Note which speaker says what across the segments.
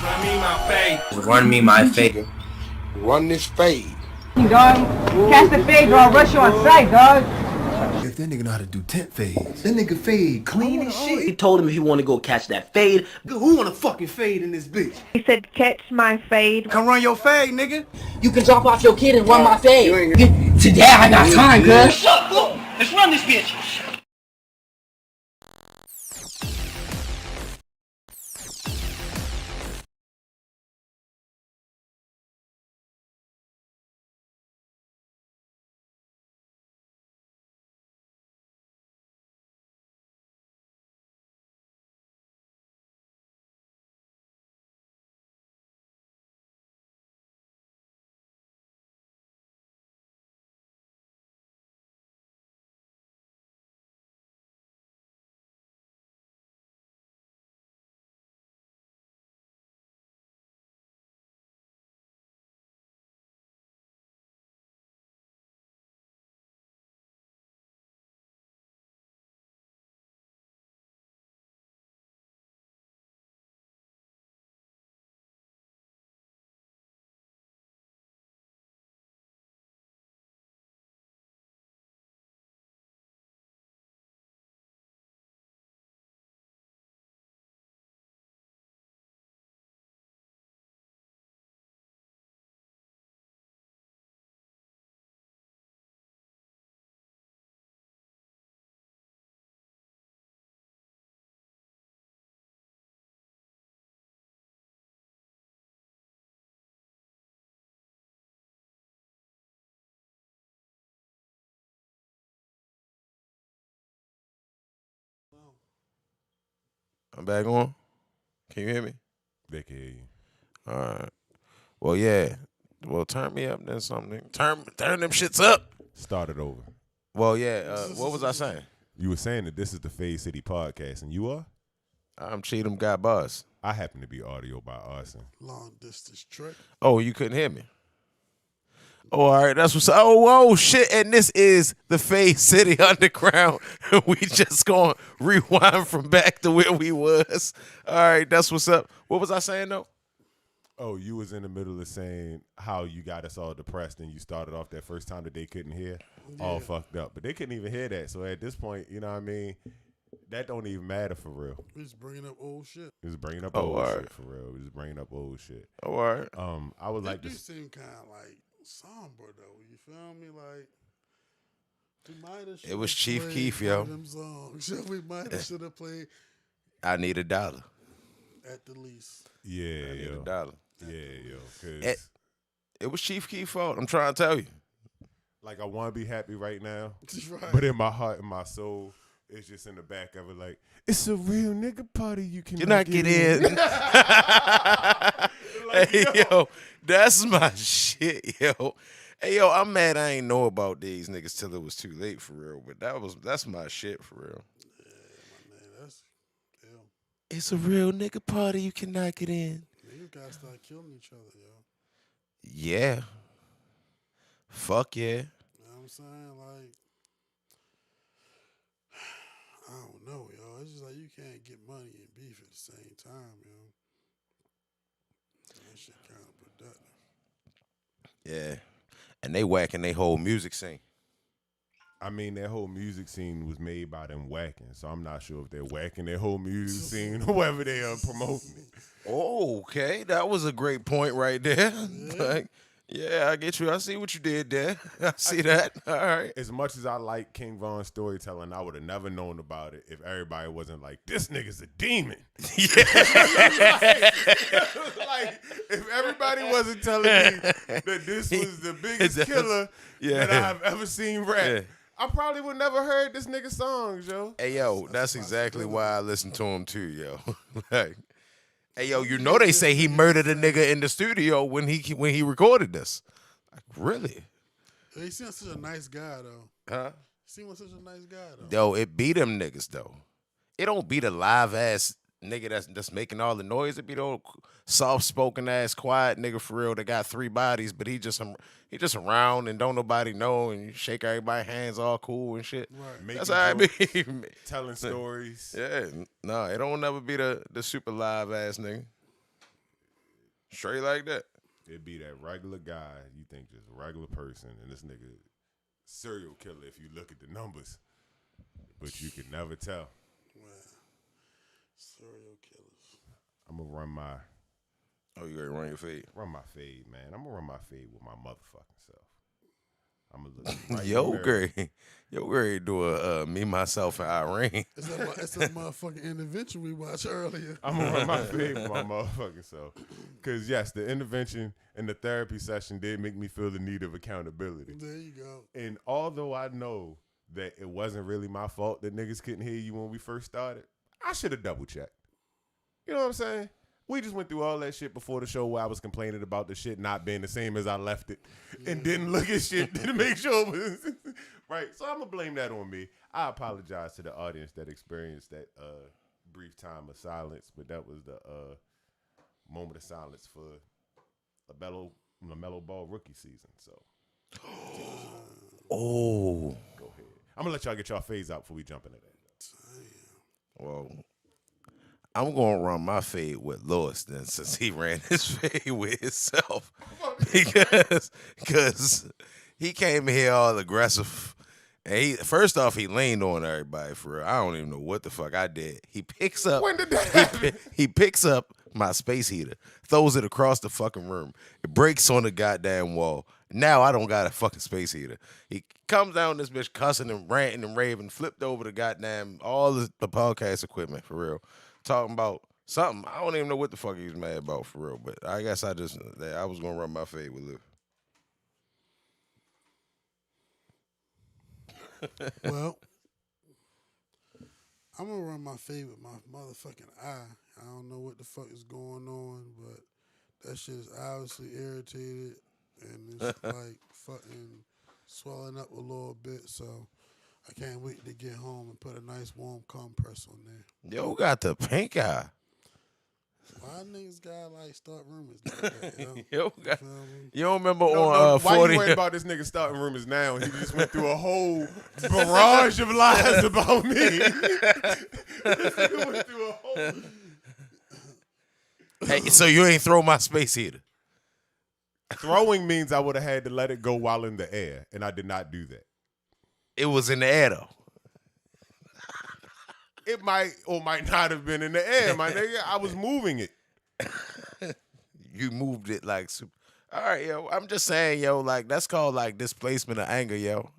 Speaker 1: Run me my fade.
Speaker 2: Run me my fade.
Speaker 3: Run this fade.
Speaker 4: Dog, catch the fade, or I'll rush you on sight, dog.
Speaker 5: If that nigga know how to do tent fades, that nigga fade clean as shit.
Speaker 2: He told him if he want to go catch that fade.
Speaker 5: Who want to fucking fade in this bitch?
Speaker 6: He said, catch my fade.
Speaker 5: Come run your fade, nigga.
Speaker 7: You can drop off your kid and run my fade. Today I got time, cuz.
Speaker 1: Shut up, fool. Let's run this bitch.
Speaker 8: I'm back on. Can you hear me?
Speaker 9: They can hear you.
Speaker 8: All right. Well, yeah. Well, turn me up then something. Turn them shits up.
Speaker 9: Start it over.
Speaker 8: Well, yeah. What was I saying?
Speaker 9: You were saying that this is the Fade City podcast, and you are?
Speaker 8: I'm Cheatham Got Buzz.
Speaker 9: I happen to be audio by Arson.
Speaker 10: Long distance trick.
Speaker 8: Oh, you couldn't hear me? Oh, all right. That's what's. Oh, shit. And this is the Fade City Underground. We just going to rewind from back to where we was. All right. That's what's up. What was I saying, though?
Speaker 9: Oh, you was in the middle of saying how you got us all depressed and you started off that first time that they couldn't hear, all fucked up. But they couldn't even hear that. So at this point, you know what I mean? That don't even matter for real.
Speaker 10: We just bringing up old shit.
Speaker 9: Just bringing up old shit for real. We just bringing up old shit.
Speaker 8: Oh, all right.
Speaker 9: I would like to.
Speaker 10: They seem kind of like somber though. You feel me? Like we might have.
Speaker 8: It was Chief Keef, yo.
Speaker 10: Them songs. We might have should have played.
Speaker 8: I need $1.
Speaker 10: At the least.
Speaker 9: Yeah,
Speaker 8: I need
Speaker 9: yo.
Speaker 8: $1.
Speaker 9: Yeah, yo. Cause
Speaker 8: it was Chief Keef's fault. I'm trying to tell you.
Speaker 9: like I want to be happy right now,
Speaker 10: Right.
Speaker 9: but in my heart and my soul, it's just in the back of it like, it's a real nigga party you cannot
Speaker 8: get in.
Speaker 9: Like,
Speaker 8: hey, yo, that's my shit, yo. Hey, yo, I'm mad I ain't know about these niggas till it was too late for real, but that's my shit for real.
Speaker 10: Yeah, my man, that's damn.
Speaker 8: It's a real nigga party you cannot get in.
Speaker 10: Niggas gotta start killing each other, yo.
Speaker 8: Yeah. Fuck yeah.
Speaker 10: You know what I'm saying? Like, I don't know, yo. It's just like you can't get money and beef at the same time, yo. That shit kind of productive.
Speaker 8: Yeah. And they whacking they whole music scene.
Speaker 9: I mean, that whole music scene was made by them whacking, so I'm not sure if they're whacking their whole music scene or whether they are promoting it.
Speaker 8: Oh, okay. That was a great point right there.
Speaker 10: Yeah.
Speaker 8: Like, yeah, I get you. I see what you did there. I see that. All right.
Speaker 9: As much as I like King Von's storytelling, I would have never known about it if everybody wasn't like, this nigga's a demon.
Speaker 8: Yeah.
Speaker 9: Like, if everybody wasn't telling me that this was the biggest killer that I've ever seen rap,
Speaker 8: Yeah.
Speaker 9: I probably would never heard this nigga's songs, yo.
Speaker 8: Hey, yo, that's exactly why I listen to him too, yo. Like, hey, yo, you know they say he murdered a nigga in the studio when he recorded this. Like, really?
Speaker 10: He seems such a nice guy, though.
Speaker 8: Huh?
Speaker 10: He seems such a nice guy, though.
Speaker 8: Yo, it beat them niggas, though. It don't beat a live-ass nigga that's making all the noise. It be the old soft-spoken ass, quiet nigga for real that got 3 bodies, but he just around and don't nobody know, and you shake everybody's hands all cool and shit.
Speaker 10: Right.
Speaker 8: That's how it be.
Speaker 9: Telling stories.
Speaker 8: Yeah, no, it don't never be the super live ass nigga. Straight like that.
Speaker 9: It'd be that regular guy you think just a regular person, and this nigga serial killer if you look at the numbers, but you can never tell.
Speaker 10: Man, serial killers.
Speaker 9: I'm gonna run my.
Speaker 8: Oh, you ready to run your fade?
Speaker 9: Run my fade, man. I'm gonna run my fade with my motherfucking self. I'm gonna look. Right
Speaker 8: Yo, Gray, do a me, myself, and Irene.
Speaker 10: It's a motherfucking intervention we watched earlier.
Speaker 9: I'm gonna run my fade with my motherfucking self. Cause yes, the intervention and the therapy session did make me feel the need of accountability.
Speaker 10: There you go.
Speaker 9: And although I know that it wasn't really my fault that niggas couldn't hear you when we first started, I should have double checked. You know what I'm saying? We just went through all that shit before the show where I was complaining about the shit not being the same as I left it and didn't look at shit to make sure it was right. So I'm going to blame that on me. I apologize to the audience that experienced that brief time of silence, but that was the moment of silence for Lamelo Ball rookie season. So,
Speaker 8: Oh.
Speaker 9: Go ahead. I'm going to let y'all get y'all fades out before we jump into that.
Speaker 8: Well, I'm going to run my fade with Lewis then, since he ran his fade with himself. Because he came here all aggressive. And first off, he leaned on everybody for real. I don't even know what the fuck I did. He picks up.
Speaker 9: When did that happen?
Speaker 8: He picks up my space heater, throws it across the fucking room. It breaks on the goddamn wall. Now I don't got a fucking space heater. He comes down this bitch cussing and ranting and raving, flipped over the goddamn all the podcast equipment for real. Talking about something. I don't even know what the fuck he was mad about for real. But I guess I was gonna run my fade with Liv.
Speaker 10: Well, I'm gonna run my fade with my motherfucking eye. I don't know what the fuck is going on, but that shit is obviously irritated and it's like fucking swelling up a little bit. So I can't wait to get home and put a nice warm compress on there.
Speaker 8: Yo got the pink eye.
Speaker 10: Why niggas gotta like start rumors like that, yo?
Speaker 8: Yo,
Speaker 10: You feel me?
Speaker 8: you don't remember
Speaker 9: No,
Speaker 8: on
Speaker 9: why
Speaker 8: 40?
Speaker 9: you worried about this nigga starting rumors now? He just went through a whole barrage of lies about me. This nigga went through a whole...
Speaker 8: Hey, so you ain't throw my space heater?
Speaker 9: Throwing means I would have had to let it go while in the air, and I did not do that.
Speaker 8: It was in the air though.
Speaker 9: It might or might not have been in the air, my nigga. I was moving it.
Speaker 8: You moved it like super. All right, yo. I'm just saying, yo, like that's called like displacement of anger, yo.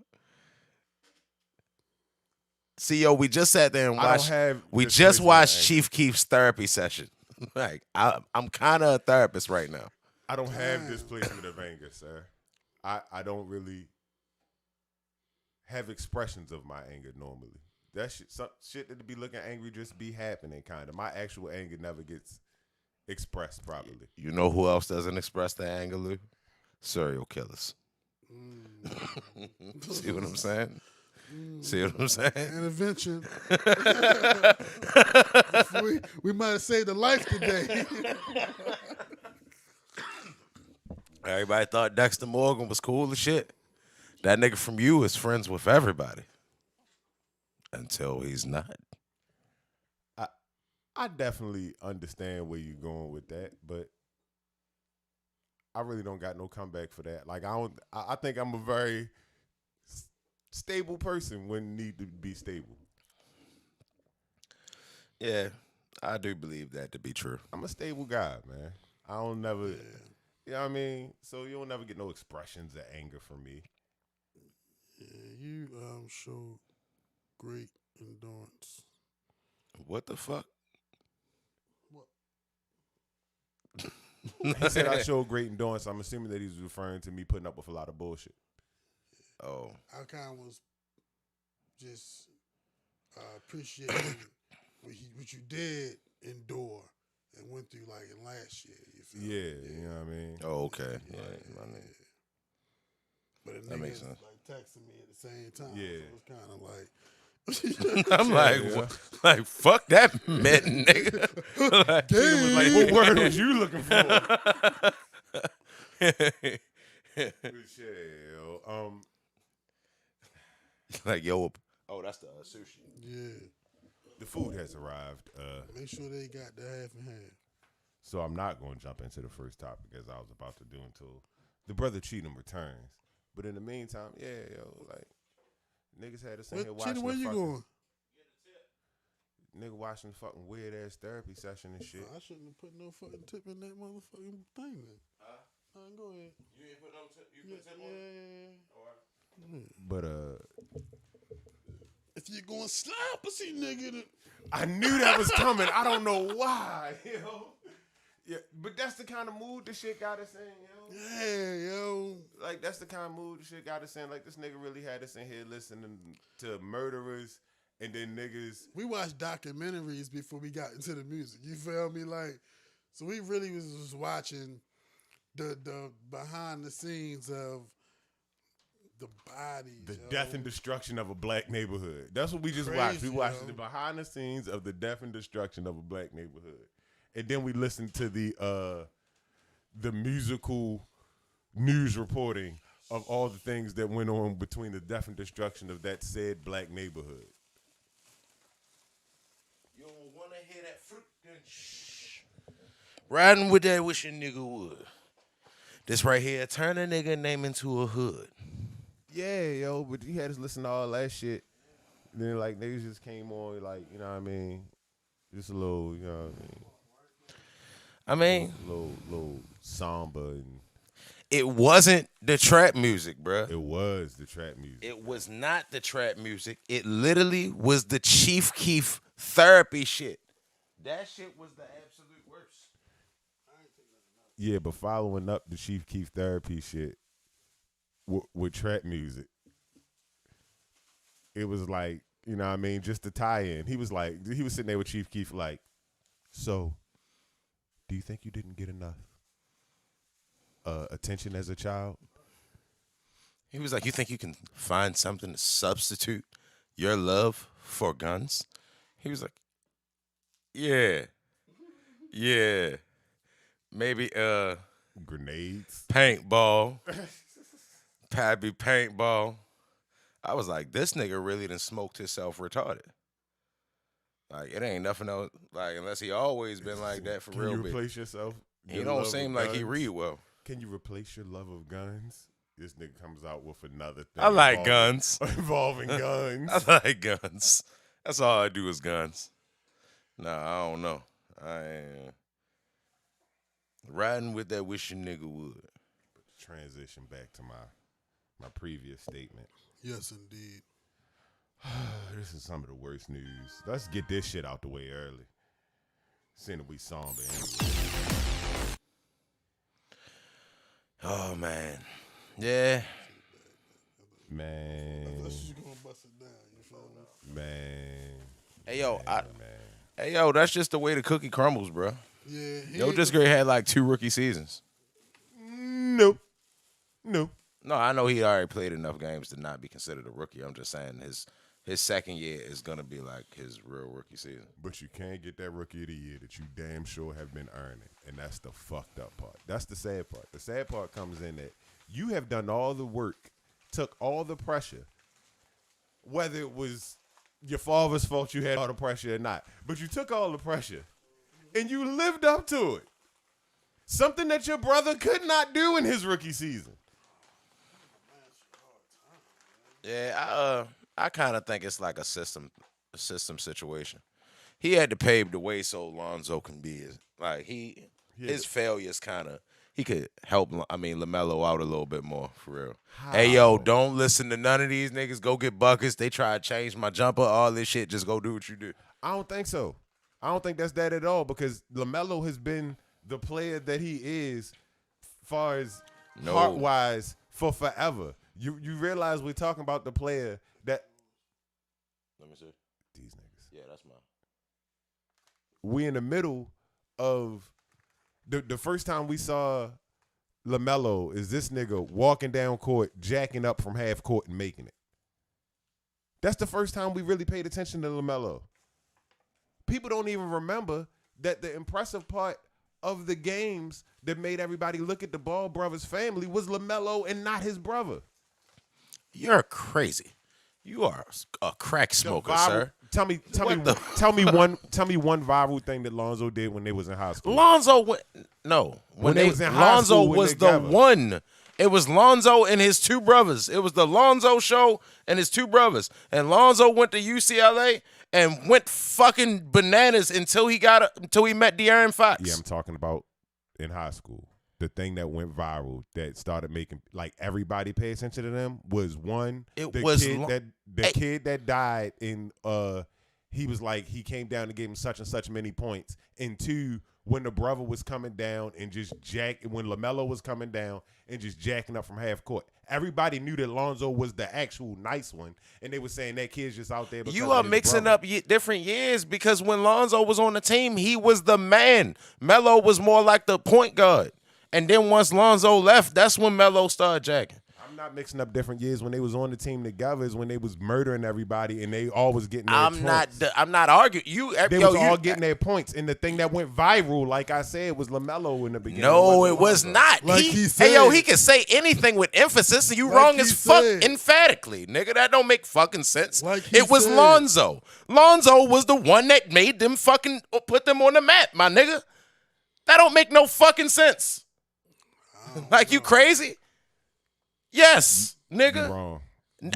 Speaker 8: See, yo, we just sat there and
Speaker 9: I don't
Speaker 8: watched.
Speaker 9: have
Speaker 8: We just
Speaker 9: displacement of
Speaker 8: watched
Speaker 9: anger.
Speaker 8: Chief Keef's therapy session. Like I'm kind of a therapist right now.
Speaker 9: I don't have displacement of anger, sir. I don't really have expressions of my anger normally. That shit that to be looking angry just be happening, kind of. My actual anger never gets expressed properly.
Speaker 8: You know who else doesn't express their anger, Lou? Serial killers. See what I'm saying? See what I'm saying?
Speaker 10: Intervention. we might have saved a life today.
Speaker 8: Everybody thought Dexter Morgan was cool as shit. That nigga from You is friends with everybody. Until he's not.
Speaker 9: I definitely understand where you're going with that, but I really don't got no comeback for that. Like I think I'm a very stable person when need to be stable.
Speaker 8: Yeah, I do believe that to be true.
Speaker 9: I'm a stable guy, man. I don't never, you know what I mean? So you don't never get no expressions of anger from me.
Speaker 10: Yeah, you show great endurance.
Speaker 8: What the fuck?
Speaker 9: He said I showed great endurance. I'm assuming that he's referring to me putting up with a lot of bullshit.
Speaker 8: Oh.
Speaker 10: I kind of was just appreciating what you did endure and went through like in last year. You feel me?
Speaker 9: You know what I mean?
Speaker 8: Oh, okay. Yeah,
Speaker 10: But a
Speaker 8: that
Speaker 10: nigga
Speaker 8: makes sense.
Speaker 10: like texting me at the same time.
Speaker 9: Yeah.
Speaker 10: So it was kind of like.
Speaker 8: I'm like, fuck that man, nigga. Like,
Speaker 9: Nigga was like, what word was you looking for?
Speaker 8: Like, yo, oh, that's the sushi.
Speaker 10: Yeah.
Speaker 9: The food has arrived.
Speaker 10: Make sure they got the half and half.
Speaker 9: So I'm not going to jump into the first topic as I was about to do until the brother Cheatham returns. But in the meantime, like niggas had us in here watching.
Speaker 10: Where you going?
Speaker 9: Nigga watching the fucking weird ass therapy session and shit.
Speaker 10: I shouldn't have put no fucking tip in that motherfucking thing then. Go ahead.
Speaker 8: You ain't put no tip. You put tip
Speaker 10: Yeah.
Speaker 9: But
Speaker 10: If you're going slap pussy nigga,
Speaker 9: I knew that was coming. I don't know why, yo. Yeah, but that's the kind of mood the shit got us in, yo.
Speaker 10: Yeah, yo.
Speaker 9: Like, that's the kind of mood the shit got us in. Like, this nigga really had us in here listening to murderers and then niggas.
Speaker 10: We watched documentaries before we got into the music. You feel me? Like, so we really was just watching the behind the scenes of the bodies.
Speaker 9: The death and destruction of a black neighborhood. That's what we just
Speaker 10: Crazy,
Speaker 9: watched. We watched
Speaker 10: yo.
Speaker 9: the behind the scenes of the death and destruction of a black neighborhood. And then we listened to the musical news reporting of all the things that went on between the death and destruction of that said black neighborhood.
Speaker 8: You don't want to hear that fruit, then shh. Riding with that wish a nigga would. This right here, turn a nigga name into a hood.
Speaker 9: Yeah, yo, but you had us listen to all that shit. Then, like, niggas just came on, like, you know what I mean? Just a little, you know what I mean? Little samba. And
Speaker 8: It wasn't the trap music, bruh.
Speaker 9: it was the trap music.
Speaker 8: It was not the trap music. It literally was the Chief Keef therapy shit. That shit was the absolute worst.
Speaker 9: Yeah, but following up the Chief Keef therapy shit with trap music, it was like, you know what I mean, just the tie-in. He was sitting there with Chief Keef like, so, do you think you didn't get enough attention as a child?
Speaker 8: He was like, you think you can find something to substitute your love for guns? He was like, yeah. Maybe
Speaker 9: Grenades.
Speaker 8: paintball. Probably paintball. I was like, this nigga really done smoked himself retarded. Like, it ain't nothing else, like, unless he always been like that for
Speaker 9: Can
Speaker 8: real.
Speaker 9: you replace yourself?
Speaker 8: He
Speaker 9: your
Speaker 8: don't
Speaker 9: love
Speaker 8: seem
Speaker 9: of
Speaker 8: like he
Speaker 9: guns?
Speaker 8: read well.
Speaker 9: Can you replace your love of guns? This nigga comes out with another thing.
Speaker 8: I like guns.
Speaker 9: Involving guns.
Speaker 8: I like guns. That's all I do is guns. Nah, I don't know. I ain't riding with that wish a nigga would.
Speaker 9: Transition back to my previous statement.
Speaker 10: Yes, indeed.
Speaker 9: This is some of the worst news. Let's get this shit out the way early. Seeing that we somber anyway.
Speaker 8: Oh, man. Yeah.
Speaker 9: Man.
Speaker 10: I thought you was gonna bust it down. You feel me?
Speaker 9: Man.
Speaker 8: Hey, yo.
Speaker 9: Man.
Speaker 8: Hey, yo, that's just the way the cookie crumbles, bro.
Speaker 10: Yeah.
Speaker 8: Yo, this guy had like 2 rookie seasons.
Speaker 9: No.
Speaker 8: No, I know he already played enough games to not be considered a rookie. I'm just saying his second year is going to be like his real rookie season.
Speaker 9: But you can't get that rookie of the year that you damn sure have been earning. And that's the fucked up part. That's the sad part. The sad part comes in that you have done all the work, took all the pressure, whether it was your father's fault you had all the pressure or not. But you took all the pressure and you lived up to it. Something that your brother could not do in his rookie season.
Speaker 8: Yeah, I kind of think it's like a system situation. He had to pave the way so Lonzo can be like his failures kind of he could help. I mean, Lamelo out a little bit more for real.
Speaker 9: How?
Speaker 8: Hey yo, don't listen to none of these niggas. Go get buckets. They try to change my jumper. All this shit. Just go do what you do.
Speaker 9: I don't think so. I don't think that's that at all because Lamelo has been the player that he is, far as heart wise, for forever. You realize we're talking about the player that.
Speaker 8: Let me see.
Speaker 9: These niggas.
Speaker 8: Yeah, that's mine.
Speaker 9: We in the middle of the first time we saw LaMelo is this nigga walking down court, jacking up from half court and making it. That's the first time we really paid attention to LaMelo. People don't even remember that the impressive part of the games that made everybody look at the Ball brothers family was LaMelo and not his brother.
Speaker 8: You're crazy. You are a crack smoker, sir.
Speaker 9: Tell me one viral thing that Lonzo did when they was in high school.
Speaker 8: Lonzo when they was in high
Speaker 9: Lonzo
Speaker 8: school
Speaker 9: was
Speaker 8: was
Speaker 9: together.
Speaker 8: the one. It was Lonzo and his two brothers. It was the Lonzo show and his two brothers. And Lonzo went to UCLA and went fucking bananas until he met De'Aaron Fox.
Speaker 9: Yeah, I'm talking about in high school. The thing that went viral that started making like everybody pay attention to them was one. The kid that died in he was like he came down to give him such and such many points. And two, when the brother was coming down and just when Lamelo was coming down and just jacking up from half court. Everybody knew that Lonzo was the actual nice one, and they were saying that kid's just out there.
Speaker 8: You are mixing up different years because when Lonzo was on the team, he was the man. Melo was more like the point guard. And then once Lonzo left, that's when Melo started jacking.
Speaker 9: I'm not mixing up different years. When they was on the team together is when they was murdering everybody and they all was getting their points.
Speaker 8: I'm not arguing.
Speaker 9: They was all getting their points. And the thing that went viral, like I said, was Lamelo in the beginning.
Speaker 8: No, it was not.
Speaker 10: Like he said.
Speaker 8: Hey, yo, he can say anything with emphasis, and you wrong as fuck emphatically. Nigga, that don't make fucking sense. It was Lonzo. Lonzo was the one that made them fucking put them on the map, my nigga. That don't make no fucking sense. Like, you crazy? Yes, nigga.
Speaker 9: You wrong.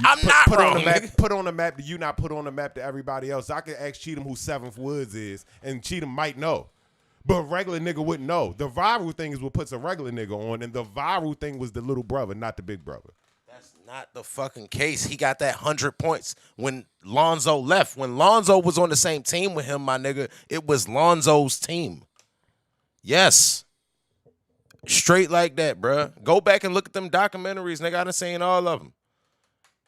Speaker 8: I'm not wrong.
Speaker 9: On the map, put on the map that you not put on the map to everybody else. I could ask Cheatham who Seventh Woods is, and Cheatham might know. But regular nigga wouldn't know. The viral thing is what puts a regular nigga on, and the viral thing was the little brother, not the big brother.
Speaker 8: That's not the fucking case. He got that 100 points when Lonzo left. When Lonzo was on the same team with him, my nigga, it was Lonzo's team. Yes. Straight like that, bruh. Go back and look at them documentaries, nigga. I done seen all of them.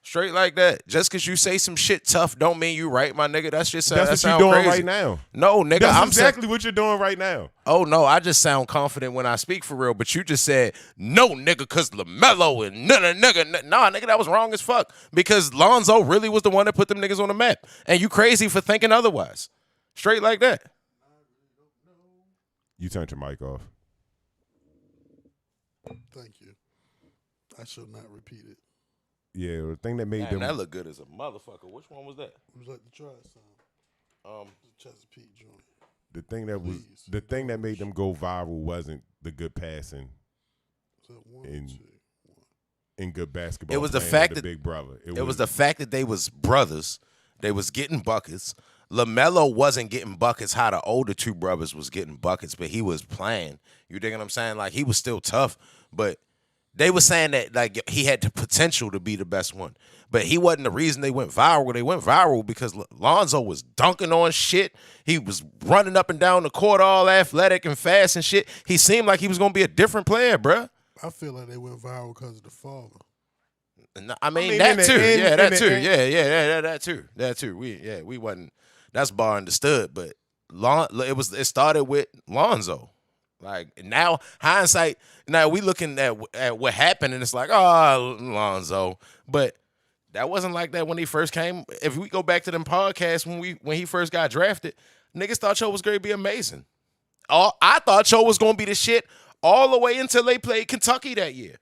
Speaker 8: Straight like that. Just because you say some shit tough don't mean you right, my nigga. That's just
Speaker 9: that's
Speaker 8: that
Speaker 9: what you're doing
Speaker 8: crazy.
Speaker 9: Right now.
Speaker 8: No, nigga.
Speaker 9: That's exactly what you're doing right now.
Speaker 8: Oh, no. I just sound confident when I speak for real. But you just said, no, nigga, because Lamelo and nigga. Nah, nigga, that was wrong as fuck. Because Lonzo really was the one that put them niggas on the map. And you crazy for thinking otherwise. Straight like that.
Speaker 9: You turned your mic off.
Speaker 10: Thank you. I shall not repeat it.
Speaker 9: Yeah, the thing that made them.
Speaker 8: That look good as a motherfucker. Which one was that?
Speaker 10: It was like the try some. The Chesapeake joint.
Speaker 9: The thing that made them go viral wasn't the good passing in good basketball.
Speaker 8: It was the fact that
Speaker 9: big brother.
Speaker 8: It was the fact that they was brothers. They was getting buckets. Lamelo wasn't getting buckets how the older two brothers was getting buckets, but he was playing. You dig what I'm saying? Like, he was still tough, but they were saying that like he had the potential to be the best one. But he wasn't the reason they went viral. They went viral because Lonzo was dunking on shit. He was running up and down the court all athletic and fast and shit. He seemed like he was going to be a different player, bruh.
Speaker 10: I feel like they went viral because of the father.
Speaker 8: I mean that too. That too. We wasn't. That's bar understood, but it started with Lonzo. Like, now hindsight, now we looking at what happened and it's like, oh, Lonzo. But that wasn't like that when he first came. If we go back to them podcasts when he first got drafted, niggas thought Cho was going to be amazing. I thought Cho was going to be the shit all the way until they played Kentucky that year.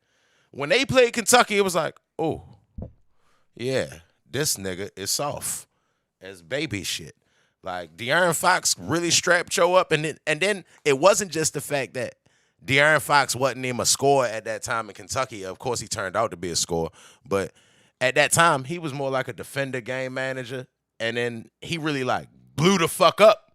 Speaker 8: When they played Kentucky, it was like, oh, yeah, this nigga is soft as baby shit. Like, De'Aaron Fox really strapped Cho up, and then it wasn't just the fact that De'Aaron Fox wasn't even a scorer at that time in Kentucky. Of course, he turned out to be a scorer, but at that time, he was more like a defender, game manager, and then he really like blew the fuck up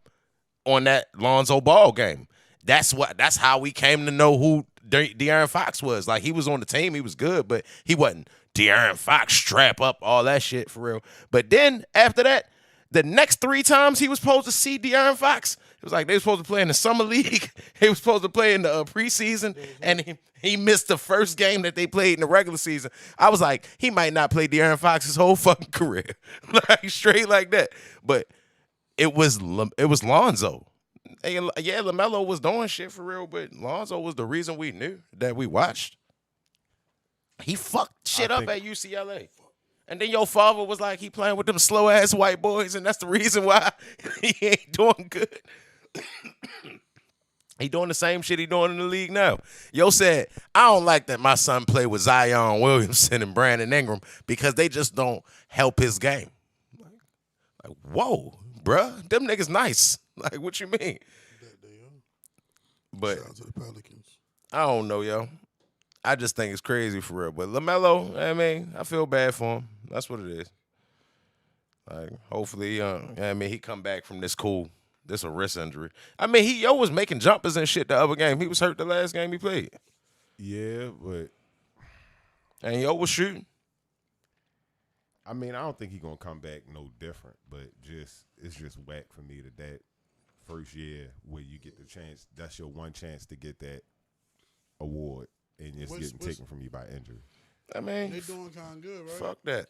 Speaker 8: on that Lonzo Ball game. That's how we came to know who De'Aaron Fox was. Like, he was on the team, he was good, but he wasn't De'Aaron Fox strap up, all that shit for real. But then after that, the next 3 times he was supposed to see De'Aaron Fox, it was like they were supposed to play in the summer league. He was supposed to play in the preseason, and he missed the first game that they played in the regular season. I was like, he might not play De'Aaron Fox his whole fucking career, like straight like that. But it was Lonzo. Yeah, Lamelo was doing shit for real, but Lonzo was the reason we knew that we watched. He fucked shit up at UCLA. And then your father was like, he playing with them slow-ass white boys, and that's the reason why he ain't doing good. He doing the same shit he doing in the league now. Yo said, I don't like that my son play with Zion Williamson and Brandon Ingram because they just don't help his game. Like, whoa, bruh, them niggas nice. Like, what you mean?
Speaker 10: That they are.
Speaker 8: But
Speaker 10: Shout out to the Pelicans.
Speaker 8: I don't know, yo. I just think it's crazy for real. But LaMelo, I mean, I feel bad for him. That's what it is. Like, hopefully, he come back from this a wrist injury. I mean, he was making jumpers and shit the other game. He was hurt the last game he played.
Speaker 9: Yeah, but
Speaker 8: and Yo was shooting.
Speaker 9: I mean, I don't think he's gonna come back no different, but it's just whack for me that first year where you get the chance, that's your one chance to get that award, and it's getting taken from you by injury.
Speaker 8: I mean,
Speaker 10: they doing kind of good, right?
Speaker 8: Fuck that.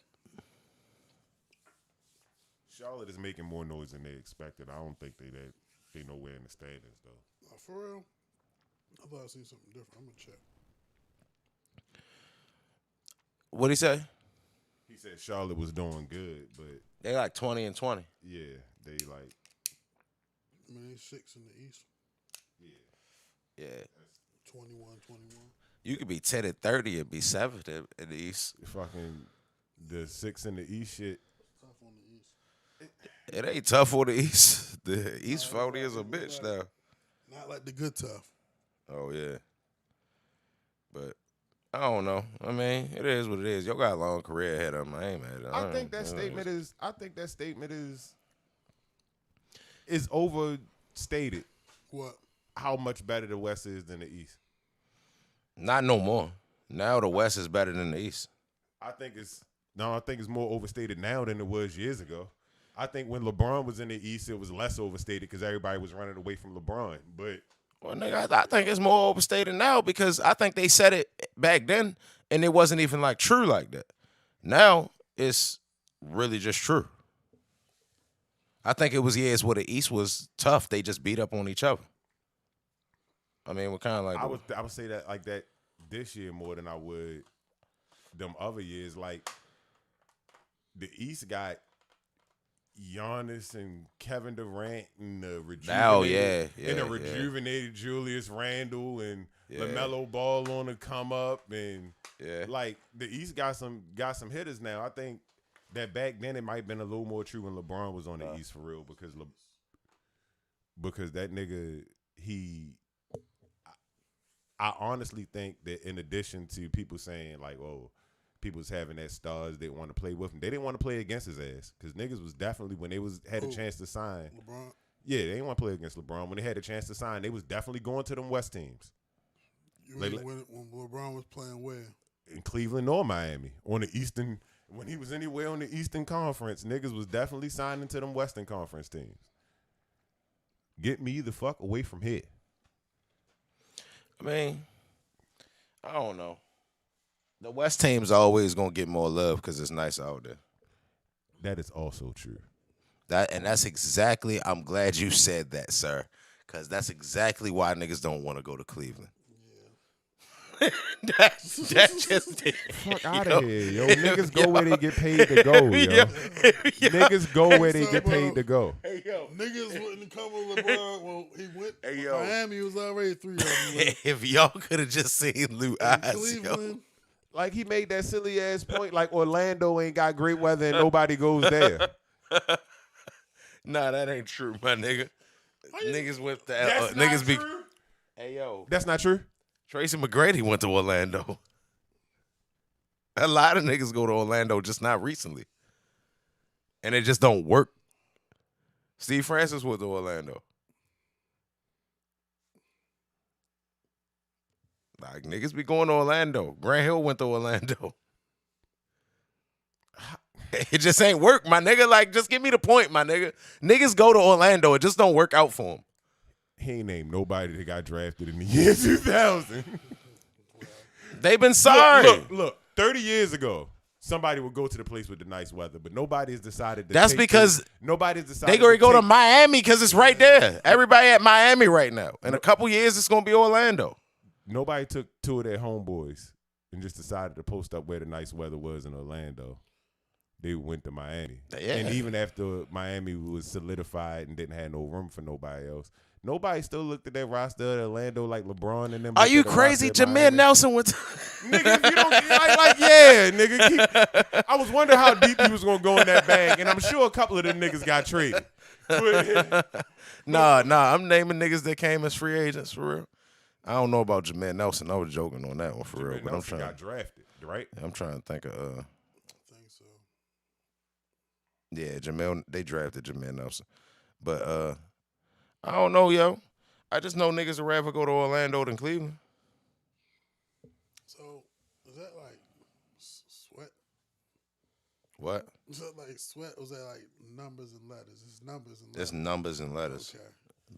Speaker 9: Charlotte is making more noise than they expected. I don't think they nowhere in the standings though.
Speaker 10: For real? I thought I seen something different. I'm gonna check.
Speaker 8: What'd he say?
Speaker 9: He said Charlotte was doing good, but
Speaker 8: they like 20-20.
Speaker 9: Yeah, they like.
Speaker 10: I mean, they 6 in the East.
Speaker 8: Yeah.
Speaker 10: 21-21.
Speaker 8: You could be 10-30 and be 7th in the East.
Speaker 9: Fucking the 6 in the East shit.
Speaker 10: Tough on the East.
Speaker 8: It ain't tough for the East. The East 40 is a bitch now.
Speaker 10: Not like the good tough.
Speaker 8: Oh yeah. But I don't know. I mean, it is what it is. Yo got a long career ahead of him. I ain't mad at him.
Speaker 9: I think that statement is overstated.
Speaker 10: What?
Speaker 9: How much better the West is than the East?
Speaker 8: Not no more. Now the West is better than the East.
Speaker 9: I think it's more overstated now than it was years ago. I think when LeBron was in the East, it was less overstated because everybody was running away from LeBron. But
Speaker 8: well, nigga, I think it's more overstated now because I think they said it back then and it wasn't even like true like that. Now it's really just true. I think it was years where the East was tough. They just beat up on each other. I mean, we're kind of like
Speaker 9: I would say that like that this year more than I would them other years. Like the East got Giannis and Kevin Durant and the rejuvenated Julius Randle and LaMelo Ball on the come up and like the East got some hitters now. I think that back then it might have been a little more true when LeBron was on the East for real because that nigga I honestly think that in addition to people saying like, oh, people's having that stars they want to play with him, they didn't want to play against his ass because niggas was definitely when they had a chance to sign.
Speaker 10: LeBron?
Speaker 9: Yeah, they didn't want to play against LeBron. When they had a chance to sign, they was definitely going to them West teams.
Speaker 10: You mean when LeBron was playing where?
Speaker 9: In Cleveland or Miami. On the Eastern, when he was anywhere on the Eastern Conference, niggas was definitely signing to them Western Conference teams. Get me the fuck away from here.
Speaker 8: I mean, I don't know. The West team's always gonna get more love because it's nice out there.
Speaker 9: That is also true.
Speaker 8: That's exactly. I'm glad you said that, sir, because that's exactly why niggas don't want to go to Cleveland. Yeah. that just
Speaker 9: fuck out of here, yo. Niggas go where they get paid to go, yo. Niggas go where they get paid to go.
Speaker 10: Hey, yo. Niggas wouldn't come with LeBron. Well, he went to Miami. He was already 3 of them.
Speaker 8: If y'all could have just seen Lou eyes, yo.
Speaker 9: Like he made that silly ass point, like Orlando ain't got great weather and nobody goes there.
Speaker 8: Nah, that ain't true, my nigga. Niggas went to
Speaker 9: niggas be. True?
Speaker 8: Hey yo,
Speaker 9: that's not true.
Speaker 8: Tracy McGrady went to Orlando. A lot of niggas go to Orlando, just not recently, and it just don't work. Steve Francis went to Orlando. Like, niggas be going to Orlando. Grant Hill went to Orlando. It just ain't work, my nigga. Like, just give me the point, my nigga. Niggas go to Orlando. It just don't work out for them.
Speaker 9: He ain't named nobody that got drafted in the year 2000.
Speaker 8: They've been sorry.
Speaker 9: Look, 30 years ago, somebody would go to the place with the nice weather, but nobody's decided to
Speaker 8: That's because
Speaker 9: nobody's decided
Speaker 8: they gonna go to Miami because it's right there. Everybody at Miami right now. In a couple years, it's gonna be Orlando.
Speaker 9: Nobody took 2 of their homeboys and just decided to post up where the nice weather was in Orlando. they went to Miami.
Speaker 8: Yeah.
Speaker 9: And even after Miami was solidified and didn't have no room for nobody else, nobody still looked at that roster of Orlando like LeBron and them.
Speaker 8: Are
Speaker 9: looked
Speaker 8: you
Speaker 9: at the
Speaker 8: crazy?
Speaker 9: roster of
Speaker 8: Jameer
Speaker 9: Miami.
Speaker 8: Nelson went to
Speaker 9: Nigga, if you don't yeah, nigga. I was wondering how deep you was gonna go in that bag, and I'm sure a couple of them niggas got traded.
Speaker 8: Nah, I'm naming niggas that came as free agents for real. I don't know about Jameer Nelson. I was joking on that one for real, but I'm trying.
Speaker 9: Got drafted, right?
Speaker 8: I'm trying to think of.
Speaker 10: I think so.
Speaker 8: Yeah, they drafted Jameer Nelson, but I don't know, yo. I just know niggas would rather go to Orlando than Cleveland.
Speaker 10: So is that like sweat?
Speaker 8: What?
Speaker 10: Is that like sweat? Or is that like numbers and letters? It's numbers and letters.
Speaker 8: It's numbers and letters.
Speaker 10: Okay.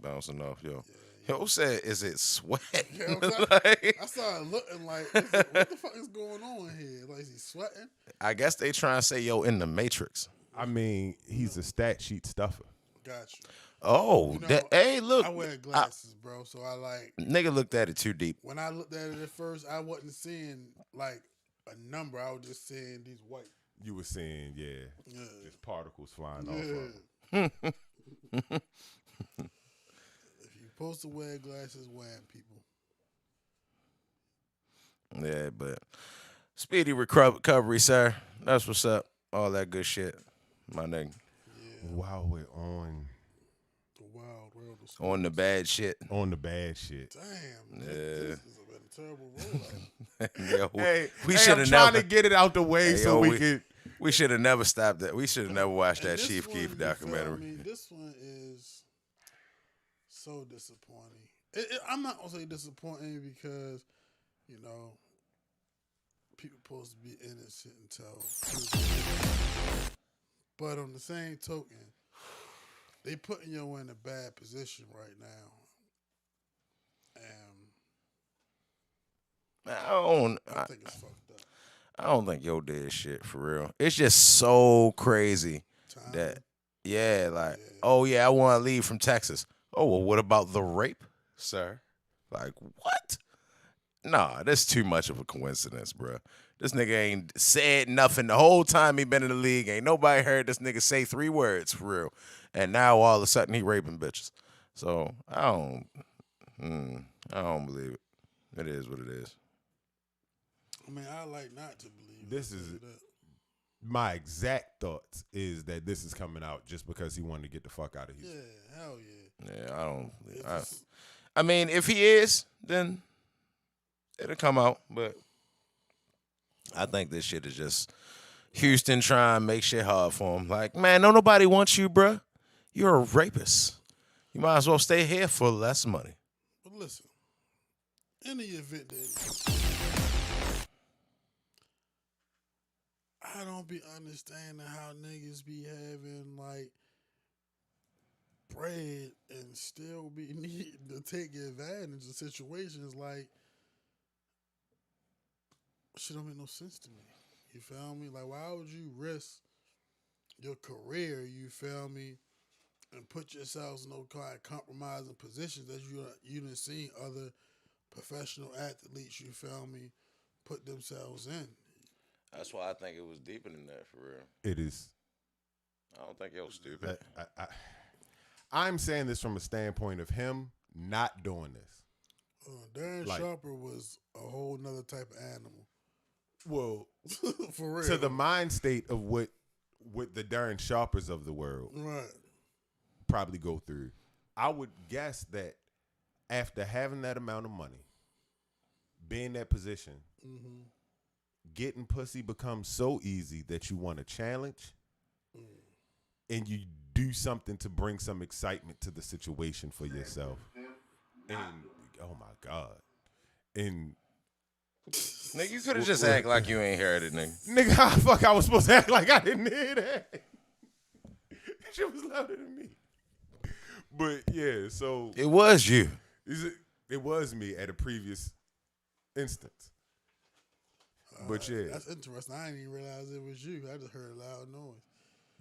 Speaker 8: Bouncing off, yo.
Speaker 10: Yeah.
Speaker 8: Yo said, is it sweat?
Speaker 10: Yeah,
Speaker 8: Like,
Speaker 10: I started looking like, what the fuck is going on here? Like, is he sweating?
Speaker 8: I guess they trying to say, yo, in the Matrix.
Speaker 9: I mean, he's a stat sheet stuffer.
Speaker 10: Got you.
Speaker 8: Oh,
Speaker 10: You know,
Speaker 8: hey, look.
Speaker 10: I wear glasses, bro, so I like.
Speaker 8: Nigga looked at it too deep.
Speaker 10: When I looked at it at first, I wasn't seeing like a number. I was just seeing these white.
Speaker 9: You were saying, yeah, just particles flying off
Speaker 10: Yeah.
Speaker 9: of him.
Speaker 10: If you're supposed to wear glasses, wear 'em, people.
Speaker 8: Yeah, but speedy recovery, sir. That's what's up. All that good shit, my nigga.
Speaker 10: Yeah.
Speaker 9: While we're on
Speaker 10: The wild world of sports.
Speaker 8: On the bad shit.
Speaker 9: the bad shit.
Speaker 10: Damn.
Speaker 8: Yeah.
Speaker 10: This is a terrible rollout.
Speaker 8: Yo,
Speaker 9: Hey,
Speaker 8: we should
Speaker 9: I'm
Speaker 8: have
Speaker 9: trying
Speaker 8: never.
Speaker 9: to get it out the way
Speaker 8: Hey,
Speaker 9: so
Speaker 8: yo,
Speaker 9: we could.
Speaker 8: We should have never stopped that. We should have never watched
Speaker 10: And
Speaker 8: that
Speaker 10: this
Speaker 8: Chief
Speaker 10: one,
Speaker 8: Keef
Speaker 10: you feel
Speaker 8: documentary.
Speaker 10: me? This one is so disappointing. I'm not gonna say disappointing because, you know, people supposed to be innocent until proven. But on the same token, they putting you in a bad position right now. And I think it's fucked up.
Speaker 8: I don't think yo did shit for real. It's just so crazy that, yeah, like, oh yeah, I want to leave from Texas. Oh, well, what about the rape, sir? Like, what? Nah, that's too much of a coincidence, bro. This nigga ain't said nothing the whole time he been in the league. Ain't nobody heard this nigga say 3 words for real. And now all of a sudden he raping bitches. So I don't believe it. It is what it is.
Speaker 10: I mean, I like not to believe
Speaker 9: This
Speaker 10: it,
Speaker 9: is
Speaker 10: that.
Speaker 9: my exact thoughts is that this is coming out just because he wanted to get the fuck out of here.
Speaker 10: Yeah, hell yeah.
Speaker 8: Yeah, I don't. I mean, if he is, then it'll come out. But I think this shit is just Houston trying to make shit hard for him. Like, man, don't nobody want you, bruh. You're a rapist. You might as well stay here for less money.
Speaker 10: But listen, in the event that I don't be understanding how niggas be having like bread and still be needing to take advantage of situations like shit don't make no sense to me. You feel me? Like why would you risk your career, you feel me, and put yourselves in no kind of compromising positions that you done seen other professional athletes, you feel me, put themselves in.
Speaker 8: That's why I think it was deeper than that, for real.
Speaker 9: It is.
Speaker 8: I don't think it was stupid.
Speaker 9: I'm saying this from a standpoint of him not doing this.
Speaker 10: Darren Sharper was a whole nother type of animal.
Speaker 9: Well,
Speaker 10: for real.
Speaker 9: to the mind state of what the Darren Sharpers of the world
Speaker 10: right
Speaker 9: probably go through. I would guess that after having that amount of money, being in that position, getting pussy becomes so easy that you want to challenge and you do something to bring some excitement to the situation for yourself. And oh my God. And
Speaker 8: Nigga, you could have just act like you ain't heard it, nigga.
Speaker 9: nigga, how the fuck I was supposed to act like I didn't hear that? That shit was louder than me. But yeah, so
Speaker 8: It was you.
Speaker 9: it was me at a previous instance. But yeah,
Speaker 10: that's interesting. I didn't even realize it was you. I just heard a loud noise.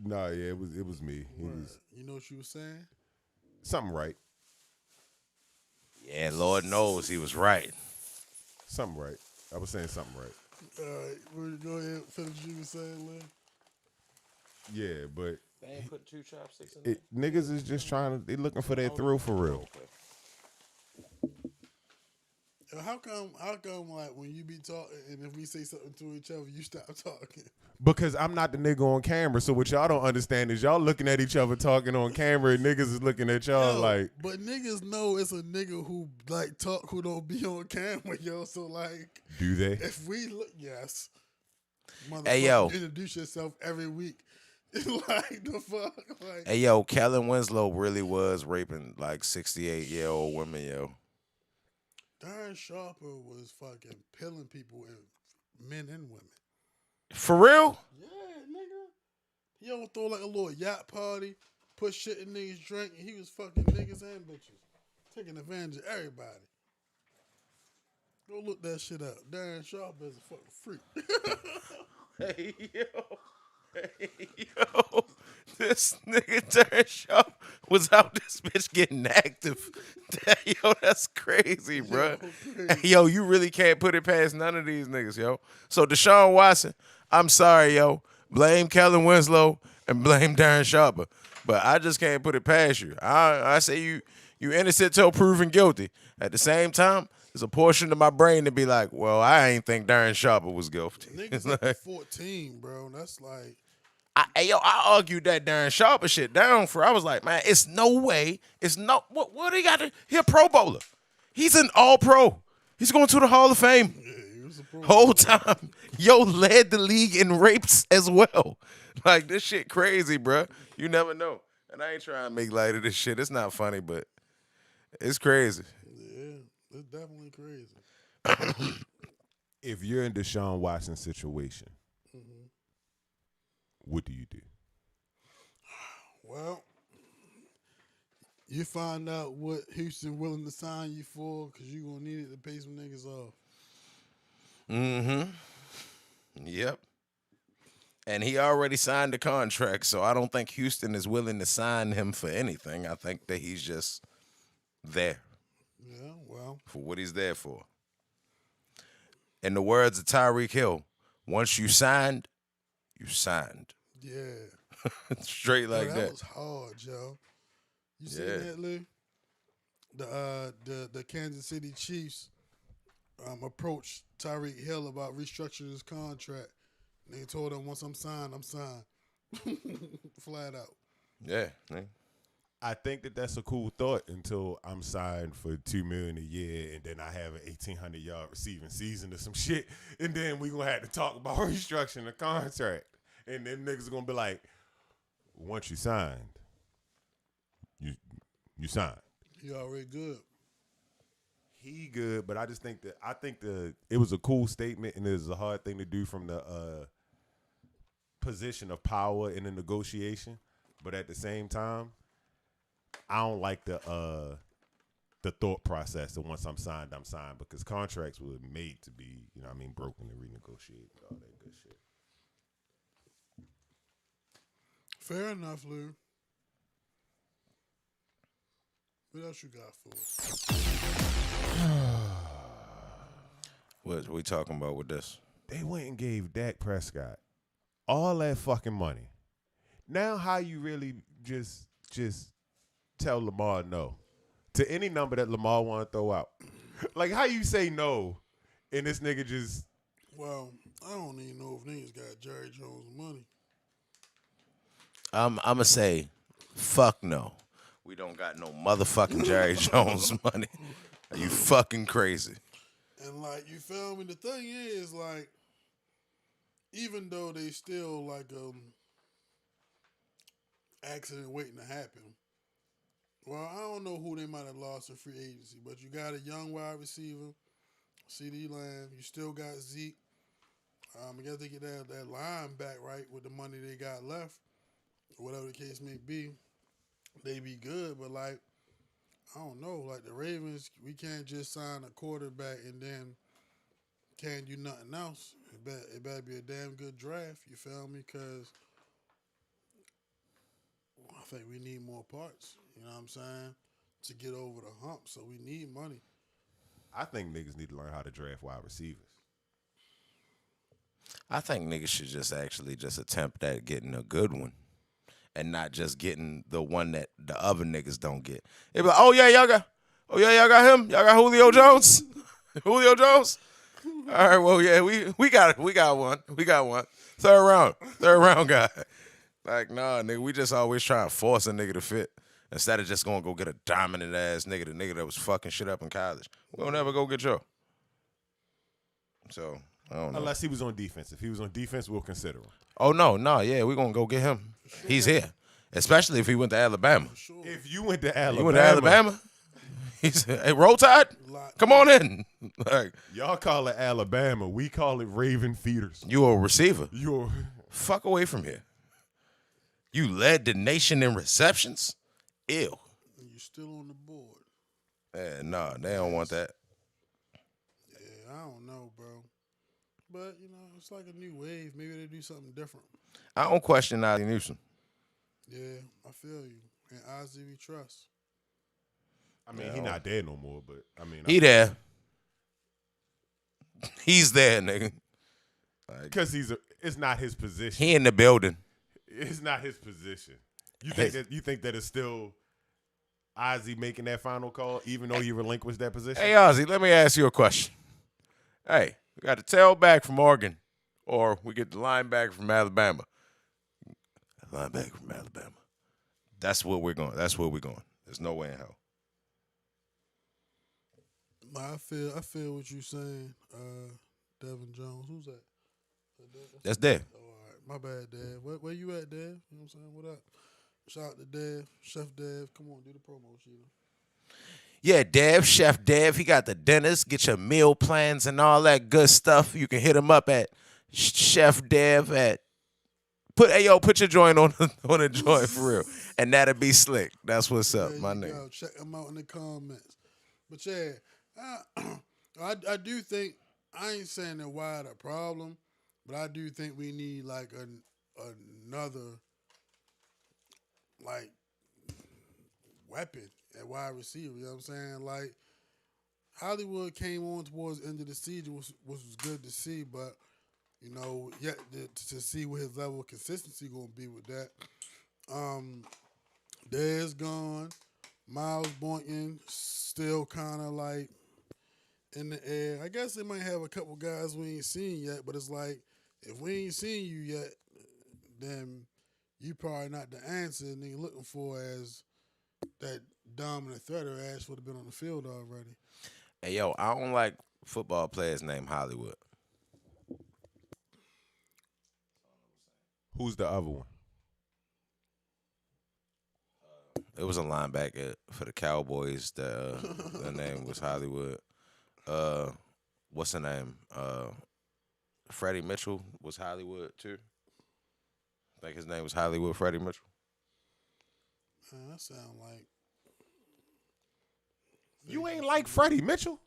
Speaker 9: nah, yeah, it was me. It was
Speaker 10: You know what you were saying?
Speaker 9: something right.
Speaker 8: Yeah, Lord knows he was right.
Speaker 9: Something right. I was saying something right.
Speaker 10: All right, go ahead. Finish what you were saying, Lynn.
Speaker 9: Yeah, but
Speaker 8: They ain't put 2 chopsticks in
Speaker 9: it, niggas is just trying to. They looking for that thrill for real.
Speaker 10: How come, like, when you be talking and if we say something to each other, you stop talking?
Speaker 9: Because I'm not the nigga on camera. So what y'all don't understand is y'all looking at each other talking on camera and niggas is looking at y'all like.
Speaker 10: But niggas know it's a nigga who, like, talk who don't be on camera, yo. So, like.
Speaker 9: Do they?
Speaker 10: If we look, yes.
Speaker 8: Hey, yo.
Speaker 10: Introduce yourself every week. Like, the fuck? Like,
Speaker 8: Hey, yo, Kellen Winslow really was raping, like, 68-year-old women, yo.
Speaker 10: Darren Sharper was fucking pilling people, men and women.
Speaker 8: For real?
Speaker 10: Yeah, nigga. He don't throw like a little yacht party, put shit in niggas' drink, and he was fucking niggas and bitches. Taking advantage of everybody. Go look that shit up. Darren Sharper is a fucking freak.
Speaker 8: Hey, yo. Hey, yo. This nigga Darren Sharp was out this bitch getting active. Yo, that's crazy, bro. Hey, yo, you really can't put it past none of these niggas, yo. So Deshaun Watson, I'm sorry, yo. Blame Kellen Winslow and blame Darren Sharper. But I just can't put it past you. I say you innocent till proven guilty. At the same time, there's a portion of my brain to be like, well, I ain't think Darren Sharper was guilty.
Speaker 10: Niggas like 14, bro. That's like.
Speaker 8: I argued that Darren Sharper shit down for. I was like, man, it's no way. It's no. What he got to? He a Pro Bowler. He's an All Pro. He's going to the Hall of Fame.
Speaker 10: Yeah, he was a Pro
Speaker 8: Whole
Speaker 10: Bowler.
Speaker 8: time, yo led the league in rapes as well. Like, this shit crazy, bro. You never know. And I ain't trying to make light of this shit. It's not funny, but it's crazy.
Speaker 10: Yeah, it's definitely crazy.
Speaker 9: If you're in Deshaun Watson's situation, what do you do?
Speaker 10: Well, you find out what Houston willing to sign you for because you're going to need it to pay some niggas off.
Speaker 8: Mm-hmm. Yep. And he already signed the contract, so I don't think Houston is willing to sign him for anything. I think that he's just there.
Speaker 10: Yeah, well.
Speaker 8: For what he's there for. In the words of Tyreek Hill, once you signed, you signed.
Speaker 10: Yeah.
Speaker 8: Straight like
Speaker 10: that.
Speaker 8: that.
Speaker 10: That was hard, Joe. You seen
Speaker 8: Yeah.
Speaker 10: that, Lou? The Kansas City Chiefs approached Tyreek Hill about restructuring his contract. And they told him, once I'm signed, I'm signed. Flat out.
Speaker 8: Yeah. Man.
Speaker 9: I think that's a cool thought until I'm signed for $2 million a year and then I have an 1,800-yard receiving season or some shit, and then we gonna have to talk about restructuring the contract, and then niggas are gonna be like, once you signed, you signed.
Speaker 10: He already good.
Speaker 9: He good, but I just think it was a cool statement and it was a hard thing to do from the position of power in the negotiation, but at the same time, I don't like the thought process that once I'm signed, because contracts were made to be, broken and renegotiated, all that good shit.
Speaker 10: Fair enough, Lou. What else you got for us?
Speaker 8: What we talking about with this?
Speaker 9: They went and gave Dak Prescott all that fucking money. Now how you really just tell Lamar no to any number that Lamar want to throw out? Like, how you say no and this nigga just...
Speaker 10: Well, I don't even know if niggas got Jerry Jones money.
Speaker 8: I'm going to say, fuck no. We don't got no motherfucking Jerry Jones money. Are you fucking crazy?
Speaker 10: And, like, you feel me? The thing is, like, even though they still, like, accident waiting to happen, well, I don't know who they might have lost in free agency, but you got a young wide receiver, CeeDee Lamb. You still got Zeke. You got to get that line back, right, with the money they got left, whatever the case may be. They be good, but, like, I don't know. Like, the Ravens, we can't just sign a quarterback and then can't do nothing else. It better be a damn good draft, you feel me? Because I think we need more parts, you know what I'm saying, to get over the hump. So we need money.
Speaker 9: I think niggas need to learn how to draft wide receivers.
Speaker 8: I think niggas should just actually just attempt at getting a good one. And not just getting the one that the other niggas don't get. They be like, oh yeah, y'all got him? Y'all got Julio Jones? Julio Jones? All right, well, yeah, we got one. We got one. Third round guy. Like, nah, nigga, we just always try to force a nigga to fit. Instead of just going to go get a dominant ass nigga, the nigga that was fucking shit up in college. We'll never go get Joe. So, I don't know.
Speaker 9: Unless he was on defense. If he was on defense, we'll consider him.
Speaker 8: Oh, no, yeah, we're going to go get him. He's here. Especially if he went to Alabama.
Speaker 9: If you went to Alabama.
Speaker 8: You went to Alabama? He said, hey, Roll Tide, come on in. Like,
Speaker 9: y'all call it Alabama. We call it Raven Feeders.
Speaker 8: You a receiver.
Speaker 9: You're
Speaker 8: fuck away from here. You led the nation in receptions? Ew.
Speaker 10: And you're still on the board.
Speaker 8: Yeah, nah, they don't want that.
Speaker 10: Yeah, I don't know, bro. But, you know, it's like a new wave. Maybe they do something different.
Speaker 8: I don't question Ozzie Newsome.
Speaker 10: Yeah, I feel you. And Ozzie we trust.
Speaker 9: I mean, he not there no more, but I mean,
Speaker 8: he there. He's there, nigga.
Speaker 9: Because it's not his position.
Speaker 8: He in the building.
Speaker 9: It's not his position. You think that it's still Ozzie making that final call, even though he relinquished that position?
Speaker 8: Hey, Ozzie, let me ask you a question. Hey, we got the tailback from Oregon, or we get the linebacker from Alabama. Linebacker from Alabama. That's where we're going. That's where we're going. There's no way in hell.
Speaker 10: I feel what you're saying. Devin Jones. Who's that?
Speaker 8: That's Dev.
Speaker 10: Oh, all right. My bad, Dev. Where you at, Dev? You know what I'm saying? What up? Shout out to Dev. Chef Dev. Come on, do the promo, Sheila.
Speaker 8: Yeah, Dev, Chef Dev. He got the dinners. Get your meal plans and all that good stuff. You can hit him up at Chef Dev at put your joint on the joint for real. And that'll be slick. That's what's up, my nigga.
Speaker 10: Check him out in the comments. But yeah, I do think, I ain't saying that wide a problem, but I do think we need like another like weapon at wide receiver. You know what I'm saying? Like Hollywood came on towards the end of the season, which was good to see, but you know, yet to see what his level of consistency gonna be with that. Dez gone. Miles Boynton still kind of like in the air. I guess they might have a couple guys we ain't seen yet, but it's like if we ain't seen you yet, then you probably not the answer nigga looking for as that dominant threat or Ash would have been on the field already.
Speaker 8: Hey, yo, I don't like football players named Hollywood.
Speaker 9: Who's the other one?
Speaker 8: It was a linebacker for the Cowboys. The name was Hollywood. What's the name? Freddie Mitchell was Hollywood too. I think his name was Hollywood Freddie Mitchell.
Speaker 10: That sound like
Speaker 9: you ain't like Freddie Mitchell.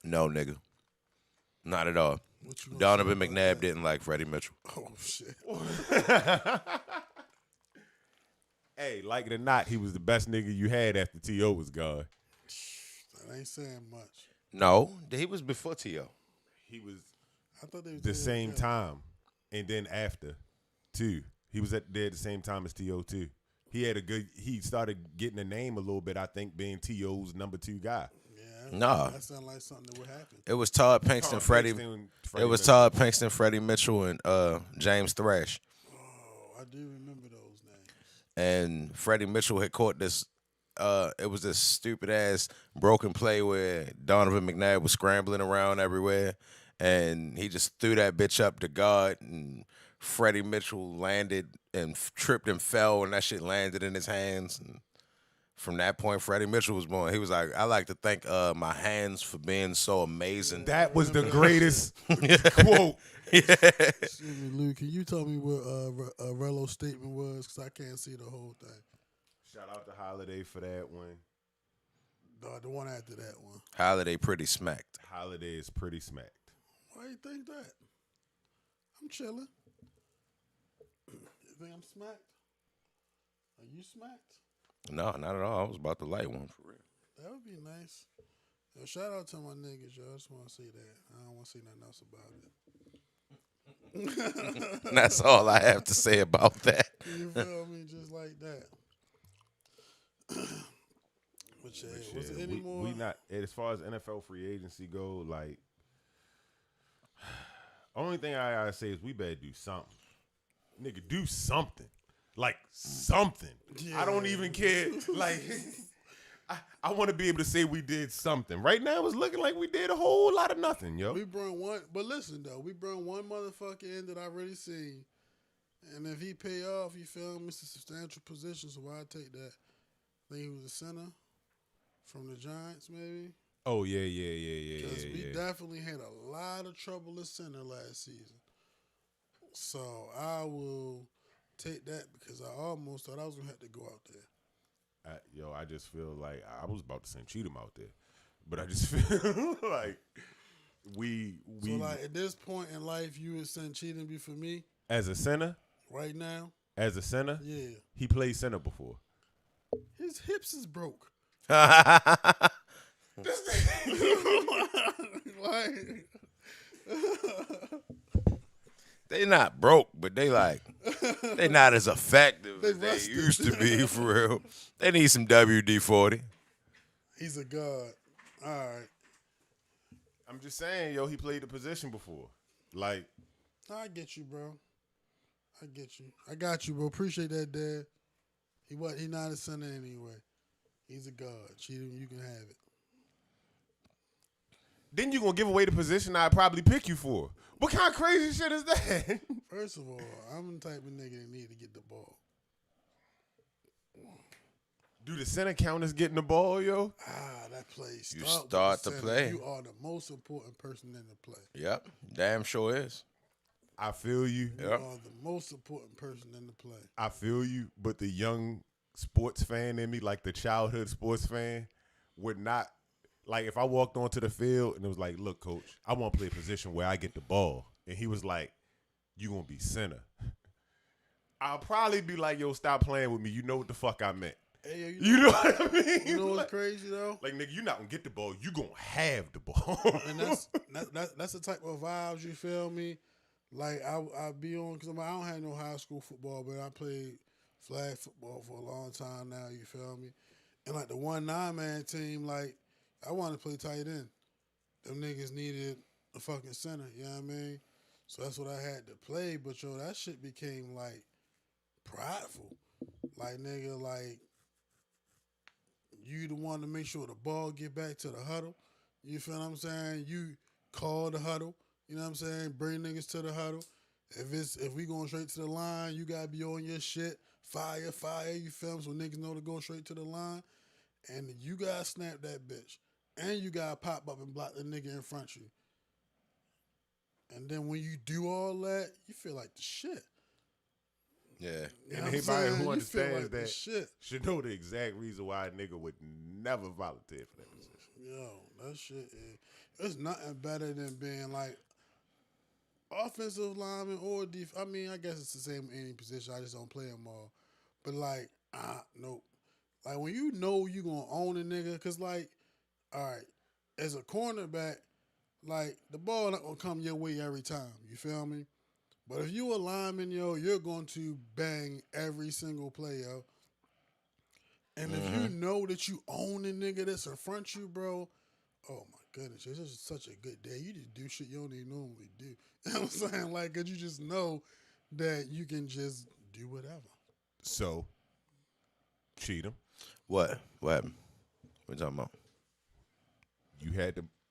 Speaker 8: No, nigga, not at all. Donovan McNabb didn't like Freddie Mitchell.
Speaker 10: Oh shit.
Speaker 9: Hey, like it or not, he was the best nigga you had after T.O. was gone.
Speaker 10: That ain't saying much.
Speaker 8: No, he was before T.O.
Speaker 9: He was
Speaker 10: I thought they was
Speaker 9: the same time, and then after, too. He was there at the same time as T.O. too. He started getting a name a little bit, I think, being T.O.'s number 2 guy.
Speaker 10: Yeah,
Speaker 8: no,
Speaker 10: that sounded like something that would happen.
Speaker 8: It was Todd Pinkston, Freddie. It was Todd Pinkston, Freddie Mitchell, and James Thrash.
Speaker 10: Oh, I do remember those names.
Speaker 8: And Freddie Mitchell had caught this. It was this stupid ass broken play where Donovan McNabb was scrambling around everywhere, and he just threw that bitch up to God, and Freddie Mitchell landed and tripped and fell, and that shit landed in his hands. And from that point, Freddie Mitchell was born. He was like, I like to thank my hands for being so amazing.
Speaker 9: That was the greatest quote.
Speaker 8: Yeah.
Speaker 10: Excuse me, Lou. Can you tell me what Rello's statement was? Because I can't see the whole thing.
Speaker 9: Shout out to Holiday for that one.
Speaker 10: The one after that one.
Speaker 8: Holiday pretty smacked.
Speaker 9: Holiday is pretty smacked.
Speaker 10: Why you think that? I'm chilling. You think I'm smacked? Are you smacked?
Speaker 8: No, not at all. I was about to light one for real.
Speaker 10: That would be nice. Yo, shout out to my niggas, yo. I just want to say that. I don't want to say nothing else about it.
Speaker 8: That's all I have to say about that.
Speaker 10: You feel me? Just like that. But yeah, was it any more?
Speaker 9: We not as far as NFL free agency go. Like, only thing I gotta say is we better do something. Nigga, do something. Like something.
Speaker 10: Yeah.
Speaker 9: I don't even care. Like, I want to be able to say we did something. Right now, it's looking like we did a whole lot of nothing, yo.
Speaker 10: We brought one, but listen though, we brought one motherfucker in that I really seen, and if he pay off, you feel me, it's a substantial position. So why I take that? I think he was a center from the Giants, maybe.
Speaker 9: Oh yeah.
Speaker 10: Because we definitely had a lot of trouble at center last season. So I will take that because I almost thought I was gonna have to go out there.
Speaker 9: I just feel like I was about to send Cheatham out there, but I just feel like we.
Speaker 10: So like at this point in life, you would send Cheatham be for me
Speaker 9: As a center.
Speaker 10: right now.
Speaker 9: As a center.
Speaker 10: Yeah,
Speaker 9: He played center before.
Speaker 10: his hips is broke. Like,
Speaker 8: They not broke, but they not as effective
Speaker 10: They
Speaker 8: as they
Speaker 10: rusted.
Speaker 8: used to be, for real. They need some WD-40.
Speaker 10: he's a god. All right,
Speaker 9: I'm just saying, yo, he played the position before. Like,
Speaker 10: I get you, bro. I get you. I got you, bro. Appreciate that, Dad. He not a center anyway. He's a god. Cheatham, you can have it.
Speaker 9: then you gonna give away the position I'd probably pick you for. What kind of crazy shit is that?
Speaker 10: First of all, I'm the type of nigga that need to get the ball.
Speaker 9: Do the center count as getting the ball, yo?
Speaker 10: That play.
Speaker 8: You
Speaker 10: Start with
Speaker 8: start
Speaker 10: the
Speaker 8: to
Speaker 10: center.
Speaker 8: play.
Speaker 10: You are the most important person in the play.
Speaker 8: Yep, damn sure is.
Speaker 9: I feel you.
Speaker 10: You
Speaker 8: Yep.
Speaker 10: are the most important person in the play.
Speaker 9: I feel you, but the young sports fan in me, like the childhood sports fan, would not, like if I walked onto the field and it was like, look, coach, I want to play a position where I get the ball. And he was like, you going to be center. I'll probably be like, yo, stop playing with me. You know what the fuck I meant.
Speaker 10: Hey, yo,
Speaker 9: You know what I mean?
Speaker 10: You know what's
Speaker 9: Like-
Speaker 10: crazy though?
Speaker 9: Like, nigga, you're not going to get the ball. You going to have the ball.
Speaker 10: And that's the type of vibes, you feel me? Like I be on, because I don't have no high school football, but I played flag football for a long time now, you feel me? And like the 1-9-man team, like I wanted to play tight end. Them niggas needed a fucking center, you know what I mean? So that's what I had to play, but yo, that shit became like prideful. Like nigga, like you the one to make sure the ball get back to the huddle. You feel what I'm saying? You call the huddle. You know what I'm saying? Bring niggas to the huddle. If we going straight to the line, you gotta be on your shit. Fire, you feel me? So niggas know to go straight to the line. And you gotta snap that bitch. And you gotta pop up and block the nigga in front of you. And then when you do all that, you feel like the shit.
Speaker 8: Yeah.
Speaker 10: You know
Speaker 9: And
Speaker 10: what I'm
Speaker 9: anybody
Speaker 10: saying?
Speaker 9: who
Speaker 10: You
Speaker 9: understands
Speaker 10: feel like the
Speaker 9: that
Speaker 10: shit.
Speaker 9: should know the exact reason why a nigga would never volunteer for that position.
Speaker 10: Yo, that shit is, it's nothing better than being like offensive lineman or I mean, I guess it's the same in any position. I just don't play them all. But like, nope. Like when you know you gonna own a nigga, because like, all right, as a cornerback, like the ball not gonna come your way every time. You feel me? But if you a lineman, yo, you're going to bang every single play, yo. And if you know that you own a nigga that's in front of you, bro, oh my goodness, this is such a good day. You just do shit you don't even normally do. You know what I'm saying? Like, cause you just know that you can just do whatever.
Speaker 9: So, Cheatham,
Speaker 8: What? What happened? What you talking about?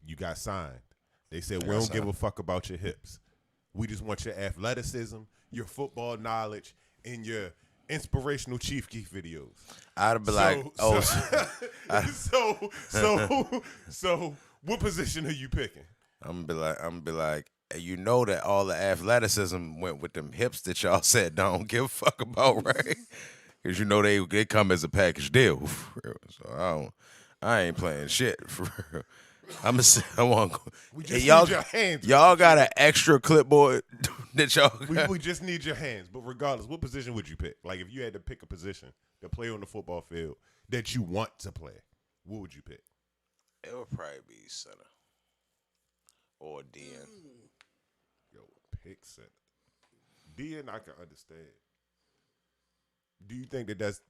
Speaker 9: you got signed. They said, we
Speaker 8: got
Speaker 9: don't give
Speaker 8: signed.
Speaker 9: a fuck about your hips. We just want your athleticism, your football knowledge, and your inspirational Chief Keef videos.
Speaker 8: I'd be like, oh,
Speaker 9: So, what position are you picking?
Speaker 8: I'm gonna be like, hey, you know that all the athleticism went with them hips that y'all said don't give a fuck about, right? Because you know they come as a package deal. For real. So I ain't playing shit for real. I want.
Speaker 9: We
Speaker 8: Hey,
Speaker 9: just
Speaker 8: y'all,
Speaker 9: need your hands.
Speaker 8: y'all got an extra clipboard that y'all. Got?
Speaker 9: We just need your hands. But regardless, what position would you pick? Like if you had to pick a position to play on the football field that you want to play, what would you pick?
Speaker 8: It would probably be center or DN.
Speaker 9: Yo, pick center. DN, I can understand. Do you think that that's?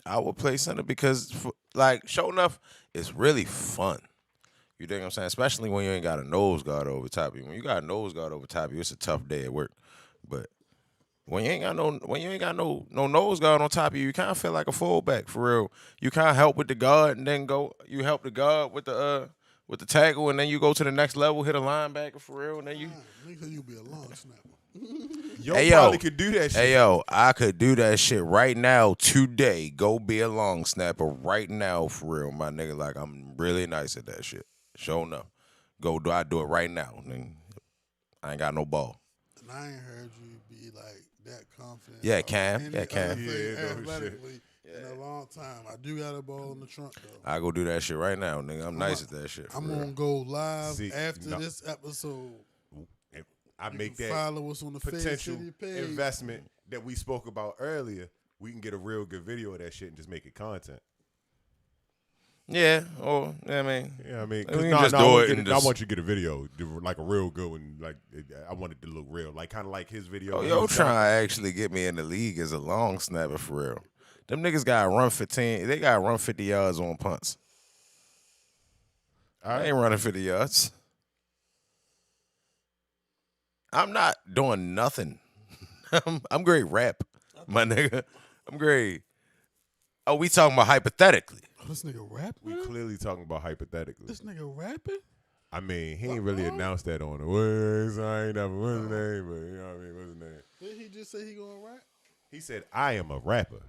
Speaker 8: I would play center because, like, sure enough, it's really fun. You think what I'm saying? Especially when you ain't got a nose guard over top of you. When you got a nose guard over top of you, it's a tough day at work. But when you ain't got no nose guard on top of you, you kind of feel like a fullback for real. You kind of help with the guard and then you help the guard with the tackle, and then you go to the next level, hit a linebacker for real, and then you.
Speaker 10: Nigga, you be a long snapper.
Speaker 9: Yo, probably could do that shit.
Speaker 8: Hey, yo, I could do that shit right now, today. Go be a long snapper right now, for real, my nigga. Like, I'm really nice at that shit. Sure enough. I do it right now. Nigga. I ain't got no ball.
Speaker 10: And I ain't heard you be, like, that confident.
Speaker 8: Yeah, Cam. Yeah, Cam.
Speaker 10: Athletically in a long time. I do got a ball in the trunk, though.
Speaker 8: I go do that shit right now, nigga. I'm nice at that shit.
Speaker 10: I'm going to go live after this episode.
Speaker 9: I make that
Speaker 10: follow us on the
Speaker 9: potential
Speaker 10: City page.
Speaker 9: investment that we spoke about earlier. We can get a real good video of that shit and just make it content.
Speaker 8: Yeah, or I mean,
Speaker 9: I want you to get a video, like a real good one. Like I want it to look real, like kind of like his video.
Speaker 8: Oh, yo, trying to actually get me in the league as a long snapper for real. Them niggas got to run 15. They got to run 50 yards on punts. I ain't running 50 yards. I'm not doing nothing. I'm great rap, my nigga. I'm great. Oh, we talking about hypothetically.
Speaker 10: Oh, this nigga rapping?
Speaker 9: We clearly talking about hypothetically.
Speaker 10: This nigga rapping?
Speaker 9: I mean, he ain't really announced that on the words. I ain't never what's his name, but you know what I mean. What's his name?
Speaker 10: Did he just say he gonna rap?
Speaker 9: He said, "I am a rapper."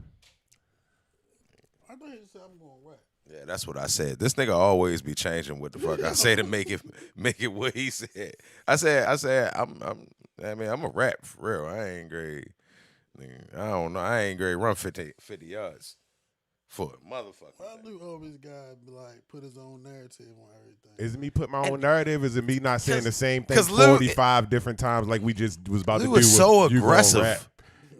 Speaker 10: I thought he just said I'm gonna rap.
Speaker 8: Yeah, that's what I said. This nigga always be changing what the fuck I say to make it what he said. I said I'm a rap for real. I ain't great. I don't know. I ain't great run 50 yards for a motherfucker.
Speaker 10: Why do always guys be like put his own narrative on everything?
Speaker 9: Is it me put my own narrative? Is it me not saying the same thing 45 different times like we just was about to do?
Speaker 8: Was so aggressive.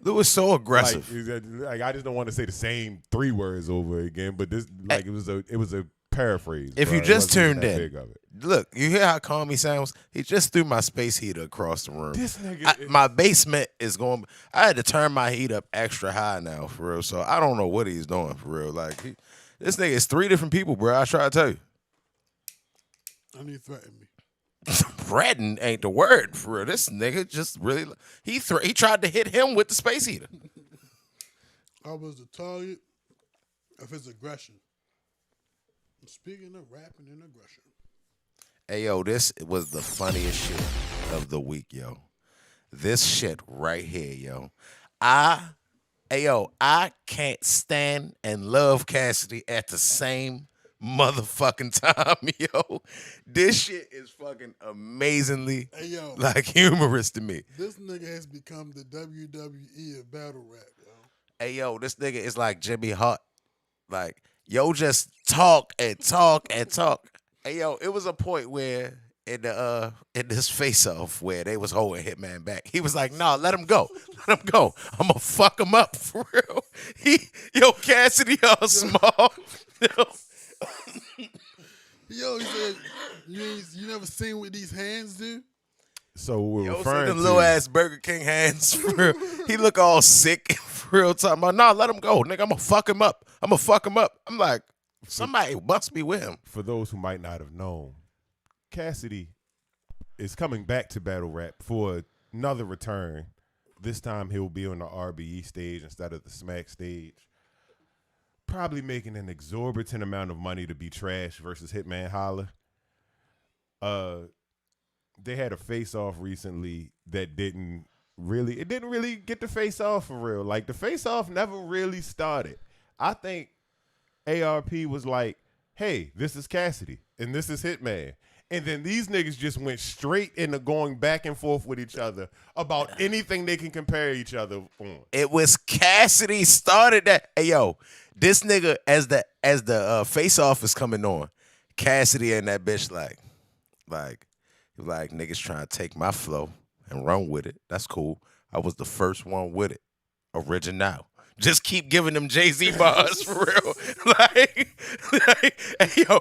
Speaker 8: It was so aggressive.
Speaker 9: Like I just don't want to say the same 3 words over again, but this it was a paraphrase.
Speaker 8: If you just tuned in, look, you hear how calm he sounds? He just threw my space heater across the room.
Speaker 9: This nigga,
Speaker 8: my basement is going. I had to turn my heat up extra high now, for real. So I don't know what he's doing, for real. Like this nigga is 3 different people, bro. I try to tell you.
Speaker 10: And he threatened me.
Speaker 8: Threaten ain't the word, for real. This nigga just really he tried to hit him with the space heater.
Speaker 10: I was the target of his aggression. Speaking of rapping and aggression.
Speaker 8: Hey, yo, this was the funniest shit of the week, yo. This shit right here, yo. I can't stand and love Cassidy at the same motherfucking time, yo. This shit is fucking amazingly like humorous to me.
Speaker 10: This nigga has become the WWE of battle rap, yo.
Speaker 8: Hey, yo, this nigga is like Jimmy Hart. Like, yo, just talk and talk and talk. Hey, yo, it was a point where in this face-off where they was holding Hitman back, he was like, "Nah, let him go. Let him go. I'm gonna fuck him up for real." Cassidy all small.
Speaker 10: Yo, he said, you never seen what these hands do?
Speaker 9: So we're referring
Speaker 8: them
Speaker 9: to
Speaker 8: little ass Burger King hands for real. He look all sick for real. Talking about, "Nah, let him go, nigga. I'm gonna fuck him up. I'm gonna fuck him up." I'm like, somebody must be with him.
Speaker 9: For those who might not have known, Cassidy is coming back to battle rap for another return. This time he'll be on the RBE stage instead of the Smack stage. Probably making an exorbitant amount of money to be trash versus Hitman Holla. They had a face-off recently that didn't really get the face-off for real. Like, the face-off never really started. I think ARP was like, "Hey, this is Cassidy, and this is Hitman." And then these niggas just went straight into going back and forth with each other about anything they can compare each other on.
Speaker 8: It was Cassidy started that. Hey, yo, this nigga, as the face-off is coming on, Cassidy and that bitch like niggas trying to take my flow and run with it. That's cool. I was the first one with it. Original. just keep giving them Jay-Z bars for real. Hey, yo,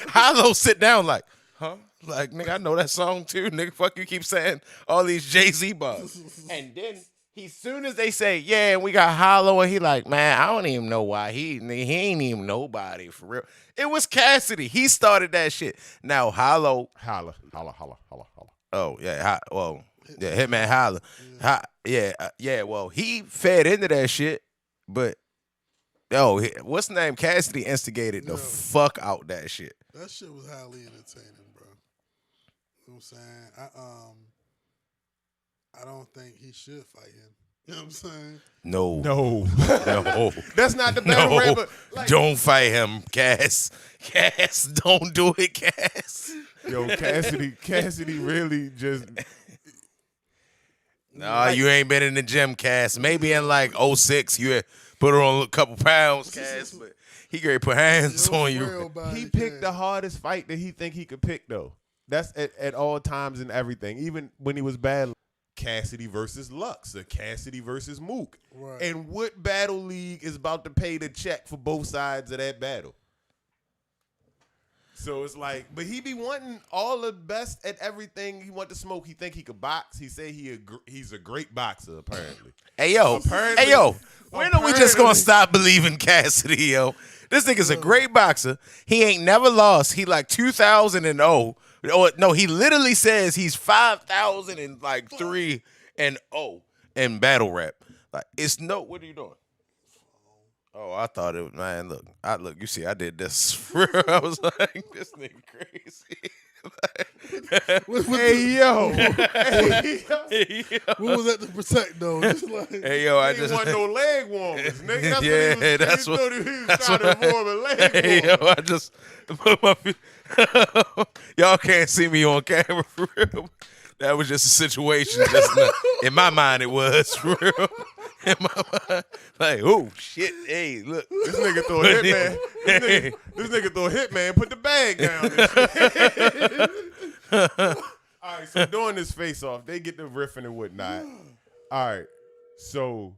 Speaker 8: Hollow sit down like, huh? Like, nigga, I know that song too. Nigga, fuck you keep saying all these Jay-Z bars. And then soon as they say, yeah, we got Hollow, and he like, man, I don't even know why. He ain't even nobody for real. It was Cassidy. He started that shit. Now, Hollow.
Speaker 9: Holla.
Speaker 8: Oh, yeah. Hitman Holla. Well, he fed into that shit, but, what's the name? Cassidy instigated the fuck out that shit.
Speaker 10: That shit was highly entertaining, bro. You know what I'm saying? I don't think he should fight him. You know what I'm saying?
Speaker 8: No.
Speaker 9: That's not the battle rapper. Like,
Speaker 8: don't fight him, Cass. Cass, don't do it, Cass.
Speaker 9: yo, Cassidy really just.
Speaker 8: Nah, you ain't been in the gym, Cass. Maybe in like 06, you had put on a couple pounds, Cass, but he gonna put hands on you.
Speaker 9: He picked the hardest fight that he think he could pick, though. That's at all times and everything. Even when he was bad, Cassidy versus Lux or Cassidy versus Mook.
Speaker 10: Right.
Speaker 9: And what battle league is about to pay the check for both sides of that battle? So it's like, but he be wanting all the best at everything. He want to smoke. He think he could box. He say he's a great boxer, apparently.
Speaker 8: Hey, yo. When are we just going to stop believing Cassidy, yo? This nigga's a great boxer. He ain't never lost. He like 2000-0. No, he literally says he's 5,003 and 0 in battle rap. Like, it's no, what are you doing? Oh, I thought it was, man, look, you see, I did this. I was like, this nigga crazy.
Speaker 9: Hey, yo.
Speaker 10: What was that to protect, though? Just like,
Speaker 8: hey, yo, I just
Speaker 9: want no leg warmers, nigga.
Speaker 8: That's
Speaker 9: what he was trying to avoid a leg warmer.
Speaker 8: Hey, yo, I just put my feet. Y'all can't see me on camera for real. That was just a situation. In my mind, it was for real. In my mind, like, oh shit! Hey, look,
Speaker 9: this nigga throw a Hitman. This nigga throw a Hitman. Put the bag down. All right, so during this face-off, they get the riffing and whatnot. All right, so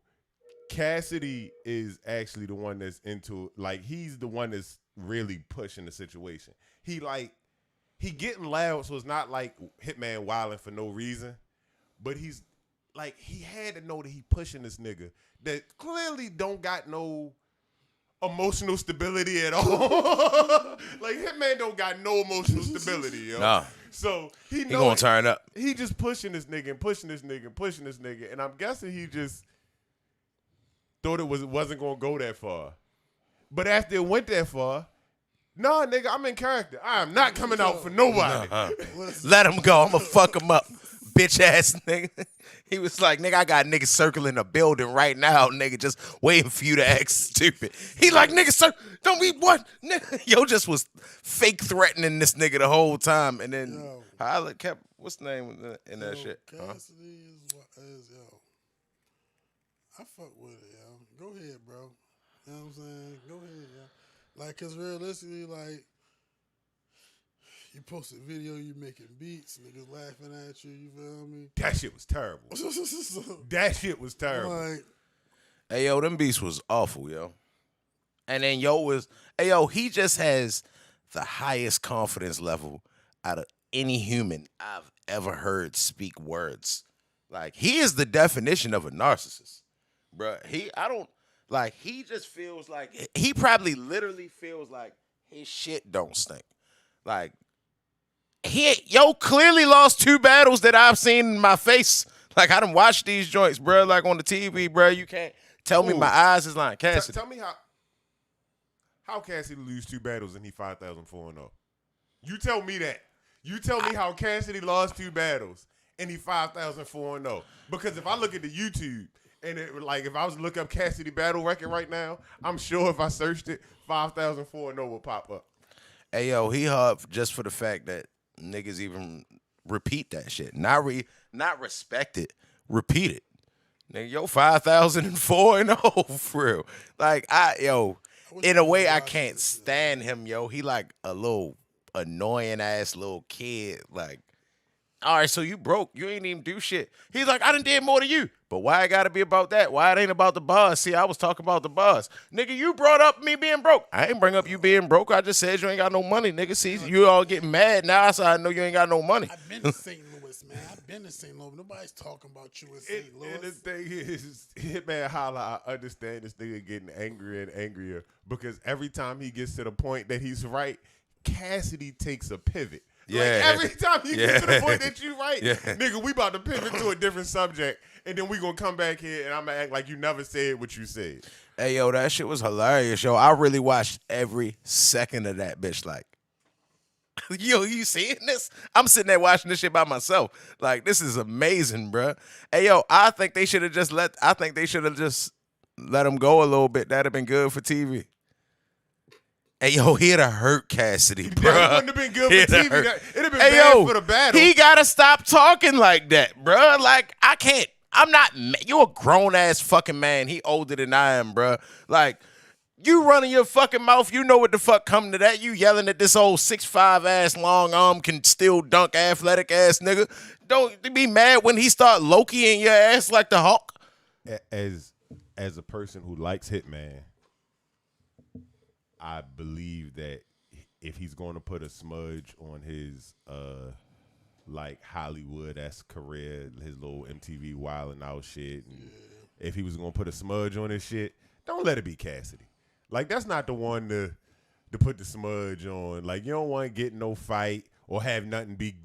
Speaker 9: Cassidy is actually the one that's into, like, he's the one that's really pushing the situation. He getting loud, so it's not like Hitman wilding for no reason, but he's like, he had to know that he pushing this nigga that clearly don't got no emotional stability at all. Like, Hitman don't got no emotional stability, yo.
Speaker 8: Nah.
Speaker 9: So he
Speaker 8: gonna turn up.
Speaker 9: He just pushing this nigga and pushing this nigga and pushing this nigga, and I'm guessing he just thought it wasn't gonna go that far. But after it went that far, nah, nigga, I'm in character. I am not coming out for nobody.
Speaker 8: Let him go. I'm gonna fuck him up, bitch ass nigga. He was like, nigga, I got niggas circling the building right now, nigga, just waiting for you to act stupid. He like, nigga, don't be what? Nigga. Yo just was fake threatening this nigga the whole time. And then Holla kept, what's the name in that shit?
Speaker 10: Cassidy is yo. I fuck with it, yo. Go ahead, bro. You know what I'm saying? Go ahead, yo. Like, cause realistically, like, you post a video, you making beats, niggas laughing at you. You feel me?
Speaker 9: That shit was terrible. That shit was terrible.
Speaker 10: Like,
Speaker 8: hey, yo, them beats was awful, yo. And then he just has the highest confidence level out of any human I've ever heard speak words. Like, he is the definition of a narcissist, bruh. He just feels like, he probably literally feels like his shit don't stink. Like, he clearly lost 2 battles that I've seen in my face. Like, I done watched these joints, bro. Like, on the TV, bro. You can't tell me my eyes is lying. Cassidy.
Speaker 9: Tell me how Cassidy lose 2 battles and he 5,400. You tell me that. You tell me how Cassidy lost 2 battles and he 5,400. Because if I look at the YouTube and if I was to look up Cassidy battle record right now, I'm sure if I searched it, 5,400 will pop up.
Speaker 8: Hey, yo, he hard just for the fact that niggas even repeat that shit. Not respect it. Repeat it. Nigga, yo, 5,004 for real. Like, in a way, I can't stand him, yo. He like a little annoying ass little kid. Like, all right, so you broke. You ain't even do shit. He's like, I done did more than you. But why it got to be about that? Why it ain't about the buzz? See, I was talking about the buzz. Nigga, you brought up me being broke. I ain't bring up you being broke. I just said you ain't got no money, nigga. See, you all getting mad now, so I know you ain't got no money.
Speaker 10: I've been to St. Louis, man. I've been to St. Louis. Nobody's talking about you in St. Louis.
Speaker 9: And the thing is, Hitman Holla, I understand this nigga getting angrier and angrier because every time he gets to the point that he's right, Cassidy takes a pivot.
Speaker 8: Yeah.
Speaker 9: Like every time you get to the point that you right, nigga, we about to pivot to a different subject, and then we gonna come back here and I'm gonna act like you never said what you said.
Speaker 8: Hey, yo, that shit was hilarious, yo. I really watched every second of that bitch. Like, yo, you seeing this? I'm sitting there watching this shit by myself. Like, this is amazing, bruh. Hey, yo, I think they should have just let him go a little bit. That'd have been good for TV. Hey, yo, he'd have hurt Cassidy, bro.
Speaker 9: That wouldn't have been good for TV. It'd have been
Speaker 8: hey,
Speaker 9: bad
Speaker 8: yo,
Speaker 9: for the battle.
Speaker 8: He got to stop talking like that, bro. Like, I can't. I'm not. You a grown-ass fucking man. He older than I am, bro. Like, you running your fucking mouth. You know what the fuck come to that. You yelling at this old 6'5" ass, long arm, can still dunk athletic ass nigga. Don't be mad when he start Loki-ing your ass like the Hulk.
Speaker 9: As a person who likes Hitman, I believe that if he's going to put a smudge on his like Hollywood-esque career, his little MTV wilding out shit, and if he was going to put a smudge on his shit, don't let it be Cassidy. Like, that's not the one to put the smudge on. Like, you don't want to get no fight or have nothing be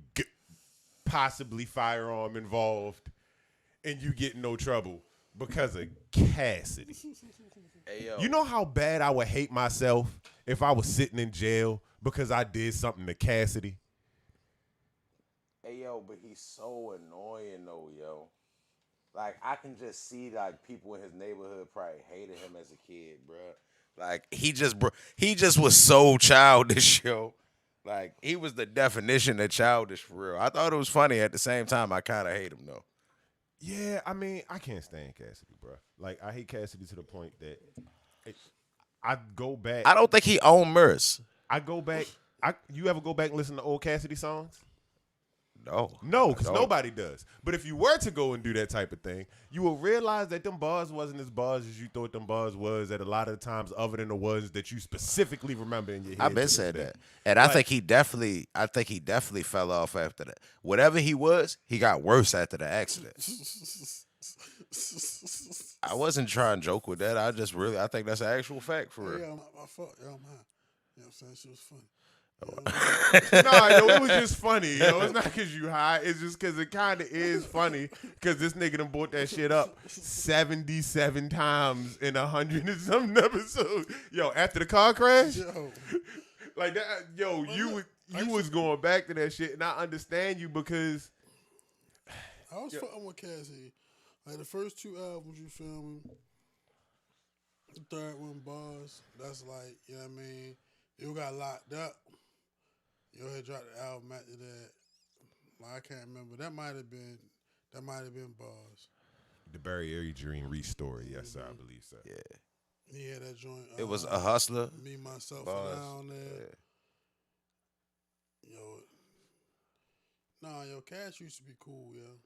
Speaker 9: possibly firearm involved and you get in no trouble because of Cassidy.
Speaker 8: Hey, yo.
Speaker 9: You know how bad I would hate myself if I was sitting in jail because I did something to Cassidy?
Speaker 8: Hey, yo, but he's so annoying, though, yo. Like, I can just see, like, people in his neighborhood probably hated him as a kid, bro. Like, he just was so childish, yo. Like, he was the definition of childish, for real. I thought it was funny. At the same time, I kind of hate him, though.
Speaker 9: Yeah, I mean, I can't stand Cassidy, bro. Like, I hate Cassidy to the point that I go back.
Speaker 8: I don't think he owned Merce.
Speaker 9: I go back. You ever go back and listen to old Cassidy songs?
Speaker 8: No,
Speaker 9: because nobody does. But if you were to go and do that type of thing, you will realize that them bars wasn't as bars as you thought them bars was at a lot of the times, other than the ones that you specifically remember in your head.
Speaker 8: I've been said that, and I think he definitely fell off after that. Whatever he was, he got worse after the accident. I wasn't trying to joke with that. I think that's an actual fact for real.
Speaker 10: Yeah, my fault. Yeah, I'm high. You know what I'm saying? She was funny.
Speaker 9: No, it was just funny. You know, it's not because you high. It's just because it kind of is funny because this nigga done brought that shit up 77 times in 100 and something episodes. Yo, after the car crash, like that. Yo, you was going back to that shit, and I understand you because
Speaker 10: I was fucking with Cassidy. Like the first two albums, you feel me? The third one, Bars. That's like, you know what I mean? You got locked up. You had dropped the album after that. Like, I can't remember. That might have been Bars.
Speaker 9: The Barry Area Dream Restory. Yes, sir, I believe so.
Speaker 8: Yeah.
Speaker 10: He had that joint.
Speaker 8: It was A Hustler.
Speaker 10: Me, Myself,
Speaker 8: Bars.
Speaker 10: and Down there. Yeah. Yo, Cash used to be cool, yo.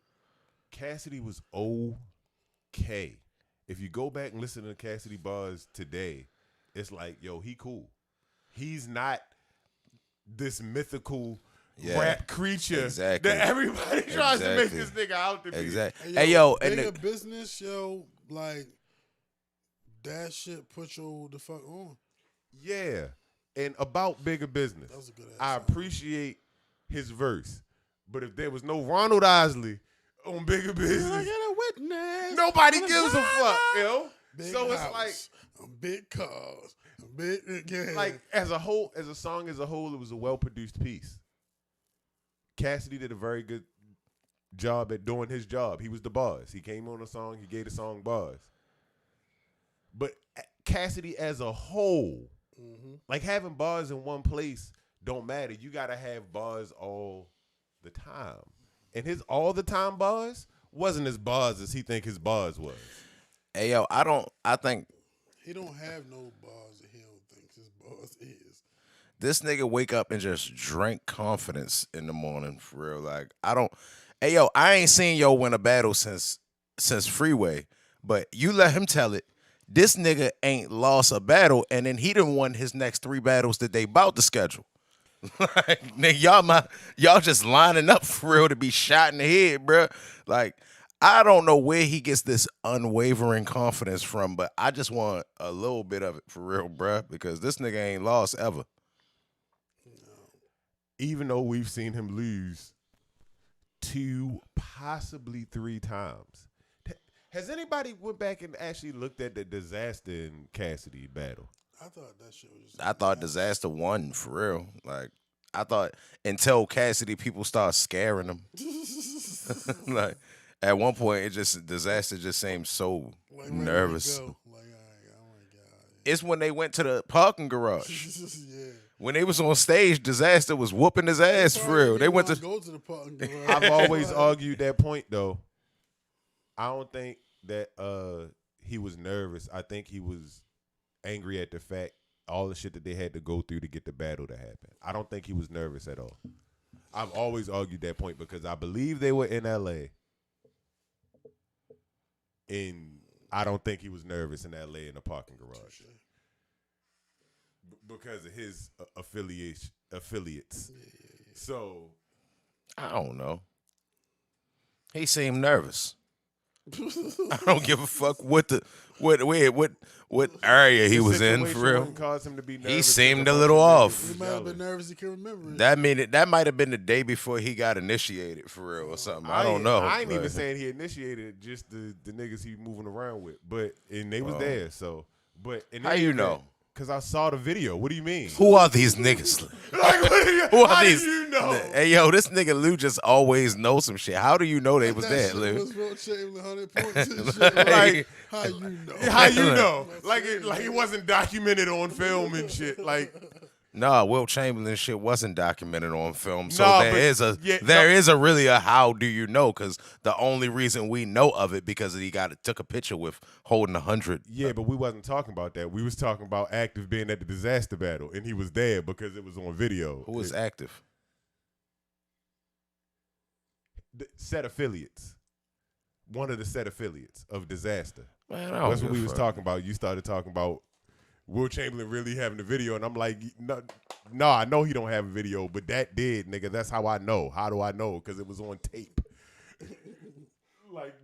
Speaker 9: Cassidy was okay. If you go back and listen to Cassidy bars today, it's like, yo, he cool. He's not this mythical rap creature that everybody tries to make this nigga out to be.
Speaker 8: Exactly.
Speaker 10: Hey, yo, bigger business, yo, like, that shit put you the fuck on.
Speaker 9: Yeah. And about bigger business,
Speaker 10: That was a good ass
Speaker 9: I
Speaker 10: song.
Speaker 9: appreciate his verse. But if there was no Ronald Isley on bigger business,
Speaker 10: I get a witness.
Speaker 9: nobody gives a fuck, yo.
Speaker 10: Big
Speaker 9: So it's
Speaker 10: house,
Speaker 9: like
Speaker 10: big cars, big yeah.
Speaker 9: like as a whole, as a song as a whole, it was a well-produced piece. Cassidy did a very good job at doing his job. He was the bars. He came on a song, he gave the song bars. But Cassidy as a whole, like having bars in one place don't matter. You gotta have bars all the time. And his all the time bars wasn't as bars as he think his bars was.
Speaker 8: Hey, yo, I think
Speaker 10: he don't have no bars that he don't think his bars is.
Speaker 8: This nigga wake up and just drink confidence in the morning for real. Like I don't. Hey yo, I ain't seen yo win a battle since Freeway, but you let him tell it. This nigga ain't lost a battle, and then he done won his next 3 battles that they about to schedule. Like nigga, y'all just lining up for real to be shot in the head, bro. Like I don't know where he gets this unwavering confidence from, but I just want a little bit of it for real, bro, because this nigga ain't lost ever.
Speaker 9: Even though we've seen him lose 2, possibly 3 times. Has anybody went back and actually looked at the Disaster and Cassidy battle?
Speaker 10: I thought that shit was just.
Speaker 8: I thought Disaster won for real. Like I thought until Cassidy, people start scaring him. Like at one point, Disaster just seemed so nervous.
Speaker 10: Like, all right, oh my God.
Speaker 8: It's when they went to the parking garage.
Speaker 10: Yeah.
Speaker 8: When they was on stage, Disaster was whooping his ass for real. They went to
Speaker 10: go to the parking garage.
Speaker 9: I've always argued that point though. I don't think that he was nervous. I think he was angry at the fact all the shit that they had to go through to get the battle to happen. I don't think he was nervous at all. I've always argued that point because I believe they were in LA. And I don't think he was nervous in LA in the parking garage. Because of his affiliates. So
Speaker 8: I don't know. He seemed nervous. I don't give a fuck what area he was in for real.
Speaker 9: Him to be
Speaker 8: he seemed a little off.
Speaker 10: He might have been nervous. He can't remember.
Speaker 8: That might have been the day before he got initiated for real or something. I don't know.
Speaker 9: I ain't even saying he initiated it, just the niggas he moving around with. And they was there. So, how
Speaker 8: you know?
Speaker 9: Because I saw the video. What do you mean?
Speaker 8: Who are these niggas?
Speaker 9: Who are these? You know?
Speaker 8: Hey, yo, this nigga Lou just always knows some shit. How do you know they was there, Lou?
Speaker 10: Was Will Chamberlain 100 points and shit. Like, how you know?
Speaker 9: How you know? Like it wasn't documented on film and shit. Like,
Speaker 8: nah, Will Chamberlain shit wasn't documented on film. So
Speaker 9: nah,
Speaker 8: there is a really a how do you know? Because the only reason we know of it because he took a picture with holding 100.
Speaker 9: Yeah, but we wasn't talking about that. We was talking about Active being at the Disaster battle, and he was there because it was on video.
Speaker 8: Who was Active?
Speaker 9: The set affiliates. One of the set affiliates of Disaster.
Speaker 8: Man,
Speaker 9: that's what we was talking about. You started talking about Will Chamberlain really having the video, and I'm like, no, I know he don't have a video, but that did, nigga. That's how I know. How do I know? Because it was on tape.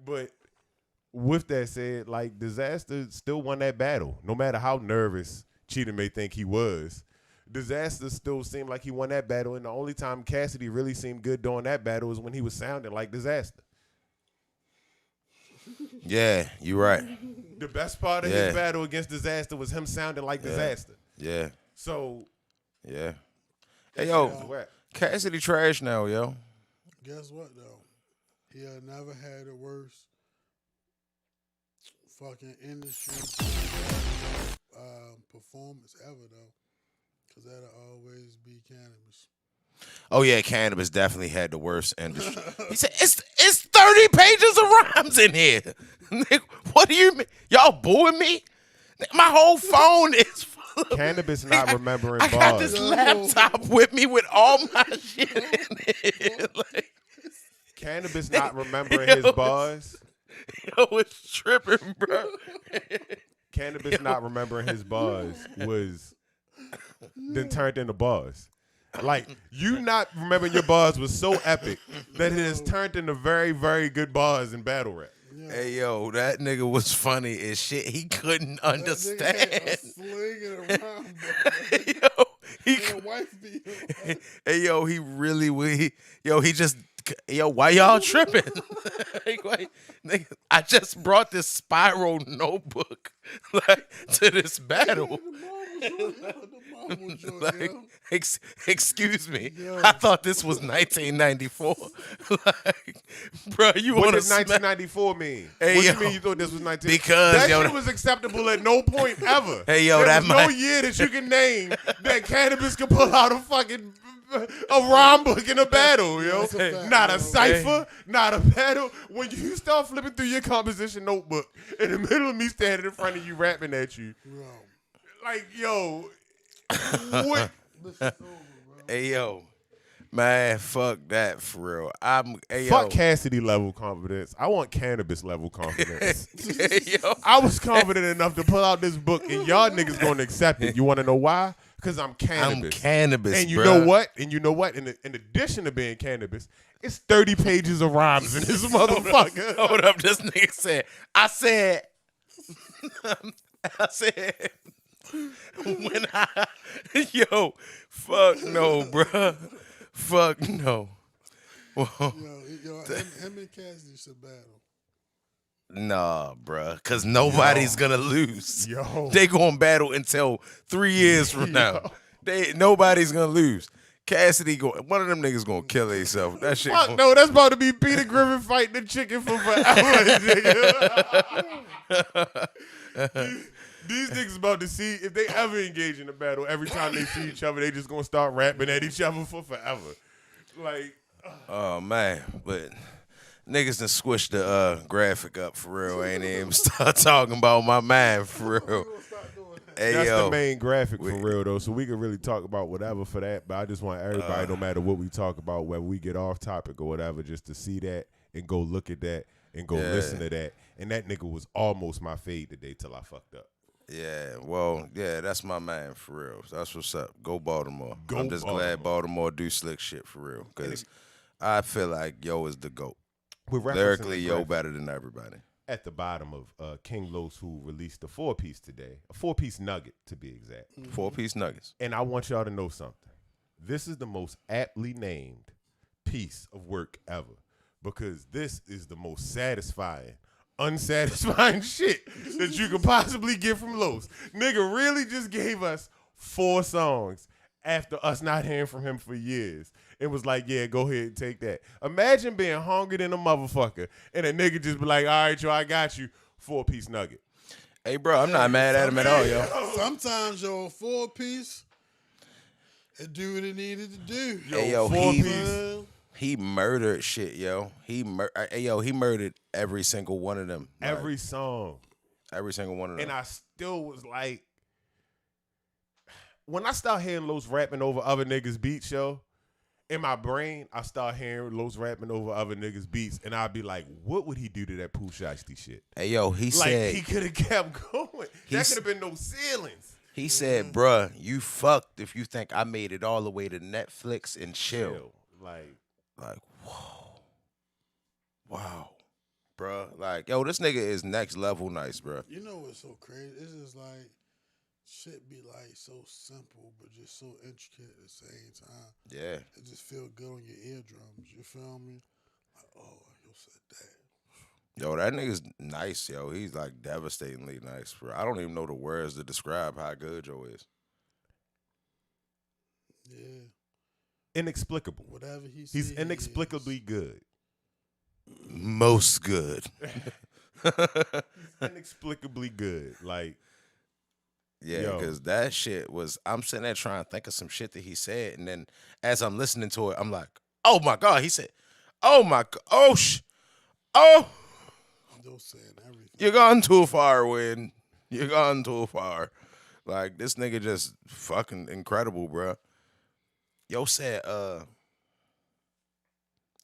Speaker 9: But with that said, like, Disaster still won that battle, no matter how nervous Cheetah may think he was. Disaster still seemed like he won that battle, and the only time Cassidy really seemed good during that battle is when he was sounding like Disaster.
Speaker 8: Yeah, you're right.
Speaker 9: The best part of his battle against Disaster was him sounding like Disaster.
Speaker 8: Yeah.
Speaker 9: So.
Speaker 8: Yeah. Hey, yo, Cassidy trash now, yo.
Speaker 10: Guess what, though? He had never had a worse fucking industry performance ever, though. Because that'll always be Cannabis.
Speaker 8: Oh, yeah, Cannabis definitely had the worst industry. He said, it's 30 pages of rhymes in here. What do you mean? Y'all booing me? My whole phone is full of
Speaker 9: Cannabis not remembering
Speaker 8: I
Speaker 9: bars.
Speaker 8: got this laptop with me with all my shit in it. Like,
Speaker 9: Cannabis not remembering his bars.
Speaker 8: Yo, it's tripping, bro.
Speaker 9: Cannabis not remembering his bars was then turned into bars. Like, you not remembering your bars was so epic that it has turned into very, very good bars in battle rap.
Speaker 10: Yeah.
Speaker 8: Hey, yo, that nigga was funny as shit. He couldn't understand.
Speaker 10: That nigga had a sling and a
Speaker 8: Yo, he
Speaker 10: and a wife beat.
Speaker 8: Hey, yo, he really, why y'all tripping? Like, nigga, I just brought this spiral notebook to this battle. Excuse me.
Speaker 10: Yo.
Speaker 8: I thought this was 1994. Bro, you
Speaker 9: What
Speaker 8: want to
Speaker 9: does 1994 mean?
Speaker 8: Hey,
Speaker 9: What do
Speaker 8: yo,
Speaker 9: you mean you thought this was 1994?
Speaker 8: because,
Speaker 9: that
Speaker 8: yo,
Speaker 9: shit was acceptable at no point ever.
Speaker 8: Hey, yo,
Speaker 9: there
Speaker 8: that
Speaker 9: was
Speaker 8: might-
Speaker 9: no year that you can name that Cannabis could pull out a fucking a rhyme book in a battle, yo.
Speaker 10: That's a fact,
Speaker 9: Not
Speaker 10: yo.
Speaker 9: a cipher, not a battle. When you start flipping through your composition notebook in the middle of me standing in front of you rapping at you,
Speaker 10: Bro.
Speaker 9: like, yo,
Speaker 10: List is over, bro.
Speaker 8: Hey yo, man, fuck that for real.
Speaker 9: Fuck Cassidy level confidence. I want cannabis level confidence.
Speaker 8: Hey, yo.
Speaker 9: I was confident enough to pull out this book, and y'all niggas gonna accept it. You want to know why? Because I'm cannabis.
Speaker 8: I'm cannabis,
Speaker 9: and you
Speaker 8: bruh.
Speaker 9: know what? And you know what? In addition to being cannabis, it's 30 pages of rhymes in this motherfucker.
Speaker 8: Hold up, this nigga said. I said. When yo, fuck no, bruh. Fuck no.
Speaker 10: Yo, him and Cassidy should battle.
Speaker 8: Nah, bruh, cause nobody's gonna lose.
Speaker 9: Yo.
Speaker 8: They gonna battle until 3 years from now. Nobody's gonna lose. Cassidy one of them niggas gonna kill himself. That shit.
Speaker 9: Fuck no, that's about to be Peter Griffin fighting the chicken for forever, nigga. These niggas about to see if they ever engage in a battle. Every time they see each other, they just gonna start rapping at each other for forever. Like,
Speaker 8: oh man, but niggas done squished the graphic up for real. Ain't even start talking about my mind for real. Hey,
Speaker 9: that's
Speaker 8: yo.
Speaker 9: the main graphic for real though. So we can really talk about whatever for that. But I just want everybody, no matter what we talk about, whether we get off topic or whatever, just to see that and go look at that and go listen to that. And that nigga was almost my fade today till I fucked up.
Speaker 8: Yeah, well, yeah, that's my man for real. That's what's up. Go Baltimore.
Speaker 9: Go
Speaker 8: I'm just glad Baltimore do slick shit for real. Because I feel like Yo is the GOAT. Lyrically, Yo better than everybody.
Speaker 9: At the bottom of King Los, who released a 4-piece today, a 4-piece nugget to be exact.
Speaker 8: 4-piece nuggets.
Speaker 9: And I want y'all to know something. This is the most aptly named piece of work ever because this is the most satisfying, unsatisfying shit that you could possibly get from Los. Nigga really just gave us 4 songs after us not hearing from him for years. It was like, yeah, go ahead and take that. Imagine being hungry than a motherfucker and a nigga just be like, all right, yo, I got you, 4-piece nugget.
Speaker 8: Hey, bro, I'm not mad at him at all, yo.
Speaker 10: Sometimes, yo, 4-piece, it do what it needed to do.
Speaker 8: Hey, yo,
Speaker 9: 4-piece.
Speaker 8: he murdered shit, yo. He murdered every single one of them.
Speaker 9: Every song.
Speaker 8: Every single one of them.
Speaker 9: And I still was like, when I start hearing Los rapping over other niggas' beats, yo, in my brain, I start hearing Los rapping over other niggas' beats, and I'd be like, what would he do to that Pooh Shiesty shit?
Speaker 8: Hey, yo, he said...
Speaker 9: he could have kept going. That could have been no ceilings.
Speaker 8: He said, bruh, you fucked if you think I made it all the way to Netflix and chill.
Speaker 9: Like,
Speaker 8: whoa. Wow. Bruh. Like, yo, this nigga is next level nice, bruh.
Speaker 10: You know what's so crazy? It's just like, shit be like so simple, but just so intricate at the same time.
Speaker 8: Yeah.
Speaker 10: It just feel good on your eardrums. You feel me? Like, oh, you said that.
Speaker 8: Yo, that nigga's nice, yo. He's like devastatingly nice, bro. I don't even know the words to describe how good Joe is.
Speaker 10: Yeah.
Speaker 9: Inexplicable.
Speaker 10: Whatever he says.
Speaker 9: He's inexplicably good.
Speaker 8: Most good.
Speaker 9: He's inexplicably good. Like,
Speaker 8: yeah, because that shit was, I'm sitting there trying to think of some shit that he said, and then as I'm listening to it, I'm like, oh my God, he said, oh my God, oh.
Speaker 10: They're saying everything.
Speaker 8: You're gone too far, Win. You're gone too far. Like, this nigga just fucking incredible, bro. Yo said,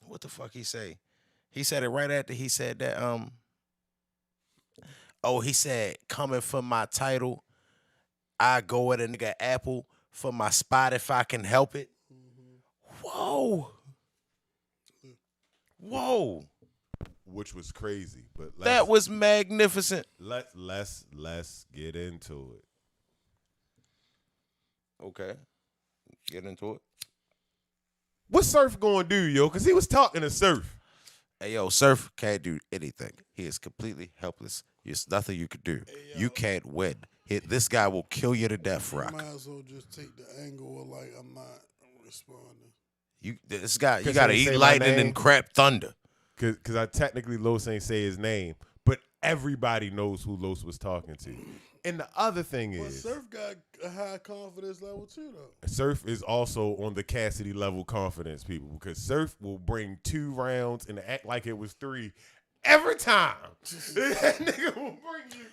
Speaker 8: what the fuck he say? He said it right after he said that, he said, coming for my title, I go at a nigga Apple for my spot if I can help it. Mm-hmm. Whoa.
Speaker 9: Which was crazy, but
Speaker 8: that was magnificent.
Speaker 9: Let's get into it.
Speaker 8: Okay, get into it.
Speaker 9: What's Surf gonna do, yo? Because he was talking to Surf.
Speaker 8: Hey, yo, Surf can't do anything. He is completely helpless. There's nothing you could do. Hey, you can't win. This guy will kill you to death, Rock.
Speaker 10: You might as well just take the angle of like I'm not responding.
Speaker 8: This guy, you gotta eat lightning and crap thunder.
Speaker 9: Because I technically Los ain't say his name, but everybody knows who Los was talking to. And the other thing is,
Speaker 10: Surf got a high confidence level too, though.
Speaker 9: Surf is also on the Cassidy level confidence, people, because Surf will bring 2 rounds and act like it was 3 every time. That nigga will bring you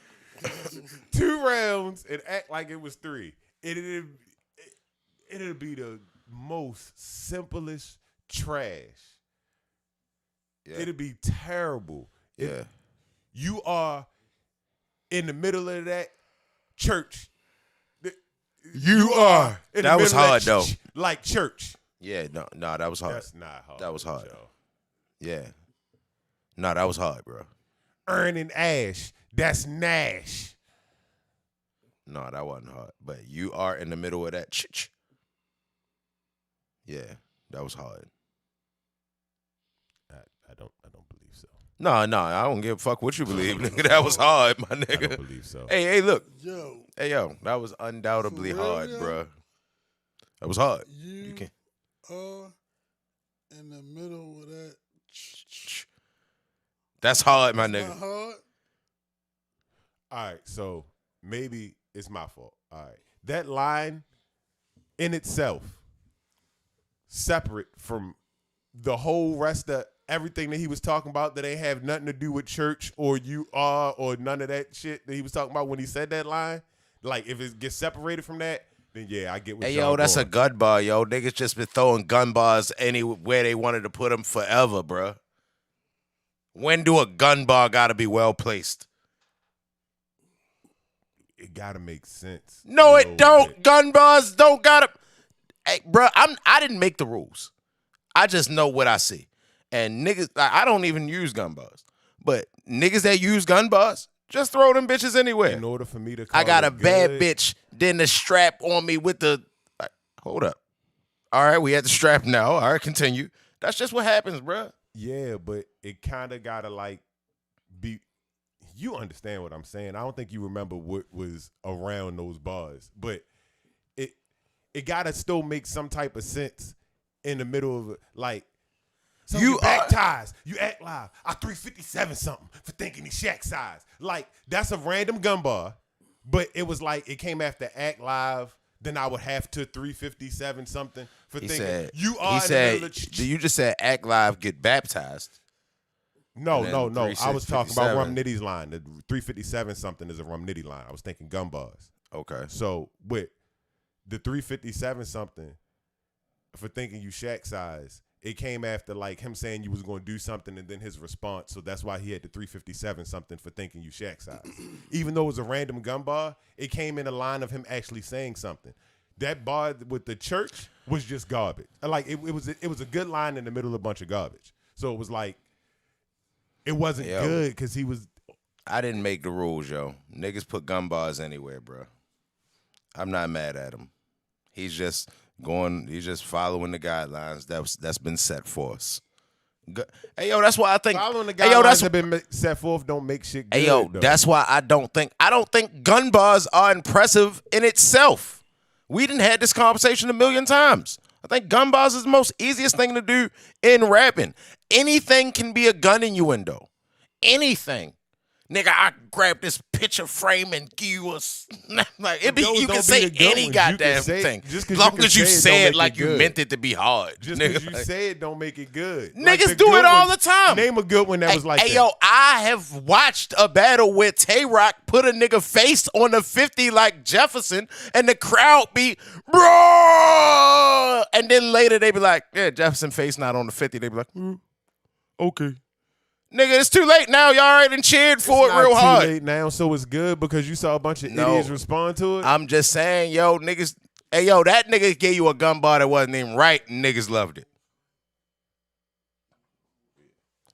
Speaker 9: 2 rounds and act like it was 3. it'll be the most simplest trash.
Speaker 8: Yeah.
Speaker 9: It'll be terrible.
Speaker 8: Yeah.
Speaker 9: You are in the middle of that church.
Speaker 8: You are.
Speaker 9: In the
Speaker 8: That was
Speaker 9: middle of
Speaker 8: hard, though.
Speaker 9: Like church.
Speaker 8: Yeah, no, that was hard.
Speaker 9: That's not hard.
Speaker 8: That was hard.
Speaker 9: Joe.
Speaker 8: Yeah. No, that was hard, bro.
Speaker 9: Earning ash. That's Nash.
Speaker 8: No, that wasn't hard. But you are in the middle of that. Yeah, that was hard.
Speaker 9: I don't believe so.
Speaker 8: No, I don't give a fuck what you believe, nigga. That was hard, my nigga.
Speaker 9: I don't believe so.
Speaker 8: Hey, look.
Speaker 10: Yo.
Speaker 8: Hey, yo, that was undoubtedly
Speaker 10: For real,
Speaker 8: hard,
Speaker 10: yo?
Speaker 8: bro. That was hard.
Speaker 10: You
Speaker 8: can't.
Speaker 10: are in the middle of that.
Speaker 8: That's hard, my
Speaker 10: It's
Speaker 8: nigga.
Speaker 10: not hard.
Speaker 9: All right, so maybe it's my fault. All right. That line in itself, separate from the whole rest of everything that he was talking about that ain't have nothing to do with church or you are or none of that shit that he was talking about when he said that line. Like, if it gets separated from that, then yeah, I get what
Speaker 8: Hey,
Speaker 9: y'all
Speaker 8: yo, that's
Speaker 9: going.
Speaker 8: a gun bar, yo. Niggas just been throwing gun bars anywhere they wanted to put them forever, bro. When do a gun bar gotta be well placed?
Speaker 9: It gotta make sense.
Speaker 8: No,
Speaker 9: a
Speaker 8: it
Speaker 9: little
Speaker 8: don't.
Speaker 9: bit.
Speaker 8: Gun bars don't gotta. Hey, bro, I didn't make the rules. I just know what I see. And niggas, I don't even use gun bars. But niggas that use gun bars, just throw them bitches anywhere.
Speaker 9: In order for me to call
Speaker 8: I got
Speaker 9: it
Speaker 8: a bad
Speaker 9: good,
Speaker 8: bitch, then the strap on me with the. Like, hold up. All right, we had the strap now. All right, continue. That's just what happens, bro.
Speaker 9: Yeah, but it kind of gotta like be. You understand what I'm saying? I don't think you remember what was around those bars, but it gotta still make some type of sense in the middle of it. Like, so you back ties, you act live. I 357 something for thinking he's Shaq size. Like, that's a random gun bar, but it was like it came after act live. Then I would have to 357 something for thinking you are.
Speaker 8: He said, you just said act live, get baptized.
Speaker 9: No. I was talking about
Speaker 8: 357.
Speaker 9: Rum Nitty's line. The 357 something is a Rum Nitty line. I was thinking gun bars.
Speaker 8: Okay.
Speaker 9: So with the 357 something for thinking you Shaq size, it came after like him saying you was going to do something and then his response. So that's why he had the 357 something for thinking you Shaq size. Even though it was a random gun bar, it came in a line of him actually saying something. That bar with the church was just garbage. Like it was a good line in the middle of a bunch of garbage. So it was like it wasn't good because he was.
Speaker 8: I didn't make the rules, yo. Niggas put gun bars anywhere, bro. I'm not mad at him. He's just following the guidelines that's been set for us. Hey, yo, that's why I think
Speaker 9: Following the
Speaker 8: hey, yo,
Speaker 9: guidelines that been set forth don't make shit good.
Speaker 8: Hey, yo,
Speaker 9: though.
Speaker 8: that's why I don't think gun bars are impressive in itself. We didn't had this conversation a million times. I think gun bars is the most easiest thing to do in rapping. Anything can be a gun innuendo. Anything. Nigga, I grab this picture frame and give you a like it be.
Speaker 9: Those
Speaker 8: You can
Speaker 9: don't
Speaker 8: say
Speaker 9: be the good
Speaker 8: any
Speaker 9: ones.
Speaker 8: goddamn
Speaker 9: You can say-
Speaker 8: thing,
Speaker 9: just 'cause
Speaker 8: as
Speaker 9: you
Speaker 8: long
Speaker 9: can
Speaker 8: as you
Speaker 9: say it
Speaker 8: say
Speaker 9: don't
Speaker 8: it
Speaker 9: make
Speaker 8: like
Speaker 9: it
Speaker 8: you
Speaker 9: good.
Speaker 8: meant it to be hard.
Speaker 9: Just
Speaker 8: nigga.
Speaker 9: because you
Speaker 8: Like,
Speaker 9: say it don't make it good.
Speaker 8: Niggas
Speaker 9: Like the
Speaker 8: do
Speaker 9: good
Speaker 8: it all
Speaker 9: one-
Speaker 8: the time.
Speaker 9: Name a good one that was like
Speaker 8: hey,
Speaker 9: that.
Speaker 8: yo, I have watched a battle where Tay-Rock put a nigga face on the 50 like Jefferson, and the crowd be, bro. And then later they be like, yeah, Jefferson face not on the 50. They be like, okay. Nigga, it's too late now. Y'all already done cheered for
Speaker 9: It's
Speaker 8: it real
Speaker 9: not too
Speaker 8: hard.
Speaker 9: late now, so it's good because you saw a bunch of
Speaker 8: No.
Speaker 9: idiots respond to it.
Speaker 8: I'm just saying, yo, niggas. Hey, yo, that nigga gave you a gun bar that wasn't even right, and niggas loved it.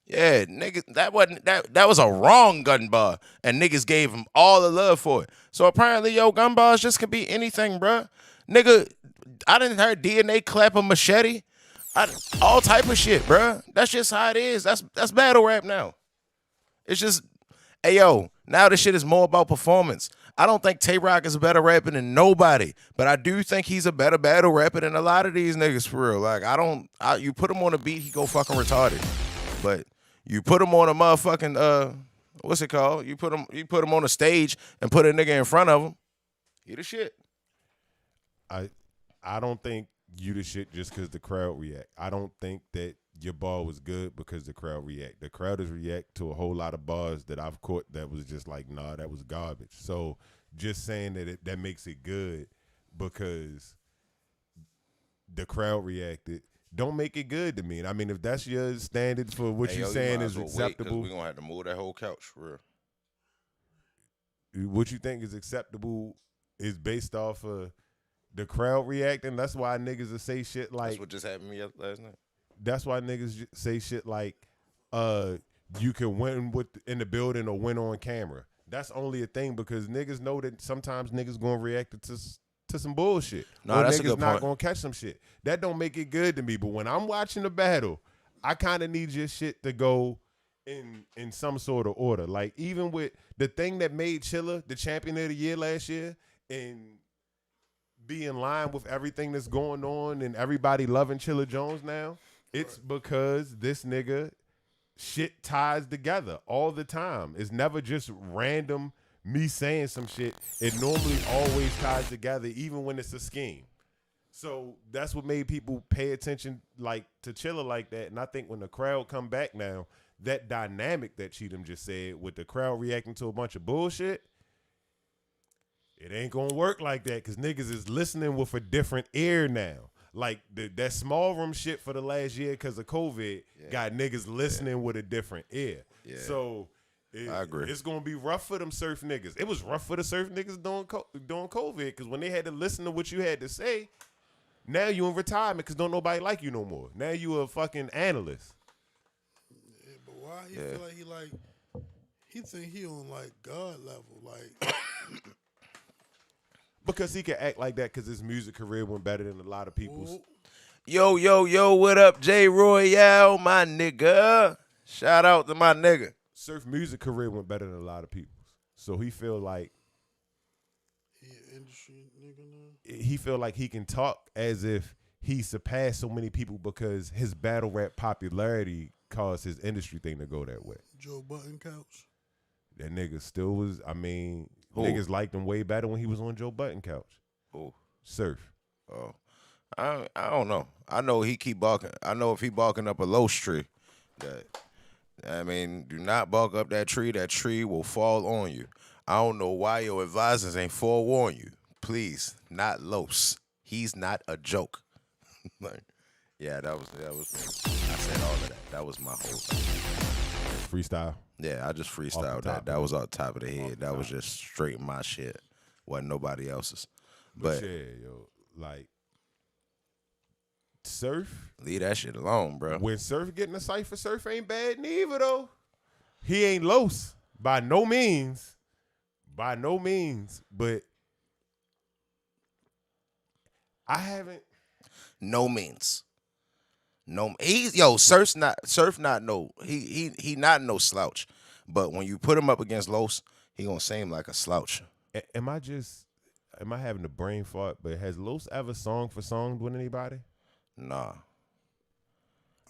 Speaker 8: Yeah, niggas, that was a wrong gun bar, and niggas gave him all the love for it. So apparently, yo, gun bars just can be anything, bruh. Nigga, I didn't hear DNA clap a machete. All type of shit, bruh. That's just how it is. That's battle rap now. It's just, hey, yo, now this shit is more about performance. I don't think Tay-Rock is a better rapper than nobody, but I do think he's a better battle rapper than a lot of these niggas for real. Like, you put him on a beat, he go fucking retarded. But you put him on a motherfucking, what's it called? You put him on a stage and put a nigga in front of him, he the shit.
Speaker 9: I don't think you the shit just because the crowd react. I don't think that your bar was good because the crowd react. The crowd is react to a whole lot of bars that I've caught that was just like, nah, that was garbage. So just saying that that makes it good because the crowd reacted, don't make it good to me. And I mean, if that's your standard for what you're saying is acceptable,
Speaker 8: we're gonna have to move that whole couch for real.
Speaker 9: What you think is acceptable is based off of the crowd reacting. That's why niggas will say shit like,
Speaker 8: that's what just happened to me last night.
Speaker 9: That's why niggas say shit like, you can win in the building or win on camera. That's only a thing because niggas know that sometimes niggas gonna react to some bullshit.
Speaker 8: No, that's
Speaker 9: niggas
Speaker 8: a good
Speaker 9: not
Speaker 8: point.
Speaker 9: gonna catch some shit. That don't make it good to me. But when I'm watching the battle, I kind of need your shit to go in some sort of order. Like even with the thing that made Chilla the champion of the year last year and be in line with everything that's going on and everybody loving Chilla Jones now, it's because this nigga shit ties together all the time. It's never just random me saying some shit. It normally always ties together, even when it's a scheme. So that's what made people pay attention like to Chilla like that. And I think when the crowd come back now, that dynamic that Cheatham just said with the crowd reacting to a bunch of bullshit, it ain't gonna work like that because niggas is listening with a different ear now. Like that small room shit for the last year because of COVID got niggas listening with a different ear. Yeah. So I agree. It's gonna be rough for them surf niggas. It was rough for the surf niggas during COVID because when they had to listen to what you had to say, now you in retirement because don't nobody like you no more. Now you a fucking analyst.
Speaker 10: Yeah, but why he feel like he think he on like God level like.
Speaker 9: Because he can act like that because his music career went better than a lot of people's.
Speaker 8: Yo, what up, J Royale, my nigga? Shout out to my nigga.
Speaker 9: Surf music career went better than a lot of people's. So he feel like
Speaker 10: he an industry nigga now?
Speaker 9: He feel like he can talk as if he surpassed so many people because his battle rap popularity caused his industry thing to go that way.
Speaker 10: Joe Button couch.
Speaker 9: That nigga still was, I mean,
Speaker 8: Who?
Speaker 9: Niggas liked him way better when he was on Joe Button couch.
Speaker 8: Who?
Speaker 9: Surf.
Speaker 8: Oh. I don't know. I know he keep barking. I know if he barking up a low tree, do not bark up that tree will fall on you. I don't know why your advisors ain't forewarn you. Please, not Los. He's not a joke. Yeah, that was me. I said all of that. That was my whole thing.
Speaker 9: Freestyle?
Speaker 8: Yeah, I just freestyled that. That was on top of the head. That was just straight my shit. Wasn't nobody else's. But
Speaker 9: yeah, yo, like Surf.
Speaker 8: Leave that shit alone, bro.
Speaker 9: When Surf getting a cipher, Surf ain't bad neither though. He ain't Los by no means. By no means. But I haven't.
Speaker 8: No means. No, Surf not no. He not no slouch. But when you put him up against Los, he gonna seem like a slouch.
Speaker 9: Am I having a brain fart? But has Los ever song for song with anybody?
Speaker 8: Nah.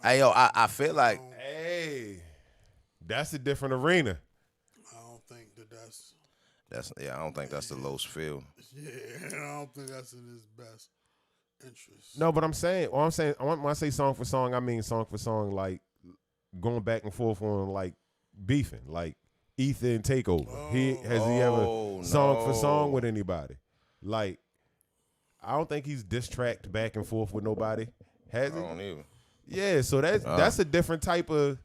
Speaker 8: Hey yo, I feel like
Speaker 9: that's a different arena.
Speaker 10: I don't think that's
Speaker 8: I don't think that's the Los feel.
Speaker 10: Yeah, I don't think that's in his best interest.
Speaker 9: No, but when I say song for song, I mean song for song, like going back and forth on like beefing, like E10 Takeover. Has he ever song for song with anybody? Like, I don't think he's diss tracked back and forth with nobody. Has he?
Speaker 8: I don't even.
Speaker 9: Yeah, so that's a different type of,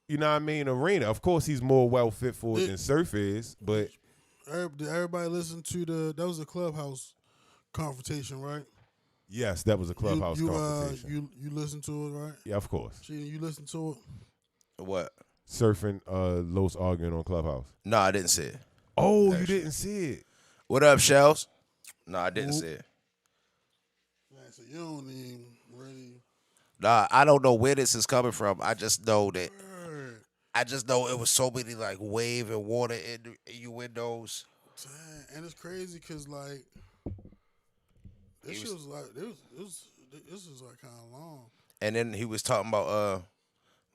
Speaker 9: you know what I mean, arena. Of course, he's more well fit for it than Surf is, but
Speaker 10: did everybody listen to that was a Clubhouse confrontation, right?
Speaker 9: Yes, that was a Clubhouse confrontation.
Speaker 10: You listened to it, right?
Speaker 9: Yeah, of course.
Speaker 10: You listened to it?
Speaker 8: What?
Speaker 9: Surf and Los arguing on Clubhouse.
Speaker 8: No, I didn't see it.
Speaker 9: Oh, actually. You didn't see it.
Speaker 8: What up, Shells? No, I didn't see it.
Speaker 10: Man, so you don't even really.
Speaker 8: Nah, I don't know where this is coming from. I just know that. I just know it was so many like wave and water innuendos.
Speaker 10: Dang, and it's crazy because like this shit was like this was like kind of long.
Speaker 8: And then he was talking about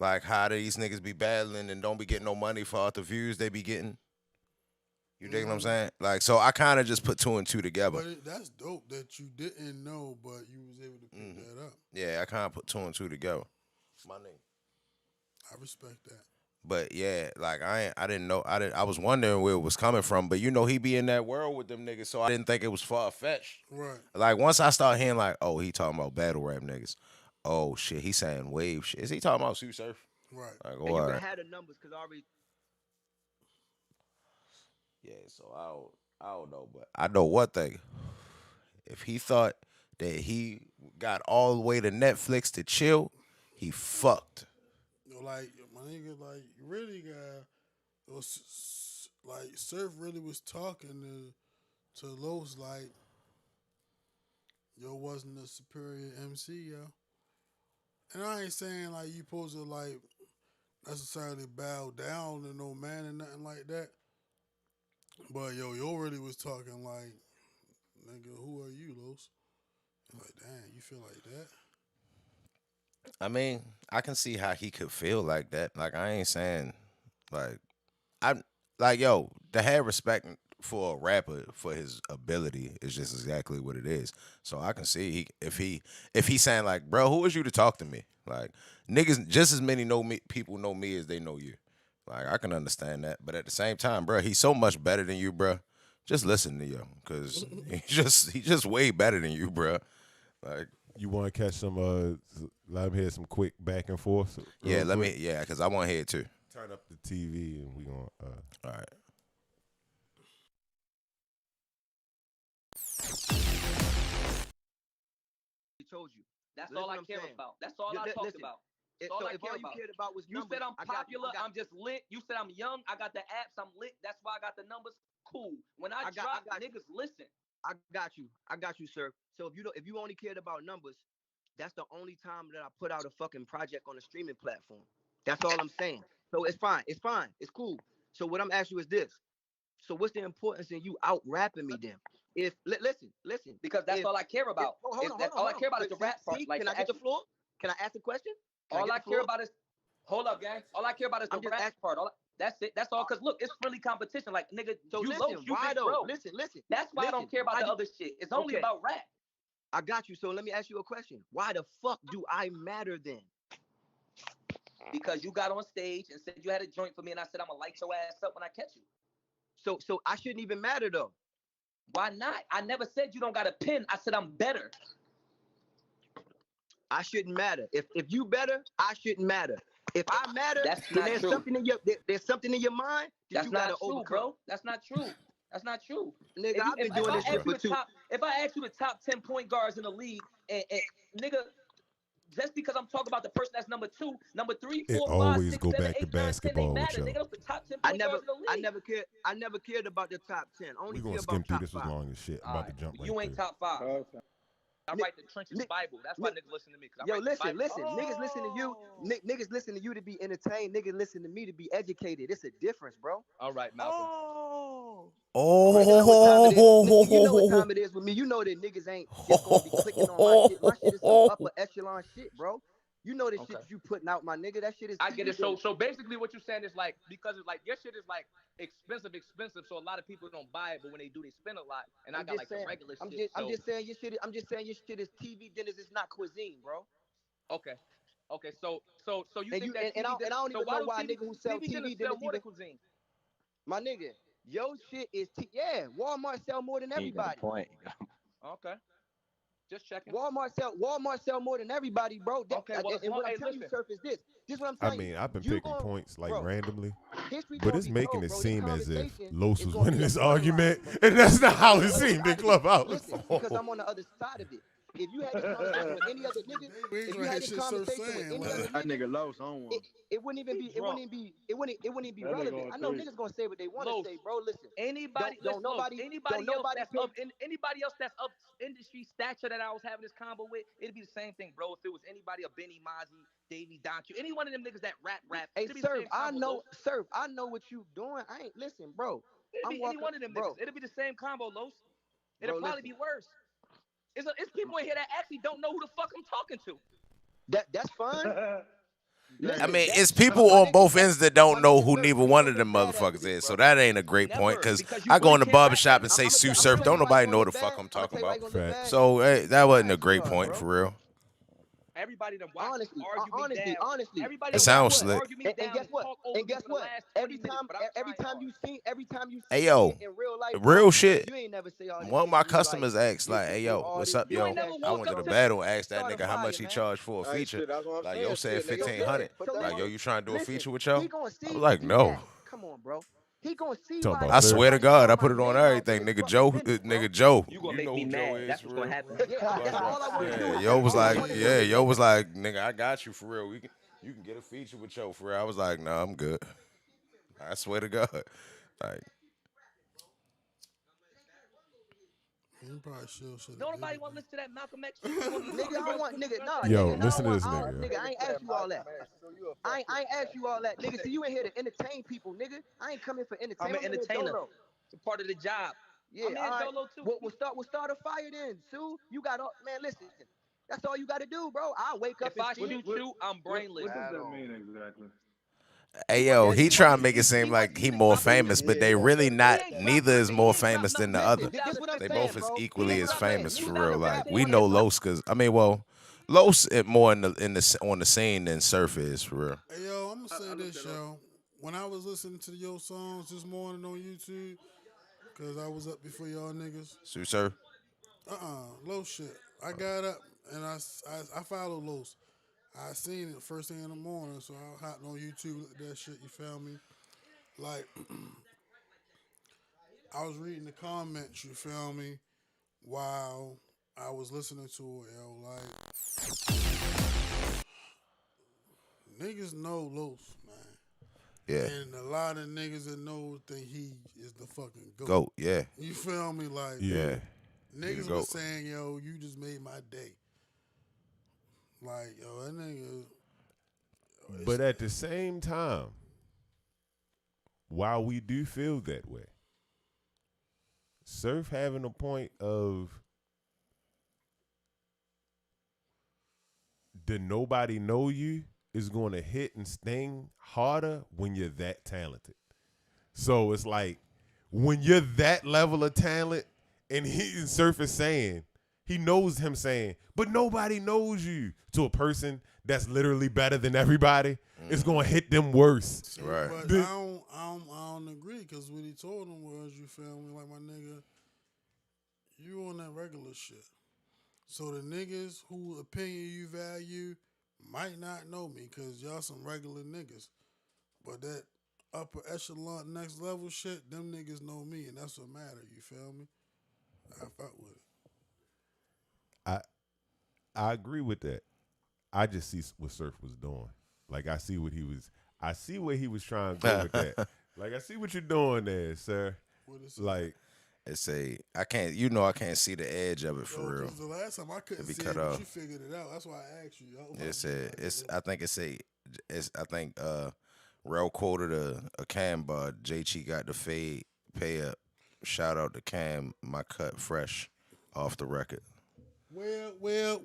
Speaker 8: like how these niggas be battling and don't be getting no money for all the views they be getting. You dig what I'm saying? Like, so I kind of just put two and two together.
Speaker 10: But that's dope that you didn't know, but you was able to pick that up.
Speaker 8: Yeah, I kind of put two and two together. My nigga.
Speaker 10: I respect that.
Speaker 8: But yeah, like I didn't know. I was wondering where it was coming from. But you know, he be in that world with them niggas, so I didn't think it was far fetched.
Speaker 10: Right.
Speaker 8: Like once I start hearing like, oh, he talking about battle rap niggas. Oh shit, he saying wave shit. Is he talking about Sue Surf?
Speaker 10: Right.
Speaker 8: Like,
Speaker 11: And you
Speaker 8: all
Speaker 11: can
Speaker 8: right.
Speaker 11: have the numbers because I already.
Speaker 8: Yeah, so I don't know, but I know one thing. If he thought that he got all the way to Netflix to chill, he fucked.
Speaker 10: Like my nigga, like really like Surf really was talking to Los like yo wasn't a superior MC, yo. And I ain't saying like you supposed to like necessarily bow down to no man and nothing like that. But yo really was talking like, nigga, who are you, Los? Like, damn, you feel like that?
Speaker 8: I mean, I can see how he could feel like that. Like I ain't saying like I'm like yo, to have respect for a rapper for his ability is just exactly what it is. So I can see if he's saying like, bro, who is you to talk to me? Like niggas, just as many people know me as they know you. Like I can understand that, but at the same time, bro, he's so much better than you, bro. Just listen to you, cause he's just way better than you, bro. Like
Speaker 9: You want to catch some? Let me hear some quick back and forth.
Speaker 8: yeah, cause I want to hear it too.
Speaker 9: Turn up the TV and we gonna.
Speaker 8: All right.
Speaker 11: He told you.
Speaker 12: That's
Speaker 11: Listen
Speaker 12: all I
Speaker 11: what I'm
Speaker 12: care
Speaker 11: saying.
Speaker 12: about. That's all I talk
Speaker 11: Listen,
Speaker 12: about. That's all
Speaker 11: so
Speaker 12: I
Speaker 11: if
Speaker 12: care
Speaker 11: all
Speaker 12: about.
Speaker 11: you cared about was
Speaker 12: You
Speaker 11: numbers,
Speaker 12: said I'm
Speaker 11: I got
Speaker 12: popular.
Speaker 11: you.
Speaker 12: I'm just lit. You said I'm young. I got the apps. I'm lit. That's why I got the numbers. Cool. When I drop, niggas listen.
Speaker 11: I got you, sir. So if you only cared about numbers, that's the only time that I put out a fucking project on a streaming platform. That's all I'm saying. So it's fine. It's cool. So what I'm asking you is this. So what's the importance in you out rapping me then? If listen,
Speaker 12: because that's all I care about. All I care about is the rap part. Like,
Speaker 11: can I get the floor? Can I ask a question?
Speaker 12: All I care about is hold up, gang. All I care about is the rap part. That's it. That's all. Cause look, it's really competition. Like nigga,
Speaker 11: so
Speaker 12: you
Speaker 11: listen,
Speaker 12: low, you
Speaker 11: why
Speaker 12: big
Speaker 11: though?
Speaker 12: bro.
Speaker 11: Listen.
Speaker 12: That's why I don't care about the other shit. It's only about rap.
Speaker 11: I got you. So let me ask you a question. Why the fuck do I matter then?
Speaker 12: Because you got on stage and said you had a joint for me, and I said I'm gonna light your ass up when I catch you.
Speaker 11: So I shouldn't even matter though.
Speaker 12: Why not? I never said you don't got a pen. I said I'm better.
Speaker 11: I shouldn't matter. If you better, I shouldn't matter. If I matter,
Speaker 12: that's
Speaker 11: then
Speaker 12: not
Speaker 11: there's
Speaker 12: true.
Speaker 11: There's something in your mind that
Speaker 12: that's
Speaker 11: you
Speaker 12: not
Speaker 11: gotta
Speaker 12: true,
Speaker 11: overcome.
Speaker 12: bro. That's not true. That's not true.
Speaker 11: Nigga, I've been doing this shit for two.
Speaker 12: If I ask you the top 10 point guards in the league, and nigga, just because I'm talking about the person that's number 2, number 3, 4, 5, 6,
Speaker 9: always go
Speaker 12: 7,
Speaker 9: back
Speaker 12: 8,
Speaker 9: to
Speaker 12: 9, 10,
Speaker 9: basketball
Speaker 12: they
Speaker 9: with
Speaker 12: matter.
Speaker 9: y'all.
Speaker 12: Nigga, those the top 10 point guards in the league.
Speaker 11: I never cared about the top 10. Only
Speaker 9: We gonna
Speaker 11: care
Speaker 9: skim
Speaker 11: about
Speaker 9: through
Speaker 11: top
Speaker 9: this
Speaker 11: 5.
Speaker 9: was long as shit. I'm about to jump right
Speaker 12: You ain't
Speaker 9: there.
Speaker 12: top 5. I write the trenches Bible. That's why niggas listen to me.
Speaker 11: Yo, listen. Niggas listen to you. Niggas listen to you to be entertained. Niggas listen to me to be educated. It's a difference, bro.
Speaker 12: All right, Malcolm.
Speaker 11: You know what time it is with me. You know that niggas ain't just gonna be clicking on my shit. My shit is some upper echelon shit, bro. You know the shit that you putting out, my nigga. That shit is.
Speaker 12: I get it. So basically, what you're saying is like because it's like your shit is like expensive. So a lot of people don't buy it, but when they do, they spend a lot. And I got like the regular shit.
Speaker 11: I'm just saying your shit is TV dinners. It's not cuisine, bro.
Speaker 12: Okay. So you think that
Speaker 11: I don't even know why nigga who sell TV dinners
Speaker 12: more than cuisine.
Speaker 11: My nigga, your shit is Walmart sell more than everybody.
Speaker 12: Okay. Just checking.
Speaker 11: Walmart sell more than everybody, bro.
Speaker 12: Okay, well,
Speaker 11: and what I'm telling you, Surf, is this. This is what I'm
Speaker 9: I
Speaker 11: telling you.
Speaker 9: mean, I've been picking points like randomly,
Speaker 11: History
Speaker 9: but it's
Speaker 11: gonna be
Speaker 9: making
Speaker 11: told,
Speaker 9: it
Speaker 11: bro.
Speaker 9: seem
Speaker 11: This
Speaker 9: as if
Speaker 11: conversation
Speaker 9: Los
Speaker 11: is
Speaker 9: was
Speaker 11: gonna
Speaker 9: winning
Speaker 11: be a
Speaker 9: this
Speaker 11: fun
Speaker 9: argument,
Speaker 11: ride.
Speaker 9: and that's not how it seemed in Clubhouse.
Speaker 11: Listen, because I'm on the other side of it. If you had this conversation with any other nigga, if you had this conversation with any other nigga,
Speaker 13: that nigga Los on one.
Speaker 11: It wouldn't even be relevant. I know niggas gonna say what they want to say, bro. Listen,
Speaker 12: anybody else that's of industry stature that I was having this combo with, it'd be the same thing, bro. If it was anybody, a Benny Mozzie, Davey Donchu, any one of them niggas that rap.
Speaker 11: Hey, Surf, I know what you doing. I ain't listen, bro.
Speaker 12: It'd be any one of them niggas. It'd be the same combo, Los. It'll probably be worse. It's people in here that actually don't know who the fuck I'm talking to.
Speaker 11: That's fine.
Speaker 8: I mean, it's people on both ends that don't know who neither one of them motherfuckers is. So that ain't a great point because I go in the barbershop and say Sue Surf. Don't nobody know the fuck I'm talking about. So hey, that wasn't a great point for real.
Speaker 12: Everybody done watched
Speaker 11: Honestly,
Speaker 12: argue me down.
Speaker 11: honestly.
Speaker 12: Everybody
Speaker 8: It
Speaker 12: done
Speaker 8: sounds
Speaker 12: watched
Speaker 8: slick.
Speaker 12: argue me
Speaker 11: And
Speaker 12: down
Speaker 11: guess what?
Speaker 12: talk over
Speaker 11: And
Speaker 12: me
Speaker 11: guess
Speaker 12: for the
Speaker 11: what?
Speaker 12: last 20 minutes, but I'm
Speaker 11: Every
Speaker 12: trying
Speaker 11: time you
Speaker 8: Hey,
Speaker 11: see
Speaker 8: yo,
Speaker 11: me in real life,
Speaker 8: real
Speaker 11: bro,
Speaker 8: shit.
Speaker 11: you ain't never say all this
Speaker 8: One of
Speaker 11: shit.
Speaker 8: my
Speaker 11: You like,
Speaker 8: customers asked,
Speaker 11: this
Speaker 8: like,
Speaker 11: is
Speaker 8: hey,
Speaker 11: do
Speaker 8: yo,
Speaker 11: all
Speaker 8: what's
Speaker 11: this,
Speaker 8: up,
Speaker 11: this,
Speaker 12: You ain't
Speaker 8: yo?
Speaker 12: never
Speaker 11: that.
Speaker 8: I
Speaker 12: woke
Speaker 8: went to
Speaker 12: up
Speaker 8: the
Speaker 12: to
Speaker 8: battle, asked that
Speaker 11: Start a
Speaker 8: nigga how
Speaker 11: fire,
Speaker 8: much he
Speaker 11: man.
Speaker 8: charged for a feature.
Speaker 3: Shit, that's what I'm
Speaker 8: Like,
Speaker 3: saying.
Speaker 8: yo said
Speaker 3: Shit, nigga,
Speaker 8: 1,500.
Speaker 11: So
Speaker 8: Like, yo, you trying to do a
Speaker 11: listen,
Speaker 8: feature with yo?
Speaker 11: he gonna
Speaker 8: I
Speaker 11: see
Speaker 8: was like,
Speaker 11: see
Speaker 8: no.
Speaker 11: that. Come on, bro. He gonna see
Speaker 9: Talking
Speaker 11: why
Speaker 9: about
Speaker 8: I
Speaker 9: Sir?
Speaker 8: swear to
Speaker 11: everybody
Speaker 8: God, I
Speaker 11: call
Speaker 8: put
Speaker 11: my
Speaker 8: it on
Speaker 11: name out
Speaker 8: everything.
Speaker 11: this
Speaker 8: Nigga
Speaker 11: fucking
Speaker 8: Joe,
Speaker 11: business, bro.
Speaker 8: nigga Joe.
Speaker 12: you gonna
Speaker 8: You
Speaker 12: make
Speaker 8: know
Speaker 12: me
Speaker 8: who Joe
Speaker 12: mad.
Speaker 8: is
Speaker 12: That's
Speaker 8: for
Speaker 12: what's
Speaker 8: real.
Speaker 12: gonna happen.
Speaker 11: Yeah, that's all I want to do.
Speaker 8: Yeah,
Speaker 11: That's
Speaker 8: yo was
Speaker 11: all I
Speaker 8: like,
Speaker 11: wanna do.
Speaker 8: yeah, yo was like, nigga, I got you for real. You can get a feature with yo for real. I was like, nah, I'm good. I swear to God. Like,
Speaker 10: He probably should
Speaker 12: Don't
Speaker 10: have did
Speaker 12: nobody
Speaker 10: it,
Speaker 12: want to
Speaker 10: man.
Speaker 12: listen to that Malcolm X shit. You want me to
Speaker 11: Nigga, I don't want nigga, nah,
Speaker 9: Yo,
Speaker 11: nigga,
Speaker 9: listen to this
Speaker 11: I
Speaker 9: nigga.
Speaker 11: don't, nigga, I ain't ask you all that. I ain't ask you all that, nigga. See, you in here to entertain people, nigga. I ain't coming for
Speaker 12: I'm
Speaker 11: entertainment.
Speaker 12: an entertainer. It's part of the job.
Speaker 11: Yeah,
Speaker 12: I'm
Speaker 11: all
Speaker 12: in
Speaker 11: right.
Speaker 12: Dolo too.
Speaker 11: We'll start a fire then, Sue. You got all, man. Listen, that's all you got to do, bro. I'll wake up
Speaker 12: If I
Speaker 11: and see
Speaker 12: shoot
Speaker 11: it.
Speaker 12: you, I'm brainless.
Speaker 1: What does that mean exactly?
Speaker 8: hey, yo, he trying to make it
Speaker 12: He
Speaker 8: seem like
Speaker 12: wasn't
Speaker 8: he
Speaker 12: even
Speaker 8: more
Speaker 12: dropping
Speaker 8: famous, but they
Speaker 12: music.
Speaker 8: really not.
Speaker 12: He ain't
Speaker 8: Neither
Speaker 12: dropped
Speaker 8: is
Speaker 12: nothing.
Speaker 8: more
Speaker 12: He ain't dropped
Speaker 8: famous than the
Speaker 12: nothing
Speaker 8: other.
Speaker 12: since
Speaker 11: This what I'm
Speaker 8: They
Speaker 11: saying,
Speaker 8: both is
Speaker 11: bro.
Speaker 8: equally
Speaker 11: This
Speaker 8: as
Speaker 11: what I'm saying.
Speaker 8: famous for
Speaker 11: Niggas
Speaker 8: real.
Speaker 11: not
Speaker 8: Like,
Speaker 11: rapping
Speaker 8: we
Speaker 11: on
Speaker 8: know
Speaker 11: that level.
Speaker 8: Los, cause I mean, well, Los is more on the scene than Surf is for real.
Speaker 10: Hey, yo, I'm gonna say this, yo. When I was listening to your songs this morning on YouTube, cause I was up before y'all niggas.
Speaker 8: So, Surf.
Speaker 10: Low shit. I got up and I follow Los. I seen it first thing in the morning, so I hopped on YouTube, looked at that shit. You feel me? Like, I was reading the comments. You feel me? While I was listening to it, yo, like niggas know Los, man.
Speaker 8: Yeah.
Speaker 10: And a lot of niggas that know think he is the fucking GOAT.
Speaker 8: Goat, yeah.
Speaker 10: You feel me? Like,
Speaker 8: Yeah.
Speaker 10: niggas
Speaker 8: goat.
Speaker 10: was saying, yo, you just made my day. Like, yo, that nigga.
Speaker 9: But at the same time, while we do feel that way, Surf having a point of the nobody know you is going to hit and sting harder when you're that talented. So it's like when you're that level of talent and Surf is saying, he knows him saying, but nobody knows you to a person that's literally better than everybody, it's going to hit them worse.
Speaker 10: See,
Speaker 8: Right.
Speaker 10: But I don't agree because what he told him was, you feel me, like my nigga, you on that regular shit. So the niggas who opinion you value might not know me because y'all some regular niggas. But that upper echelon, next level shit, them niggas know me, and that's what matter. You feel me? I fuck with it.
Speaker 9: I agree with that. I just see what Surf was doing. Like I see where he was trying to go with that. Like I see what you're doing there, sir. Like
Speaker 8: I can't see the edge of it for real.
Speaker 10: The last time I couldn't
Speaker 8: It be
Speaker 10: see
Speaker 8: cut
Speaker 10: it, but
Speaker 8: off.
Speaker 10: you figured it out. That's why I asked you.
Speaker 8: Rel quoted a Cam bar. JT got the fade, pay up. Shout out to Cam, my cut fresh, off the record.
Speaker 10: Well.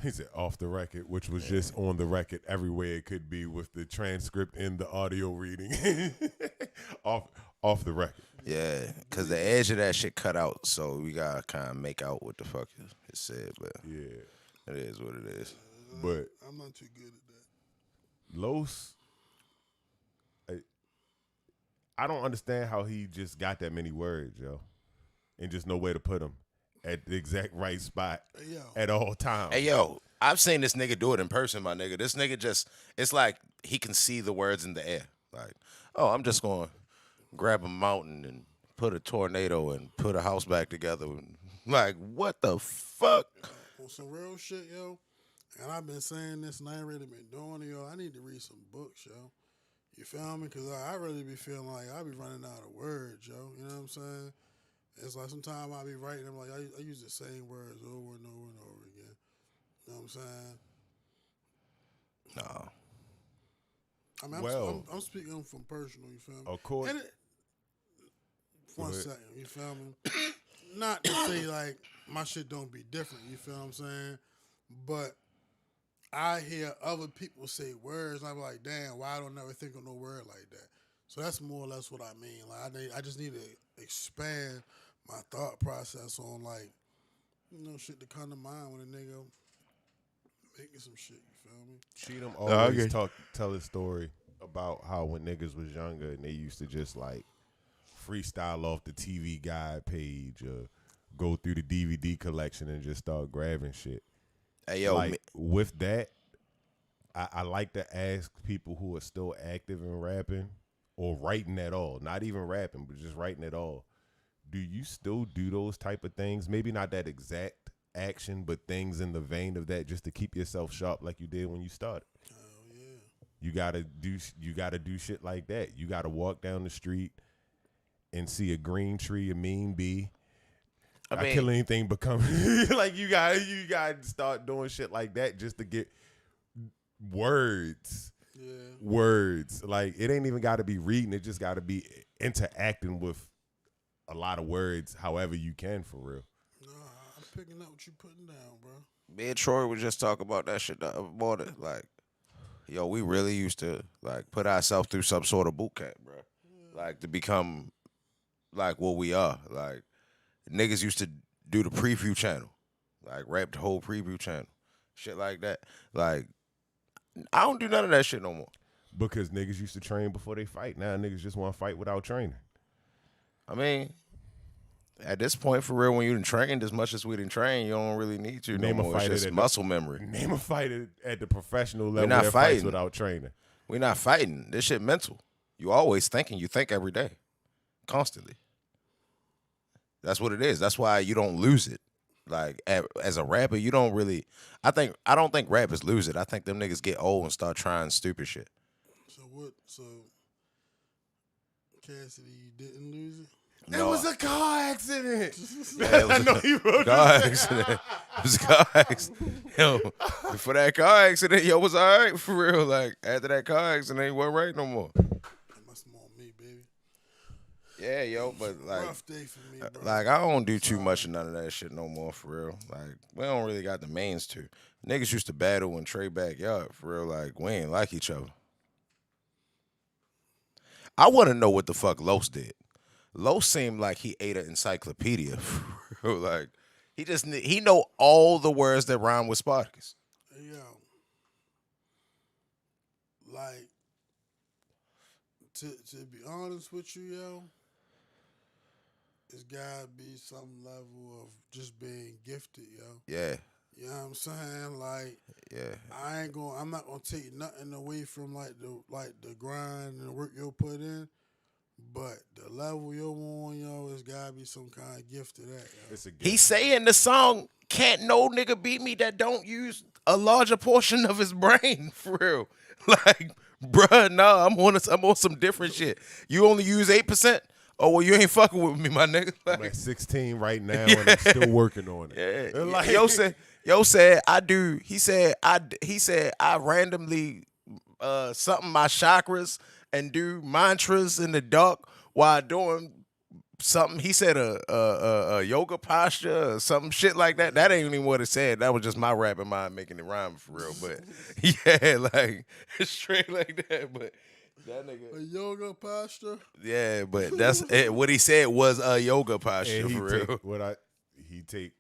Speaker 9: he said off the record, which was just on the record everywhere it could be with the transcript and the audio reading. off the record.
Speaker 8: Yeah, because the edge of that shit cut out, so we gotta kind of make out what the fuck it said, but
Speaker 9: yeah,
Speaker 8: it is what it is.
Speaker 9: But
Speaker 10: I'm not too good at that.
Speaker 9: Los, I don't understand how he just got that many words, yo, and just know where to put them at the exact right spot at all times.
Speaker 8: Hey, yo, I've seen this nigga do it in person, my nigga. This nigga it's like he can see the words in the air. Like, oh, I'm just going to grab a mountain and put a tornado and put a house back together. Like, what the fuck?
Speaker 10: On some real shit, yo, and I've been saying this and I ain't really been doing it, yo. I need to read some books, yo. You feel me? Because I really be feeling like I be running out of words, yo. You know what I'm saying? It's like sometimes I be writing, I'm like, I use the same words over and over and over again. You know what I'm saying?
Speaker 8: No.
Speaker 10: I mean, I'm speaking from personal, you feel me?
Speaker 9: Of course.
Speaker 10: One second, you feel me? Not to say like my shit don't be different, you feel what I'm saying? But I hear other people say words, and I'm like, damn, why I don't never think of no word like that? So that's more or less what I mean. Like I just need to expand my thought process on like, you know, shit to come to mind when a nigga faking some shit. You feel me?
Speaker 9: Cheatham always tell a story about how when niggas was younger and they used to just like freestyle off the TV guide page or go through the DVD collection and just start grabbing shit.
Speaker 8: Hey, yo,
Speaker 9: like, with that, I like to ask people who are still active in rapping or writing at all, not even rapping, but just writing at all. Do you still do those type of things? Maybe not that exact action, but things in the vein of that just to keep yourself sharp like you did when you started.
Speaker 10: Hell yeah.
Speaker 9: You gotta do shit like that. You gotta walk down the street and see a green tree, a mean bee. I mean, kill anything become like you gotta start doing shit like that just to get words.
Speaker 10: Yeah.
Speaker 9: Words. Like it ain't even gotta be reading, it just gotta be interacting with a lot of words however you can for real.
Speaker 10: Nah, I'm picking up what you putting down, bro.
Speaker 8: Me and Troy would just talk about that shit the other morning. Like, yo, we really used to like put ourselves through some sort of boot camp, bro. Yeah. Like to become like what we are. Like niggas used to do the preview channel, like rap the whole preview channel, shit like that. Like I don't do none of that shit no more.
Speaker 9: Because niggas used to train before they fight. Now niggas just want to fight without training.
Speaker 8: I mean, at this point, for real, when you done trained as much as we done trained, you don't really need to no more. It's just muscle memory.
Speaker 9: Name a fight at the professional level.
Speaker 8: We're not
Speaker 9: that
Speaker 8: fighting
Speaker 9: fights without training.
Speaker 8: We're not fighting. This shit mental. You always thinking. You think every day, constantly. That's what it is. That's why you don't lose it. Like as a rapper, you don't really. I don't think rappers lose it. I think them niggas get old and start trying stupid shit.
Speaker 10: So what? So Cassidy, you didn't lose it?
Speaker 9: No. It was a car accident.
Speaker 8: Yeah, it was a car accident. It was a car accident. Yo, before that car accident, yo was all right for real. Like after that car accident, he wasn't right no more.
Speaker 10: That must be on me, baby.
Speaker 8: Yeah, yo, but like,
Speaker 10: rough day for me, bro.
Speaker 8: Like I don't do too much of none of that shit no more for real. Like we don't really got the mains to. Niggas used to battle in Trey backyard for real. Like we ain't like each other. I want to know what the fuck Los did. Los seemed like he ate an encyclopedia. Like he know all the words that rhyme with Spartacus.
Speaker 10: Hey, yo, like to be honest with you, yo, it's gotta be some level of just being gifted, yo.
Speaker 8: Yeah.
Speaker 10: You know what I'm saying? Like,
Speaker 8: yeah,
Speaker 10: I'm not gonna take nothing away from like the grind and the work you'll put in. But the level you're on, yo, it's gotta be some kind of gift to that. Yo.
Speaker 9: It's a gift.
Speaker 8: He saying the song "Can't No Nigga Beat Me" that don't use a larger portion of his brain for real. Like, bruh, nah, I'm on some different shit. You only use 8%. Oh well, you ain't fucking with me, my nigga. Like,
Speaker 9: I'm at 16 right now, and I'm still working on it.
Speaker 8: Yeah.
Speaker 9: Like,
Speaker 8: Yo said I do. He said I randomly something my chakras and do mantras in the dark while doing something. He said a yoga posture or some shit like that. That ain't even what it said. That was just my rapping mind making it rhyme for real. But yeah, like straight like that. But that nigga
Speaker 10: a yoga posture.
Speaker 8: Yeah, but that's it. What he said was a yoga posture for real.
Speaker 9: He take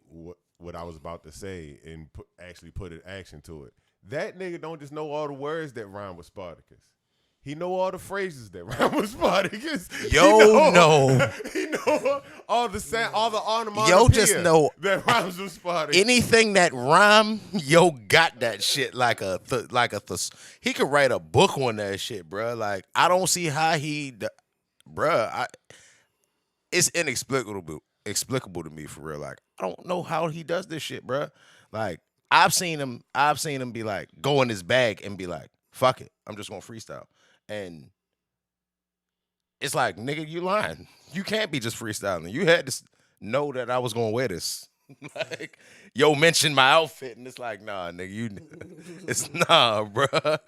Speaker 9: what I was about to say and actually put an action to it. That nigga don't just know all the words that rhyme with Spartacus. He know all the phrases that rhyme with Spartacus.
Speaker 8: No.
Speaker 9: He know all the onomatopoeia.
Speaker 8: Yo just know
Speaker 9: that rhymes with Spartacus.
Speaker 8: Anything that rhyme, yo got that shit like a he could write a book on that shit, bruh. Like I don't see how it's inexplicable to me for real. Like I don't know how he does this shit, bruh. Like I've seen him be like go in his bag and be like, fuck it, I'm just gonna freestyle. And it's like, nigga, you lying. You can't be just freestyling. You had to know that I was gonna wear this. Like, yo mentioned my outfit, and it's like, nah, nigga, it's nah, bruh.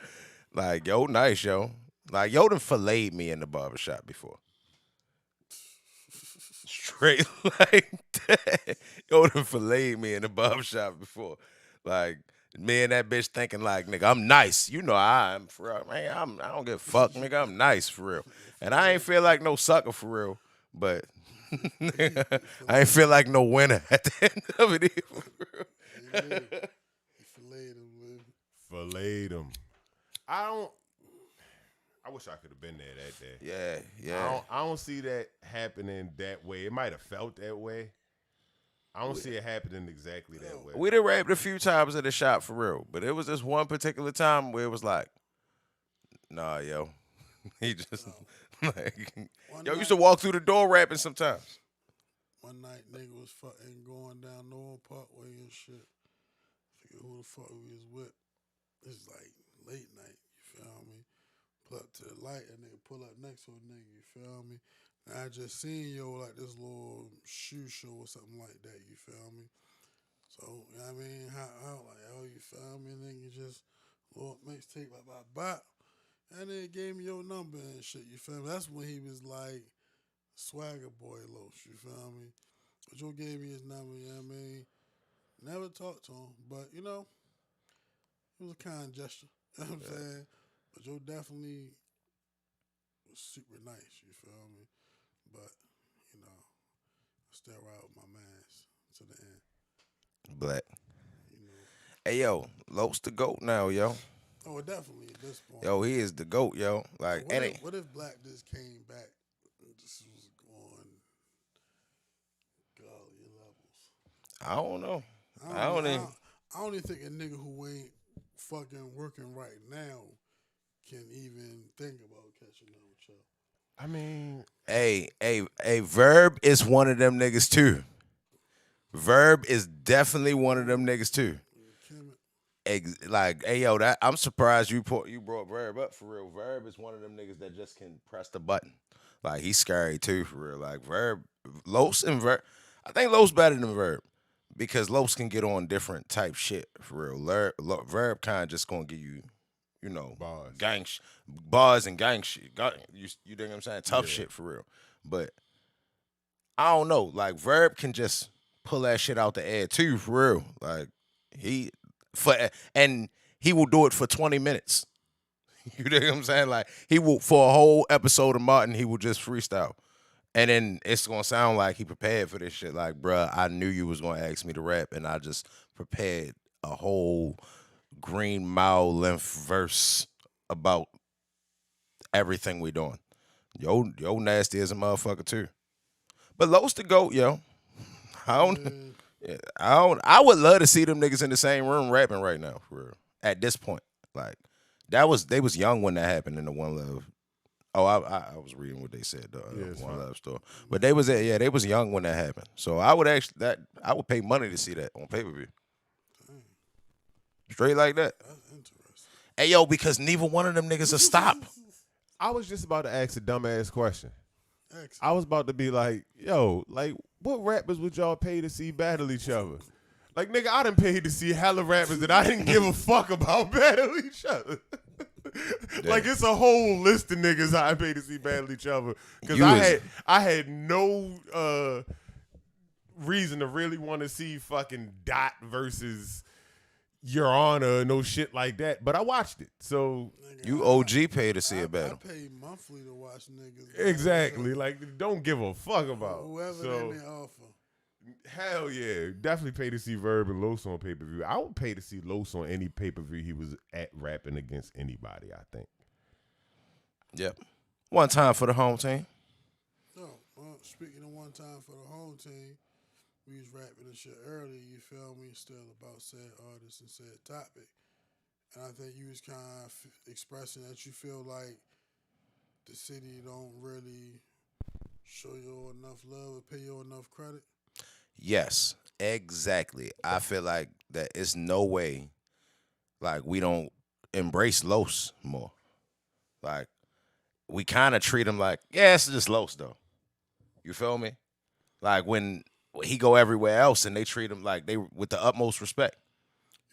Speaker 8: Like, yo, nice, yo. Like, yo done filleted me in the barbershop before. Straight like that. Yo done filleted me in the barbershop before. Like, me and that bitch thinking like, nigga, I'm nice. You know I'm for real. Man, I don't give a fuck, nigga. I'm nice for real. And I ain't feel like no sucker for real. But I ain't feel like no winner at the end of it either, for real.
Speaker 10: Filleted him, man.
Speaker 9: laid him. I wish I could have been there that day.
Speaker 8: Yeah.
Speaker 9: I don't see that happening that way. It might have felt that way. I don't see it happening exactly that way.
Speaker 8: We done rapped a few times at the shop for real, but it was this one particular time where it was like, nah, yo. He just like yo used to walk through the door rapping sometimes.
Speaker 10: One night, nigga was fucking going down North Parkway and shit. Forget who the fuck we was with. It's like late night, you feel me? Pull up to the light, and nigga pull up next to a nigga, you feel me? And I just seen yo like this little shoe show or something like that, you feel me? So, you know what I mean? How like, oh, you feel me? Nigga just little mixtape, bop. And then gave me your number and shit, you feel me? That's when he was like swagger boy Los, you feel me? But Joe gave me his number, you know what I mean? Never talked to him, but, you know, it was a kind gesture, you know what I'm saying? But Joe definitely was super nice, you feel me? But, you know, I still ride with my mans to the end.
Speaker 8: Black.
Speaker 10: You know.
Speaker 8: Hey, yo, Los the GOAT now, yo.
Speaker 10: Oh, definitely at this point.
Speaker 8: Yo, he is the GOAT, yo. Like,
Speaker 10: what if Black just came back and just was going golly levels?
Speaker 8: I don't know.
Speaker 10: I don't even think a nigga who ain't fucking working right now can even think about catching up with y'all.
Speaker 9: I mean,
Speaker 8: hey, Verb is one of them niggas too. Verb is definitely one of them niggas too. Like, hey, yo, I'm surprised you brought Verb up for real. Verb is one of them niggas that just can press the button. Like, he's scary too for real. Like, Los and Verb, I think Los better than Verb because Los can get on different type shit for real. Verb kind of just gonna give you, you know, bars and gang shit. You think I'm saying? Tough shit for real. But I don't know. Like, Verb can just pull that shit out the air too for real. Like, and he will do it for 20 minutes. You know what I'm saying? Like, he will, for a whole episode of Martin, he will just freestyle. And then it's going to sound like he prepared for this shit. Like, bruh, I knew you was going to ask me to rap, and I just prepared a whole Green Mile length verse about everything we doing. Yo nasty as a motherfucker, too. But Los the GOAT, yo. I would love to see them niggas in the same room rapping right now, for real. At this point. Like, they was young when that happened in the One Love. Oh, I was reading what they said, the One Love store. But they was young when that happened. So I would pay money to see that on pay-per-view. Straight like that.
Speaker 10: That's interesting.
Speaker 8: Hey, yo, because neither one of them niggas will stop.
Speaker 9: I was just about to ask a dumbass question. I was about to be like, yo, like, what rappers would y'all pay to see battle each other? Like, nigga, I done paid to see hella rappers that I didn't give a fuck about battle each other. Like, it's a whole list of niggas I paid to see battle each other. Because I had no reason to really want to see fucking Dot versus Your Honor, no shit like that. But I watched it, so...
Speaker 8: You OG pay to see a battle.
Speaker 10: I pay monthly to watch niggas.
Speaker 9: Exactly. Like, don't give a fuck about.
Speaker 10: Whoever they offer.
Speaker 9: Hell yeah. Definitely pay to see Verb and Los on pay-per-view. I would pay to see Los on any pay-per-view he was at rapping against anybody, I think.
Speaker 8: Yep. One time for the home team.
Speaker 10: Speaking of one time for the home team, we was rapping and shit earlier, you feel me? Still about said artist and said topic. And I think you was kind of expressing that you feel like the city don't really show you enough love or pay you enough credit.
Speaker 8: Yes, exactly. I feel like that it's no way, like, we don't embrace Los more. Like, we kind of treat him like, yeah, it's just Los, though. You feel me? Like, when he go everywhere else and they treat him like they with the utmost respect.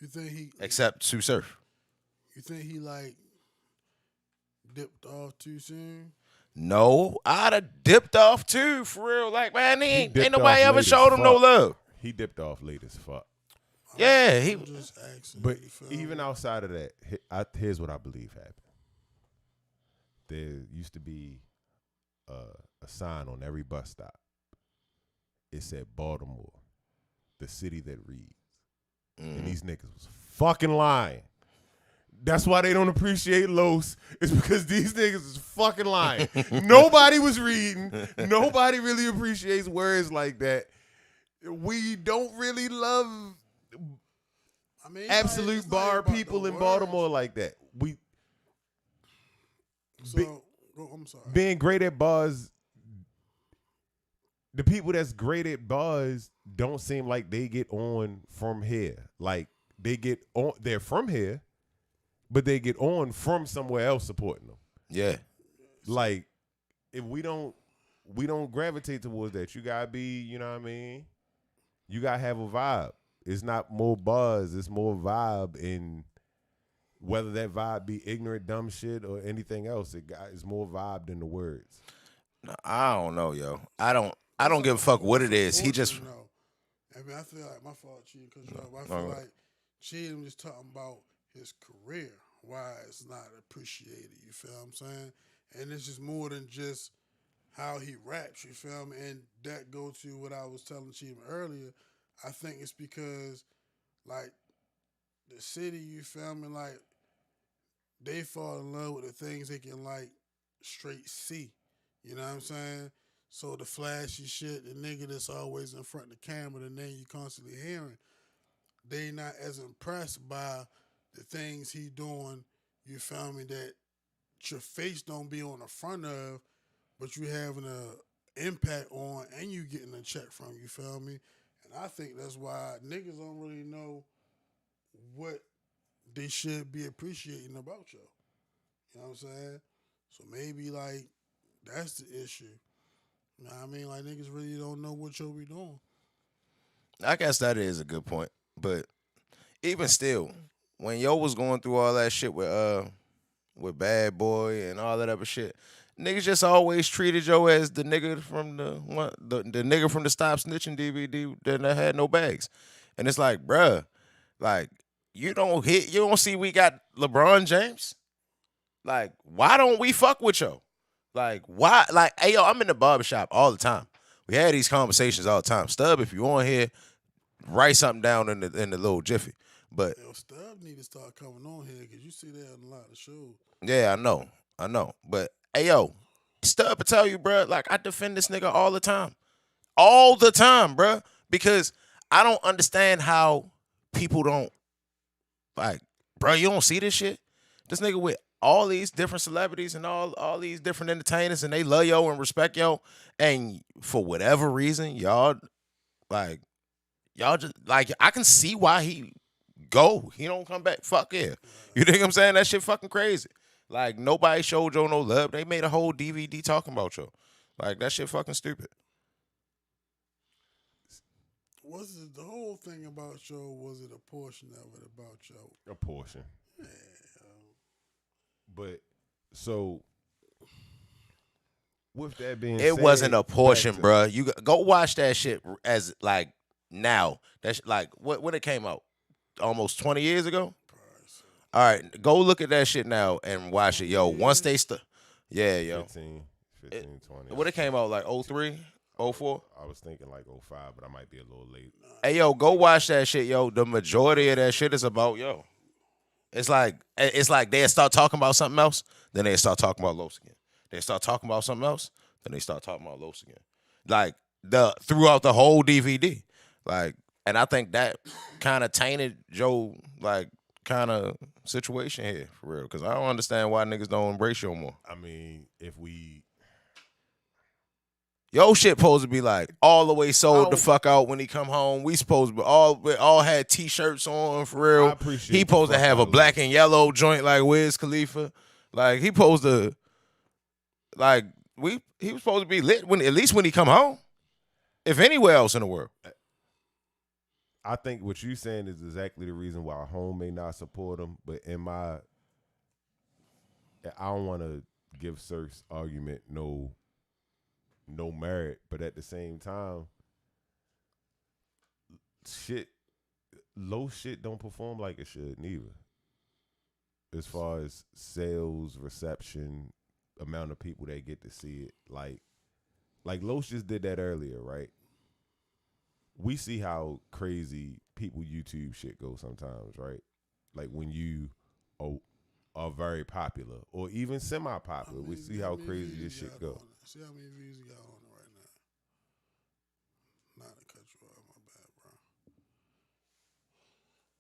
Speaker 10: You think he...
Speaker 8: Except Sue Surf.
Speaker 10: You think he, like, dipped off too soon?
Speaker 8: No, I'd have dipped off too, for real. Like, man, ain't nobody ever showed him
Speaker 9: fuck.
Speaker 8: no love.
Speaker 9: He dipped off late as fuck.
Speaker 8: Yeah, he.
Speaker 10: Just asking,
Speaker 9: but even outside of that, here's what I believe happened. There used to be a sign on every bus stop. It said Baltimore, the city that reads. And these niggas was fucking lying. That's why they don't appreciate Los. It's because these niggas is fucking lying. Nobody was reading. Nobody really appreciates words like that. We don't really love absolute bar people in Baltimore like that.
Speaker 10: I'm sorry.
Speaker 9: Being great at bars, the people that's great at bars don't seem like they get on from here. Like they get on, they're from here, but they get on from somewhere else supporting them.
Speaker 8: Yeah.
Speaker 9: Like if we don't gravitate towards that. You gotta be, you know what I mean? You gotta have a vibe. It's not more buzz, it's more vibe, and whether that vibe be ignorant, dumb shit or anything else, it's more vibe than the words.
Speaker 8: No, I don't know, yo. I don't give a fuck what it is. He just.
Speaker 10: I mean, I feel like my fault cheating because I feel like cheating just talking about his career, why it's not appreciated. You feel what I'm saying? And it's just more than just how he raps. You feel me? And that go to what I was telling Cheating earlier. I think it's because like the city, you feel me? Like they fall in love with the things they can like straight see. You know what I'm saying? So the flashy shit, the nigga that's always in front of the camera, the name you constantly hearing, they not as impressed by the things he doing, you feel me, that your face don't be on the front of, but you having a impact on and you getting a check from, you feel me? And I think that's why niggas don't really know what they should be appreciating about you. You know what I'm saying? So maybe like that's the issue. You know what I mean? Like niggas really don't know what you'll be doing.
Speaker 8: I guess that is a good point. But even still, when yo was going through all that shit with Bad Boy and all that other shit, niggas just always treated yo as the nigga from the nigga from the Stop Snitching DVD that had no bags. And it's like, bruh, like you don't see we got LeBron James? Like, why don't we fuck with yo? Like, why? Like, hey, yo, I'm in the barbershop all the time. We had these conversations all the time. Stub, if you on here, write something down in the little jiffy. But
Speaker 10: yo, Stub need to start coming on here because you see that in a lot of shows.
Speaker 8: Yeah, I know. But, hey, yo, Stub will tell you, bro, like, I defend this nigga all the time. All the time, bro. Because I don't understand how people don't, like, bro, you don't see this shit? This nigga with all these different celebrities and all these different entertainers, and they love yo and respect yo, and for whatever reason, y'all just, like, I can see why he don't come back. Fuck yeah. You think I'm saying? That shit fucking crazy. Like, nobody showed yo no love. They made a whole DVD talking about yo. Like, that shit fucking stupid.
Speaker 10: Was it the whole thing about yo? Was it a portion of it about yo?
Speaker 9: A portion.
Speaker 10: Yeah.
Speaker 9: But so with that being
Speaker 8: said, it wasn't a portion, bro. You go watch that shit as like now. That's like when it came out, almost 20 years ago. All right, go look at that shit now and watch it, yo. Once they yeah, yo,
Speaker 9: 15, 20.
Speaker 8: What it came out like 03, 04?
Speaker 9: I was thinking like 05, but I might be a little late.
Speaker 8: Hey, yo, go watch that shit, yo. The majority of that shit is about yo. It's like they start talking about something else, then they start talking about Los again. They start talking about something else, then they start talking about Los again. Like throughout the whole DVD. Like, and I think that kind of tainted Joe like kind of situation here for real. Because I don't understand why niggas don't embrace you more.
Speaker 9: I mean, if we
Speaker 8: yo shit supposed to be like all the way sold the fuck out when he come home. We supposed to be all had t-shirts on for real.
Speaker 9: I appreciate
Speaker 8: he supposed to have a black and yellow joint like Wiz Khalifa. Like he supposed to like he was supposed to be lit at least when he come home. If anywhere else in the world.
Speaker 9: I think what you saying is exactly the reason why home may not support him. But I don't want to give Surf's argument no merit, but at the same time, low shit don't perform like it should neither. As far as sales, reception, amount of people that get to see it, like Los just did that earlier, right? We see how crazy people YouTube shit go sometimes, right? Like when you are very popular or even semi-popular. We see how crazy this shit go.
Speaker 10: See how many views he got on it right now. Not to cut you off, my bad, bro.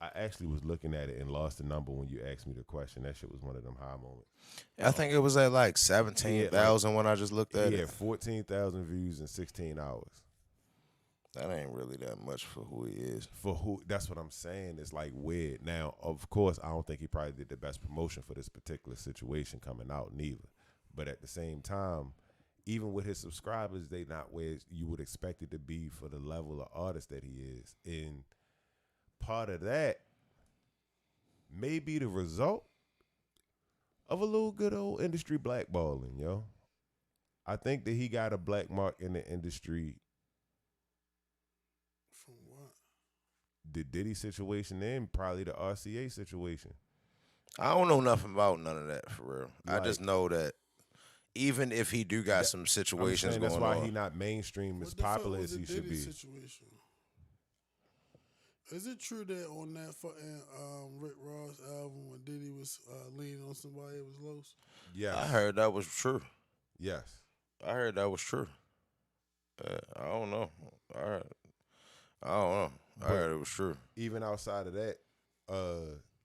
Speaker 9: I actually was looking at it and lost the number when you asked me the question. That shit was one of them high moments.
Speaker 8: I think it was at like 17,000 when I just looked at it.
Speaker 9: Yeah, 14,000 views in 16 hours.
Speaker 8: That ain't really that much for who he is.
Speaker 9: That's what I'm saying. It's like weird. Now, of course, I don't think he probably did the best promotion for this particular situation coming out, neither. But at the same time, even with his subscribers, they not where you would expect it to be for the level of artist that he is. And part of that may be the result of a little good old industry blackballing, yo. I think that he got a black mark in the industry.
Speaker 10: From what?
Speaker 9: The Diddy situation and probably the RCA situation.
Speaker 8: I don't know nothing about none of that, for real.
Speaker 9: Like,
Speaker 8: I just know that even if he do got some situations going on.
Speaker 9: That's why he not mainstream as popular as he should be.
Speaker 10: Situation? Is it true that on that fucking Rick Ross album when Diddy was leaning on somebody, it was Los?
Speaker 9: Yeah,
Speaker 8: I heard that was true.
Speaker 9: Yes.
Speaker 8: I heard that was true. I don't know. I don't know. I heard it was true.
Speaker 9: Even outside of that,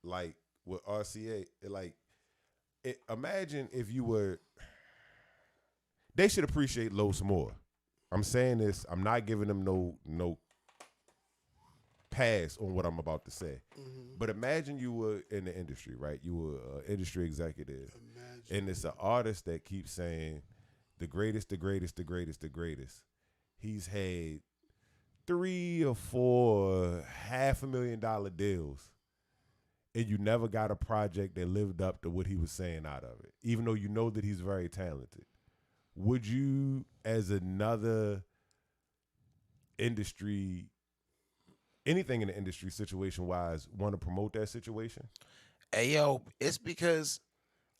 Speaker 9: like with RCA, imagine if you were. They should appreciate Los more. I'm saying this. I'm not giving them no pass on what I'm about to say. Mm-hmm. But imagine you were in the industry, right? You were an industry executive, and it's an artist that keeps saying the greatest, the greatest, the greatest, the greatest. He's had 3 or 4 $500,000 deals, and you never got a project that lived up to what he was saying out of it, even though you know that he's very talented. Would you, as another industry, anything in the industry situation-wise, want to promote that situation?
Speaker 8: Hey, yo, it's because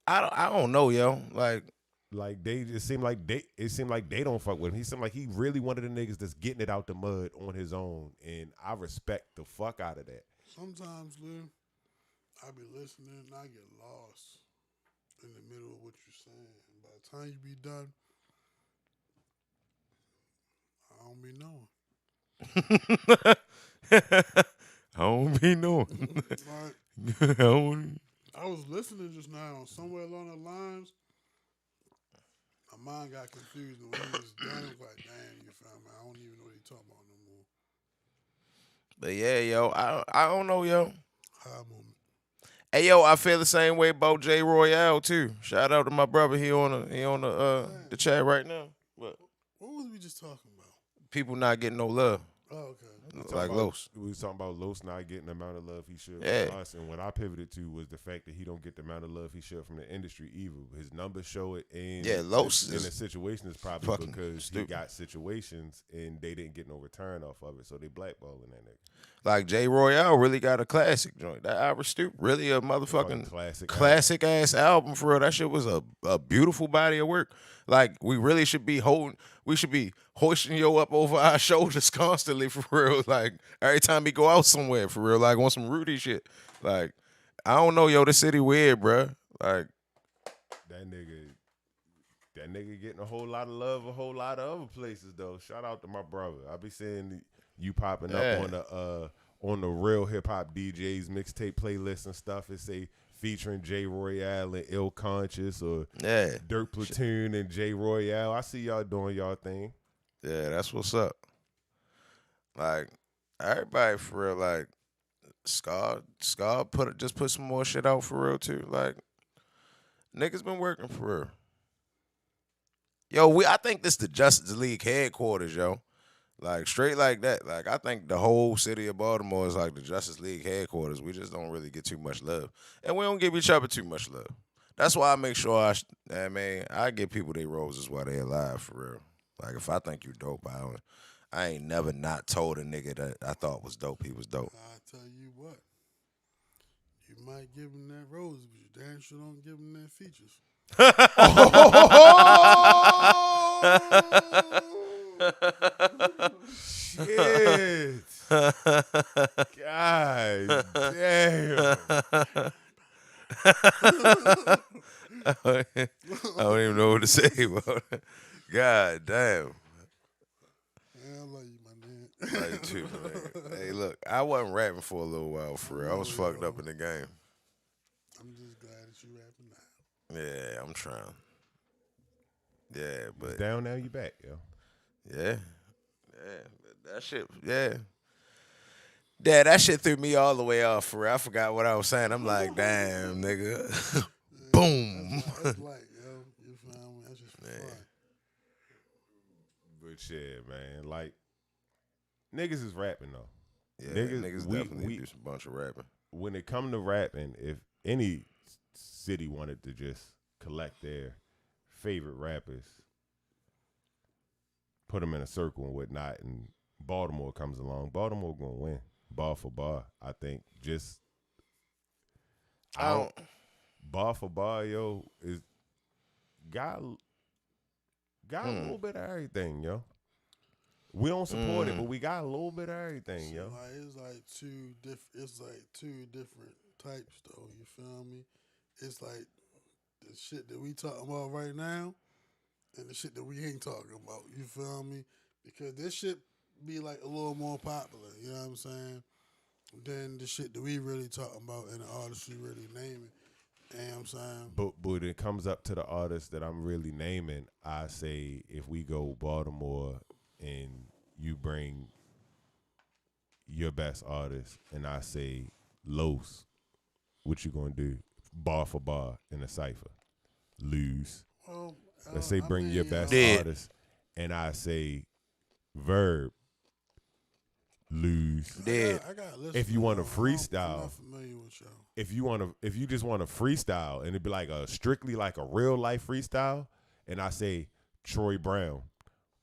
Speaker 8: I don't know, yo.
Speaker 9: Like they just seem like they don't fuck with him. He seemed like he really one of the niggas that's getting it out the mud on his own, and I respect the fuck out of that.
Speaker 10: Sometimes, Lou, I be listening and I get lost in the middle of what you're saying. By the time you be done, I don't be knowing.
Speaker 8: I don't be knowing.
Speaker 10: I was listening just now. Somewhere along the lines, my mind got confused. And when he was done, I was like, damn, you feel me? I don't even know what he talking about no more.
Speaker 8: But yeah, yo, I don't know, yo.
Speaker 10: High moment.
Speaker 8: Hey, yo, I feel the same way about Jay Royale too. Shout out to my brother. He on the chat right now.
Speaker 10: What was we just talking about?
Speaker 8: People not getting no love.
Speaker 10: Oh, okay.
Speaker 8: Like Los.
Speaker 9: We was talking about Los not getting the amount of love he should from us, and what I pivoted to was the fact that he don't get the amount of love he should from the industry either. His numbers show it, and
Speaker 8: Los
Speaker 9: in the situation is probably because
Speaker 8: stupid.
Speaker 9: He got situations and they didn't get no return off of it, so they blackballing that nigga.
Speaker 8: Like Jay Royale really got a classic joint. That Irish Stoop really a motherfucking classic ass album for real. That shit was a beautiful body of work. Like we really should be hoisting yo up over our shoulders constantly for real. Like every time we go out somewhere for real. Like on some Rudy shit. Like I don't know, yo, the city weird, bruh. Like
Speaker 9: that nigga getting a whole lot of love a whole lot of other places though. Shout out to my brother. I be seeing you popping up on the real hip hop DJs mixtape playlist and stuff. It say featuring Jay Royale and Ill Conscious or Dirt Platoon and Jay Royale. I see y'all doing y'all thing.
Speaker 8: Yeah, that's what's up. Like everybody for real. Like Scar put some more shit out for real too. Like niggas been working for real. Yo, I think this the Justice League headquarters, yo. Like straight like that. Like I think the whole city of Baltimore is like the Justice League headquarters. We just don't really get too much love, and we don't give each other too much love. That's why I make sure I give people their roses while they alive for real. Like if I think you dope, I ain't never not told a nigga that I thought was dope. He was dope.
Speaker 10: I tell you what, you might give him that roses, but you damn sure don't give him that features.
Speaker 9: Shit. God damn.
Speaker 8: I don't even know what to say about it. God damn.
Speaker 10: Yeah, I love you, my nigga.
Speaker 8: Like too, man. Hey, look, I wasn't rapping for a little while for real. I was fucked up in the game.
Speaker 10: I'm just glad that you rapping now.
Speaker 8: Yeah, I'm trying. Yeah, but
Speaker 9: It's down now, you back, yo.
Speaker 8: Yeah. That shit, yeah. Yeah, that shit threw me all the way off for real. I forgot what I was saying. I'm like, damn, nigga. Boom.
Speaker 10: That's like, yo. You feel me? That's just fun.
Speaker 9: But shit, man, like niggas is rapping though.
Speaker 8: Yeah, niggas definitely do some bunch of rapping.
Speaker 9: When it come to rapping, if any city wanted to just collect their favorite rappers, put them in a circle and whatnot, and Baltimore comes along, Baltimore gonna win bar for bar. I think just bar for bar, yo, is got a little bit of everything, yo. We don't support it, but we got a little bit of everything, yo.
Speaker 10: Like, it's like two different types, though. You feel me? It's like the shit that we talking about right now, and the shit that we ain't talking about. You feel me? Because this shit be like a little more popular. You know what I'm saying? Than the shit that we really talking about and the artists we really naming. You know what I'm saying?
Speaker 9: But when it comes up to the artists that I'm really naming, I say if we go Baltimore and you bring your best artist, and I say Los, what you gonna do? Bar for bar in a cipher, lose.
Speaker 10: Well,
Speaker 9: Let's say bring your best artist, and I say Verb, lose. If you want to freestyle,
Speaker 10: I'm not familiar with y'all.
Speaker 9: if you just want to freestyle, and it'd be like a strictly like a real life freestyle, and I say Troy Brown,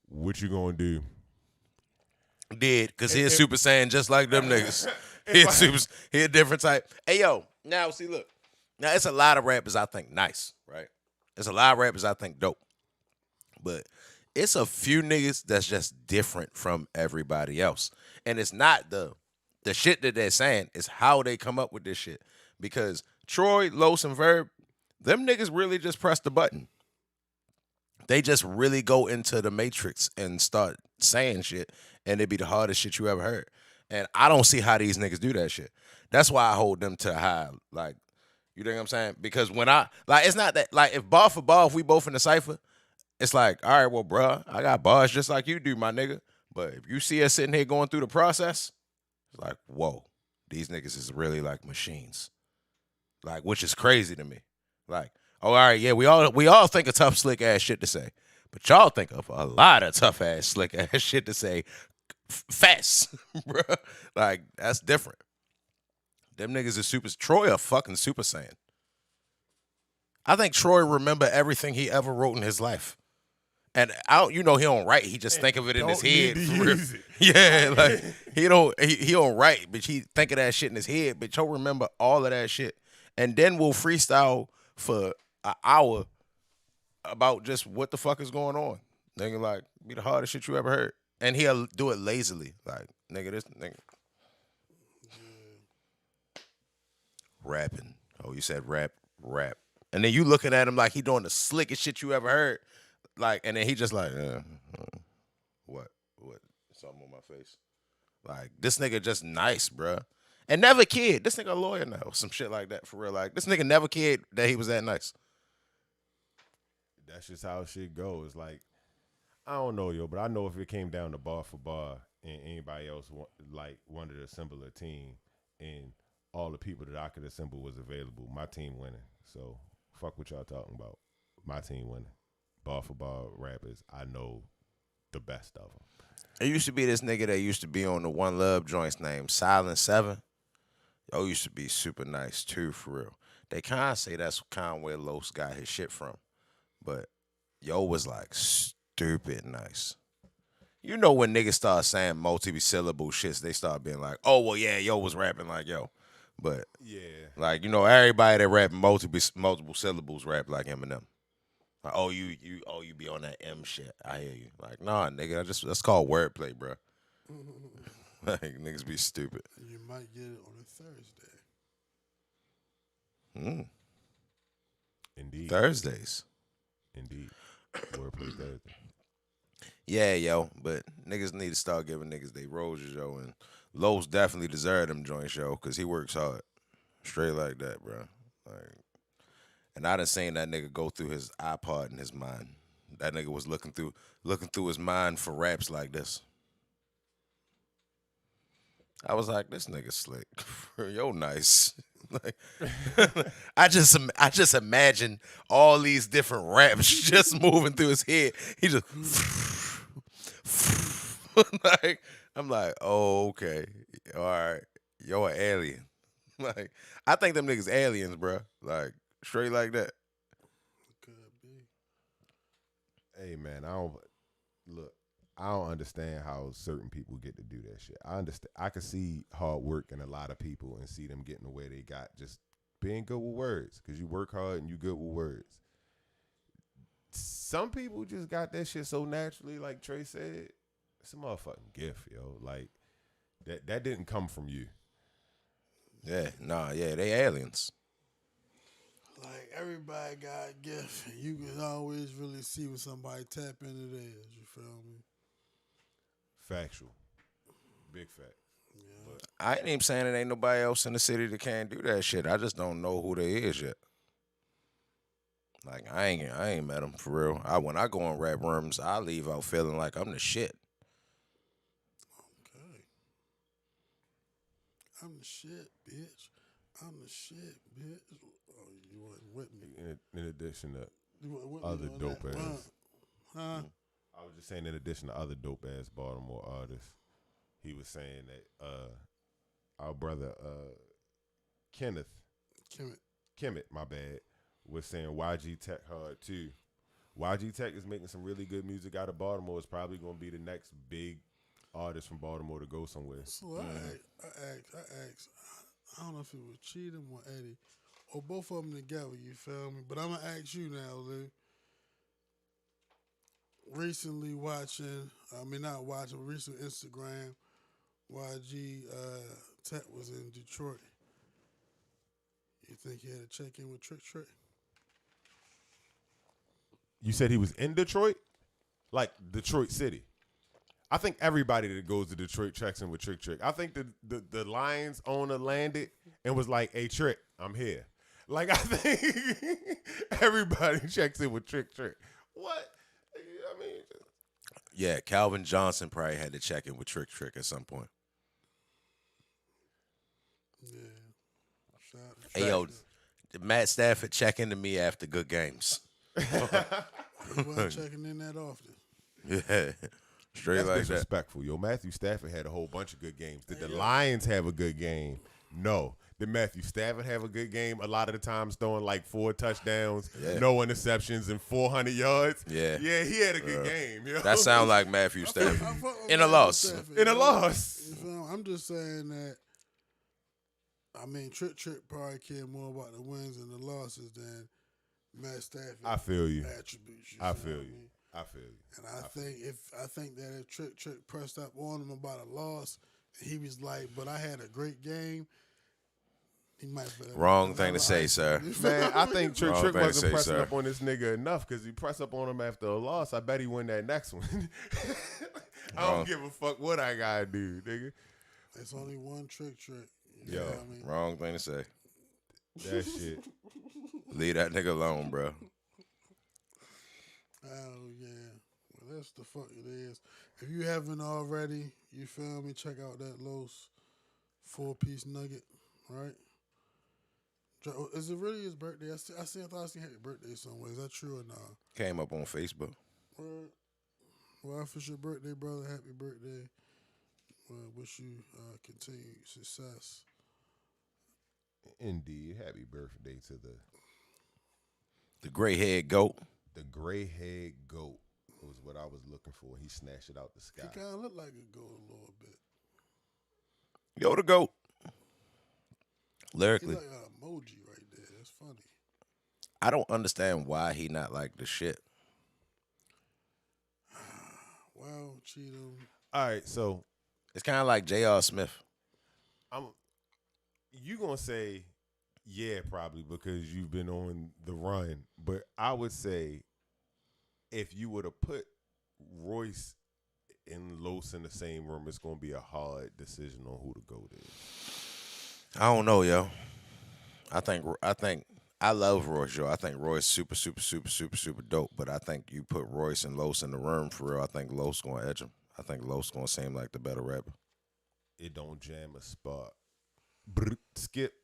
Speaker 9: what you gonna do?
Speaker 8: Because he a Super Saiyan just like them niggas. He a different type. Hey, yo, now see, look. Now, it's a lot of rappers I think nice, right? There's a lot of rappers I think dope. But it's a few niggas that's just different from everybody else. And it's not the shit that they're saying, it's how they come up with this shit. Because Troy, Los, and Verb, them niggas really just press the button. They just really go into the matrix and start saying shit, and it be the hardest shit you ever heard. And I don't see how these niggas do that shit. That's why I hold them to high. Like, you know what I'm saying? Because when it's not that, like, if bar for bar, if we both in the cypher, it's like, all right, well, bruh, I got bars just like you do, my nigga. But if you see us sitting here going through the process, it's like, whoa, these niggas is really like machines. Like, which is crazy to me. Like, oh, all right, yeah, we all think of tough, slick ass shit to say, but y'all think of a lot of tough ass, slick ass shit to say fast, bro. Like, that's different. Them niggas is Troy a fucking Super Saiyan. I think Troy remember everything he ever wrote in his life. And he don't write. He just think of it in his head. Yeah, like he don't write, but he think of that shit in his head. But he'll remember all of that shit, and then we'll freestyle for an hour about just what the fuck is going on. Nigga, like, be the hardest shit you ever heard, and he'll do it lazily. Like, nigga, this nigga rapping. Oh, you said rap, and then you looking at him like he doing the slickest shit you ever heard. Like, and then he just like, what? Something on my face. Like, this nigga just nice, bruh. And never kid. This nigga a lawyer now. Some shit like that, for real. Like, this nigga never kid that he was that nice.
Speaker 9: That's just how shit goes. Like, I don't know, yo, but I know if it came down to bar for bar and anybody else wanted to assemble a team and all the people that I could assemble was available, my team winning. So, fuck what y'all talking about. My team winning. Bar for bar rappers, I know the best of them.
Speaker 8: It used to be this nigga that used to be on the One Love joints named Silent 7. Yo used to be super nice too, for real. They kind of say that's kind of where Los got his shit from. But yo was like stupid nice. You know when niggas start saying multi-syllable shits, they start being like, oh, well, yeah, yo was rapping like yo. But,
Speaker 9: yeah, like,
Speaker 8: everybody that rap multiple syllables rap like Eminem. Like, oh, you be on that M shit. I hear you. Like, nah, nigga, that's called wordplay, bro. Like, niggas be stupid.
Speaker 10: You might get it on a Thursday.
Speaker 9: Indeed.
Speaker 8: Thursdays.
Speaker 9: Indeed. Wordplay Thursday.
Speaker 8: Yeah, yo, but niggas need to start giving niggas they roses, yo, and Los definitely deserve them joints, yo, because he works hard. Straight like that, bro. Like, and I done seen that nigga go through his iPod in his mind. That nigga was looking through his mind for raps like this. I was like, this nigga slick. Yo, nice. Like, I just imagine all these different raps just moving through his head. He just like, I'm like, oh, okay, all right, yo, an alien. Like, I think them niggas aliens, bro. Like, straight like that.
Speaker 10: Could be.
Speaker 9: Hey man, I don't understand how certain people get to do that shit. I can see hard work in a lot of people and see them getting the way they got just being good with words, because you work hard and you good with words. Some people just got that shit so naturally, like Trey said. It's a motherfucking gift, yo. Like that didn't come from you.
Speaker 8: Yeah, nah, yeah, they aliens.
Speaker 10: Like, everybody got a gift, and you can always really see when somebody tap into theirs. You feel me?
Speaker 9: Factual. Big fact.
Speaker 10: Yeah.
Speaker 8: I ain't even saying it ain't nobody else in the city that can't do that shit. I just don't know who they is yet. Like, I ain't met them for real. When I go in rap rooms, I leave out feeling like I'm the shit.
Speaker 10: Okay. I'm the shit, bitch. I'm the shit, bitch. Oh, you wasn't with me.
Speaker 9: In addition to
Speaker 10: You wasn't with me
Speaker 9: other
Speaker 10: on
Speaker 9: dope
Speaker 10: that.
Speaker 9: ass.
Speaker 10: Huh?
Speaker 9: I was just saying, in addition to other dope ass Baltimore artists, he was saying that our brother Kemet, my bad, was saying YG Tech hard too. YG Tech is making some really good music out of Baltimore. It's probably going to be the next big artist from Baltimore to go somewhere.
Speaker 10: So I asked, I don't know if it was Cheatham or Eddie, or both of them together, you feel me? But I'm going to ask you now, Lou. Recently recent Instagram, YG Tech was in Detroit. You think he had to check in with Trick Trick?
Speaker 9: You said he was in Detroit? Like Detroit City. I think everybody that goes to Detroit checks in with Trick Trick. I think the Lions owner landed and was like, hey, Trick, I'm here. Like, I think everybody checks in with Trick Trick. What? I mean,
Speaker 8: Yeah, Calvin Johnson probably had to check in with Trick Trick at some point.
Speaker 10: Yeah.
Speaker 8: Hey, yo, Matt Stafford check into me after good games.
Speaker 10: He wasn't checking in that often.
Speaker 8: Yeah. Straight
Speaker 9: that's
Speaker 8: like
Speaker 9: disrespectful. Yo, Matthew Stafford had a whole bunch of good games. Did the Lions have a good game? No. Did Matthew Stafford have a good game? A lot of the times throwing like 4 touchdowns, no interceptions, and 400 yards.
Speaker 8: Yeah.
Speaker 9: Yeah, he had a good game. Yo.
Speaker 8: That sound like Matthew Stafford. In a
Speaker 10: Matthew
Speaker 8: loss.
Speaker 10: Stafford,
Speaker 9: In a
Speaker 10: yo.
Speaker 9: loss.
Speaker 10: You feel me? I'm just saying that, I mean, Trick Trick probably care more about the wins and the losses than Matt Stafford.
Speaker 9: I feel you.
Speaker 10: Attributes.
Speaker 9: I feel you. I feel you.
Speaker 10: And I think that if Trick Trick pressed up on him about a loss, and he was like, "But I had a great game," he might.
Speaker 8: Wrong thing to say, sir.
Speaker 9: Man, I think Trick
Speaker 8: Wrong
Speaker 9: Trick
Speaker 8: thing to
Speaker 9: wasn't
Speaker 8: say,
Speaker 9: pressing
Speaker 8: sir.
Speaker 9: up on this nigga enough, because he pressed up on him after a loss. I bet he win that next one. I don't give a fuck what I gotta do, nigga.
Speaker 10: It's only one Trick Trick. You
Speaker 8: Yo,
Speaker 10: know what I mean?
Speaker 8: wrong thing to say.
Speaker 9: That shit.
Speaker 8: Leave that nigga alone, bro.
Speaker 10: Oh yeah, well that's the fuck it is. If you haven't already, you feel me? Check out that Los 4-piece nugget, right? Is it really his birthday? I thought I seen happy birthday somewhere. Is that true or not?
Speaker 8: Came up on Facebook.
Speaker 10: Well, if it's your birthday, brother, happy birthday. Wish you continued success.
Speaker 9: Indeed. Happy birthday to
Speaker 8: the gray head goat.
Speaker 9: The gray head goat was what I was looking for. He snatched it out the sky.
Speaker 10: He kind of looked like a goat a little bit.
Speaker 8: Yo, the goat. Lyrically.
Speaker 10: He's like an emoji right there. That's funny.
Speaker 8: I don't understand why he not like the shit.
Speaker 10: Wow, Cheeto.
Speaker 9: All right, so
Speaker 8: it's kind of like J.R. Smith.
Speaker 9: You gonna say Yeah, probably because you've been on the run. But I would say if you were to put Royce and Los in the same room, it's going to be a hard decision on who to go there.
Speaker 8: I don't know, yo. I think I love Royce, yo. I think Royce super dope. But I think you put Royce and Los in the room for real. I think Los gonna edge him. I think Los gonna seem like the better rapper.
Speaker 9: It don't jam a spot. Skip.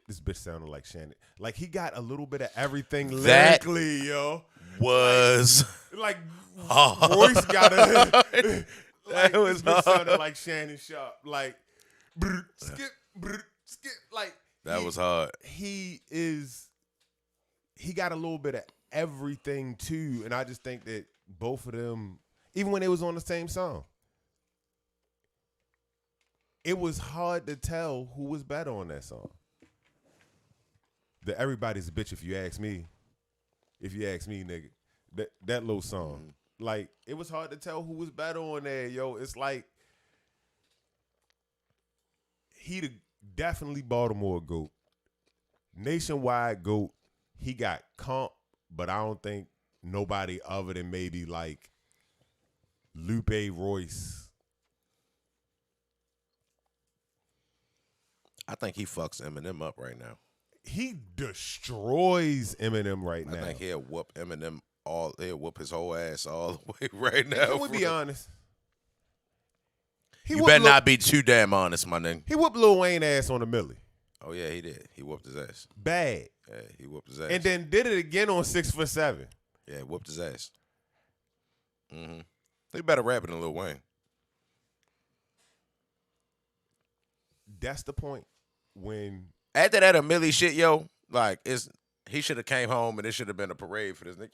Speaker 9: This bitch sounded like Shannon. Like he got a little bit of everything
Speaker 8: That
Speaker 9: lyrically, yo.
Speaker 8: Was
Speaker 9: like Royce got a. Like,
Speaker 8: that was
Speaker 9: this bitch
Speaker 8: hard.
Speaker 9: sounded like Shannon Sharp. Like skip. Like
Speaker 8: That was hard.
Speaker 9: He got a little bit of everything too, and I just think that both of them, even when they was on the same song, it was hard to tell who was better on that song. The Everybody's a Bitch, if you ask me. If you ask me, nigga. That little song. Like, it was hard to tell who was better on there, yo. It's like he definitely Baltimore GOAT. Nationwide GOAT. He got comp, but I don't think nobody other than maybe like Lupe Royce.
Speaker 8: I think he fucks Eminem up right now.
Speaker 9: He destroys Eminem right now.
Speaker 8: I think he'll whoop Eminem he'll whoop his whole ass all the way right now.
Speaker 9: Can we be honest?
Speaker 8: You better not be too damn honest, my nigga.
Speaker 9: He whooped Lil Wayne ass on the Millie.
Speaker 8: Oh yeah, he did. He whooped his ass.
Speaker 9: Bad.
Speaker 8: Yeah, he whooped his ass.
Speaker 9: And then did it again on 6'7".
Speaker 8: Yeah, whooped his ass. He better rap than Lil Wayne.
Speaker 9: That's the point. When
Speaker 8: after that a Millie shit, yo, like he should have came home and it should have been a parade for this nigga.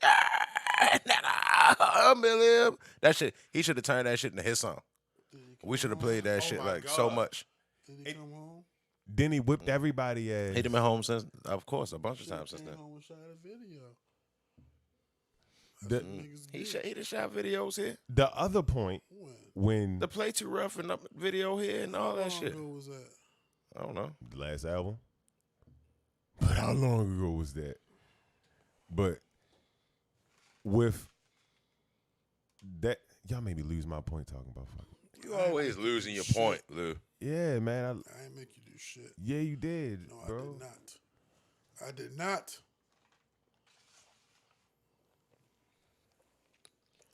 Speaker 8: Millie, that shit. He should have turned that shit into his song. We should have played that shit like so much.
Speaker 10: Did he come home?
Speaker 9: Then he whipped everybody ass.
Speaker 8: He done been home since, of course, a bunch of times since
Speaker 10: Came
Speaker 8: then.
Speaker 10: home and shot a video.
Speaker 8: He done shot videos here.
Speaker 9: The other point when
Speaker 8: The Play Too Rough and the video here and all that shit.
Speaker 10: How long ago was that?
Speaker 8: I don't know.
Speaker 9: the last album. But how long ago was that? But with that, y'all made me lose my point talking about fucking.
Speaker 8: You always losing your point, Lou.
Speaker 9: Yeah, man.
Speaker 10: I ain't make you do shit.
Speaker 9: Yeah, you did,
Speaker 10: No,
Speaker 9: bro.
Speaker 10: I did not.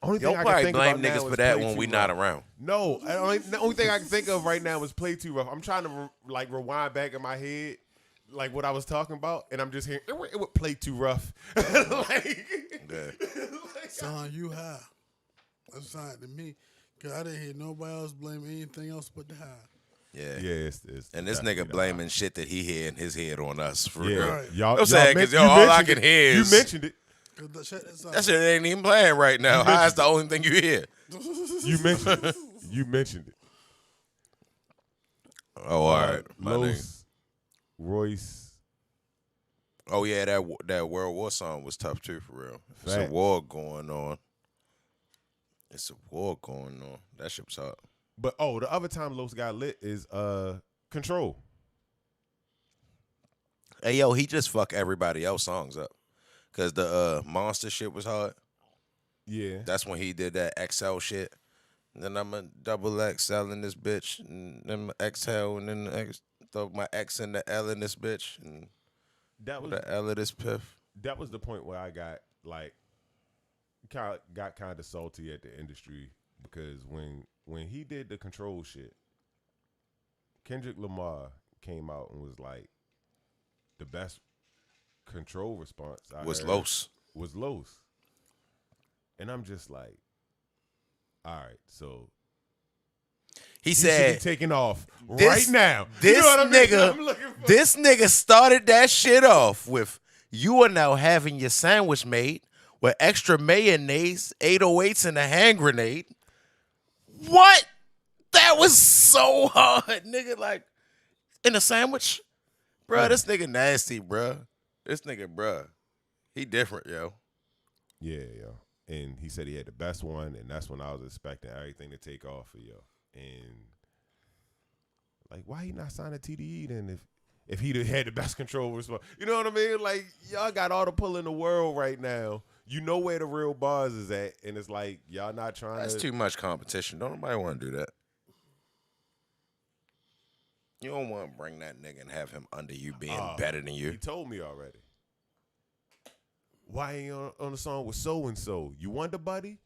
Speaker 9: Only
Speaker 8: You'll
Speaker 9: thing I can
Speaker 8: probably
Speaker 9: think
Speaker 8: blame
Speaker 9: about now
Speaker 8: niggas
Speaker 9: is
Speaker 8: for that
Speaker 9: Play
Speaker 8: when
Speaker 9: Too
Speaker 8: we not
Speaker 9: Rough.
Speaker 8: around.
Speaker 9: No, the only thing I can think of right now is Play Too Rough. I'm trying to rewind back in my head, like what I was talking about, and I'm just hearing it would Play Too Rough.
Speaker 10: Sound like you high. That sounded to me, cause I didn't hear nobody else blame anything else but the high.
Speaker 8: Yeah,
Speaker 9: it's
Speaker 8: and this nigga blaming shit that he hear in his head on us. For
Speaker 9: Yeah,
Speaker 8: real.
Speaker 10: Right.
Speaker 9: y'all.
Speaker 8: I'm saying because
Speaker 9: you
Speaker 8: all I
Speaker 9: mentioned
Speaker 8: can
Speaker 9: it.
Speaker 8: hear is
Speaker 9: You mentioned it.
Speaker 8: that shit ain't even playing right now. High is the only thing you hear.
Speaker 9: You mentioned it. You mentioned it.
Speaker 8: Oh, all right, my nigga.
Speaker 9: Los, Royce.
Speaker 8: Oh yeah, that World War song was tough too, for real. It's a
Speaker 9: Facts.
Speaker 8: war going on. It's a war going on. That shit was hot.
Speaker 9: But the other time Los got lit is Control.
Speaker 8: Hey yo, he just fuck everybody else songs up. Cause the Monster shit was hard.
Speaker 9: Yeah.
Speaker 8: That's when he did that XL shit. And then I'm a double XL in this bitch. And then my XL and then throw my X and the L in this bitch. And
Speaker 9: That was
Speaker 8: the L of this piff.
Speaker 9: that was the point where I got like kind of salty at the industry because when he did the Control shit, Kendrick Lamar came out and was like the best Control response I
Speaker 8: Was
Speaker 9: heard
Speaker 8: Los.
Speaker 9: was Los. And I'm just like, all right, so
Speaker 8: He
Speaker 9: should be
Speaker 8: said
Speaker 9: taking off
Speaker 8: this-
Speaker 9: right now.
Speaker 8: This
Speaker 9: You know what I mean?
Speaker 8: nigga,
Speaker 9: I'm looking for-
Speaker 8: this nigga started that shit off with, you are now having your sandwich made with extra mayonnaise, 808s, and a hand grenade. What? That was so hard, nigga. Like, in a sandwich? Bruh, this nigga nasty, bruh. This nigga, bruh. He different, yo.
Speaker 9: Yeah, yo. And he said he had the best one, and that's when I was expecting everything to take off for yo. And like, why he not signing TDE then? if he'd have had the best control response. You know what I mean? Like, y'all got all the pull in the world right now. You know where the real bars is at, and it's like, y'all not trying
Speaker 8: That's
Speaker 9: to.
Speaker 8: too much competition. Don't nobody want to do that. You don't want to bring that nigga and have him under you being better than you.
Speaker 9: He told me already. Why ain't you on the song with so-and-so? You wonder, buddy?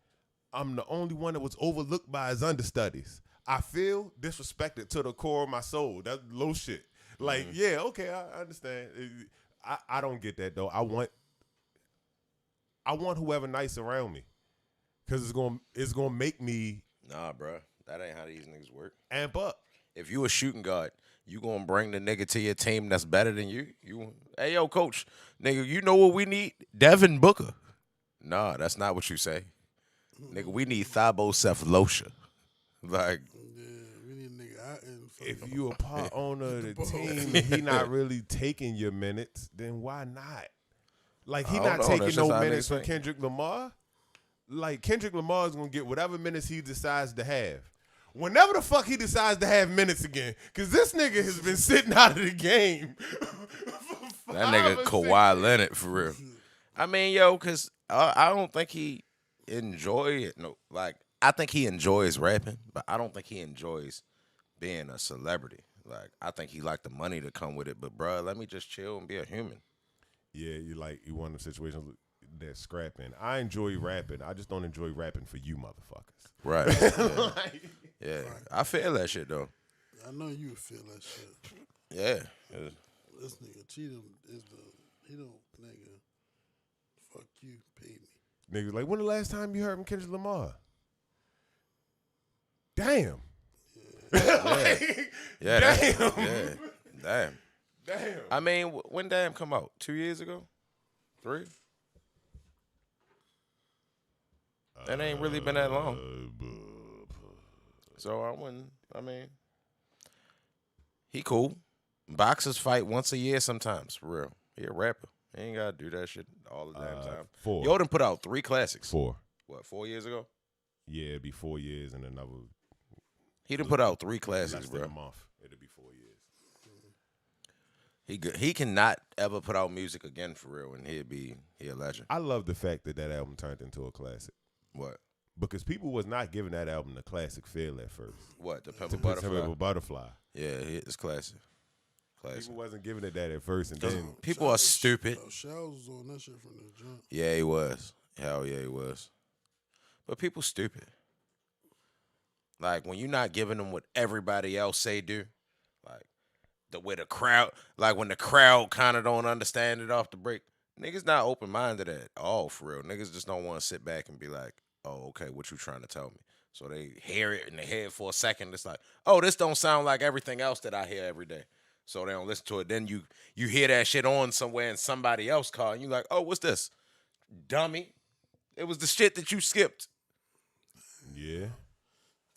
Speaker 9: I'm the only one that was overlooked by his understudies. I feel disrespected to the core of my soul. That's low shit. Like, yeah, okay, I understand. I don't get that, though. I want whoever nice around me. Because it's gonna make me.
Speaker 8: Nah, bro. That ain't how these niggas work.
Speaker 9: Amp up.
Speaker 8: If you a shooting guard, you gonna bring the nigga to your team that's better than you? Hey, yo, coach, nigga, you know what we need? Devin Booker. Nah, that's not what you say. Nigga, we need Thabo Cephalosha. Like,
Speaker 10: Yeah, we need a nigga out in.
Speaker 9: If you a part owner of the team and he not really taking your minutes, then why not? Like, he not taking no minutes from Kendrick Lamar. Like, Kendrick Lamar is going to get whatever minutes he decides to have. Whenever the fuck he decides to have minutes again. Because this nigga has been sitting out of the game.
Speaker 8: That nigga Kawhi Leonard, for real. I mean, yo, because I don't think he enjoy it. No, like, I think he enjoys rapping, but I don't think he enjoys being a celebrity. Like, I think he like the money to come with it. But, bro, let me just chill and be a human.
Speaker 9: Yeah, you want the situations that's scrapping. I enjoy rapping. I just don't enjoy rapping for you motherfuckers.
Speaker 8: Right. Yeah. Yeah. Right. I feel that shit, though.
Speaker 10: I know you would feel that shit.
Speaker 8: Yeah.
Speaker 10: This nigga Cheatham he don't, nigga, fuck you, pay me.
Speaker 9: Niggas like, when the last time you heard from Kendrick Lamar? Damn.
Speaker 8: Yeah. Yeah.
Speaker 9: Damn.
Speaker 8: Yeah. Damn.
Speaker 9: Damn.
Speaker 8: I mean, when Damn come out? 2 years ago? 3? That ain't really been that long. So I mean, he cool. Boxers fight once a year sometimes, for real. He a rapper. He ain't got to do that shit all the damn time.
Speaker 9: 4.
Speaker 8: Yo done put out 3 classics.
Speaker 9: 4.
Speaker 8: What, 4 years ago?
Speaker 9: Yeah, it'd be 4 years and another.
Speaker 8: He done put out 3 classics, bro.
Speaker 9: A month. It'll be 4 years.
Speaker 8: He cannot ever put out music again, for real, and he a legend.
Speaker 9: I love the fact that album turned into a classic.
Speaker 8: What?
Speaker 9: Because people was not giving that album the classic feel at first.
Speaker 8: What, the Pimp a Butterfly?
Speaker 9: Pimp a Butterfly.
Speaker 8: Yeah, it's classic.
Speaker 9: People wasn't giving it that at first, and then
Speaker 8: people are stupid.
Speaker 10: Shells was on that shit from the jump.
Speaker 8: Yeah, he was. Hell yeah, he was. But people stupid. Like, when you're not giving them what everybody else say do, like when the crowd kind of don't understand it off the break, niggas not open-minded at all, for real. Niggas just don't want to sit back and be like, oh, okay, what you trying to tell me? So they hear it in their head for a second. It's like, oh, this don't sound like everything else that I hear every day. So they don't listen to it. Then you hear that shit on somewhere and somebody else call, and you like, oh, what's this? Dummy. It was the shit that you skipped.
Speaker 9: Yeah.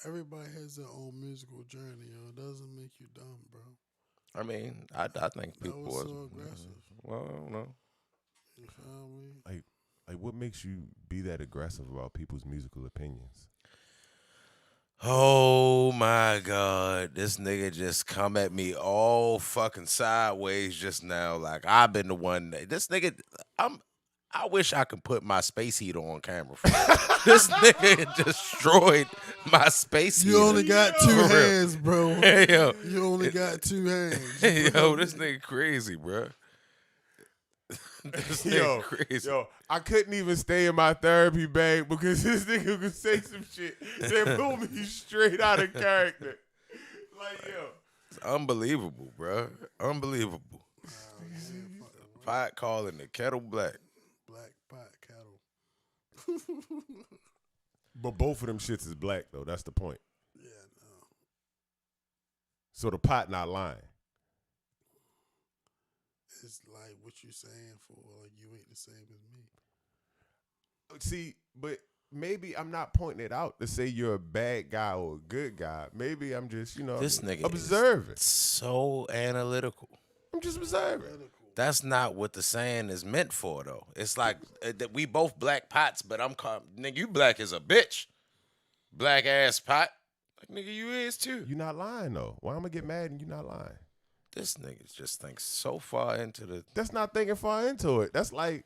Speaker 10: Everybody has their own musical journey, yo. It doesn't make you dumb, bro.
Speaker 8: I mean, I think people
Speaker 10: was so aggressive.
Speaker 8: Well, I don't know.
Speaker 10: You feel me?
Speaker 9: Like, what makes you be that aggressive about people's musical opinions?
Speaker 8: Oh my God, this nigga just come at me all fucking sideways just now. Like, I've been the one this nigga, I wish I could put my space heater on camera. This nigga destroyed my space heater.
Speaker 10: You only got 2 hands, bro.
Speaker 8: Hey, yo.
Speaker 10: You only got 2 hands.
Speaker 8: Hey, yo, this nigga crazy, bro. This nigga crazy.
Speaker 9: Yo, I couldn't even stay in my therapy bag because this nigga could say some shit that put me straight out of character. Like, yo.
Speaker 8: It's unbelievable, bro. Unbelievable. Pot calling the kettle black.
Speaker 10: Black pot kettle.
Speaker 9: But both of them shits is black, though. That's the point.
Speaker 10: Yeah, no.
Speaker 9: So the pot not lying.
Speaker 10: It's like what you saying for, like, you ain't the same as me.
Speaker 9: See, but maybe I'm not pointing it out to say you're a bad guy or a good guy. Maybe I'm just,
Speaker 8: This nigga
Speaker 9: observing.
Speaker 8: Is so analytical.
Speaker 9: I'm just observing.
Speaker 8: That's not what the saying is meant for, though. It's like that we both black pots, but I'm called, nigga, you black as a bitch. Black ass pot. Like, nigga, you is too.
Speaker 9: You not lying, though. Why am I get mad and you not lying?
Speaker 8: This nigga just thinks so far into the.
Speaker 9: That's not thinking far into it. That's like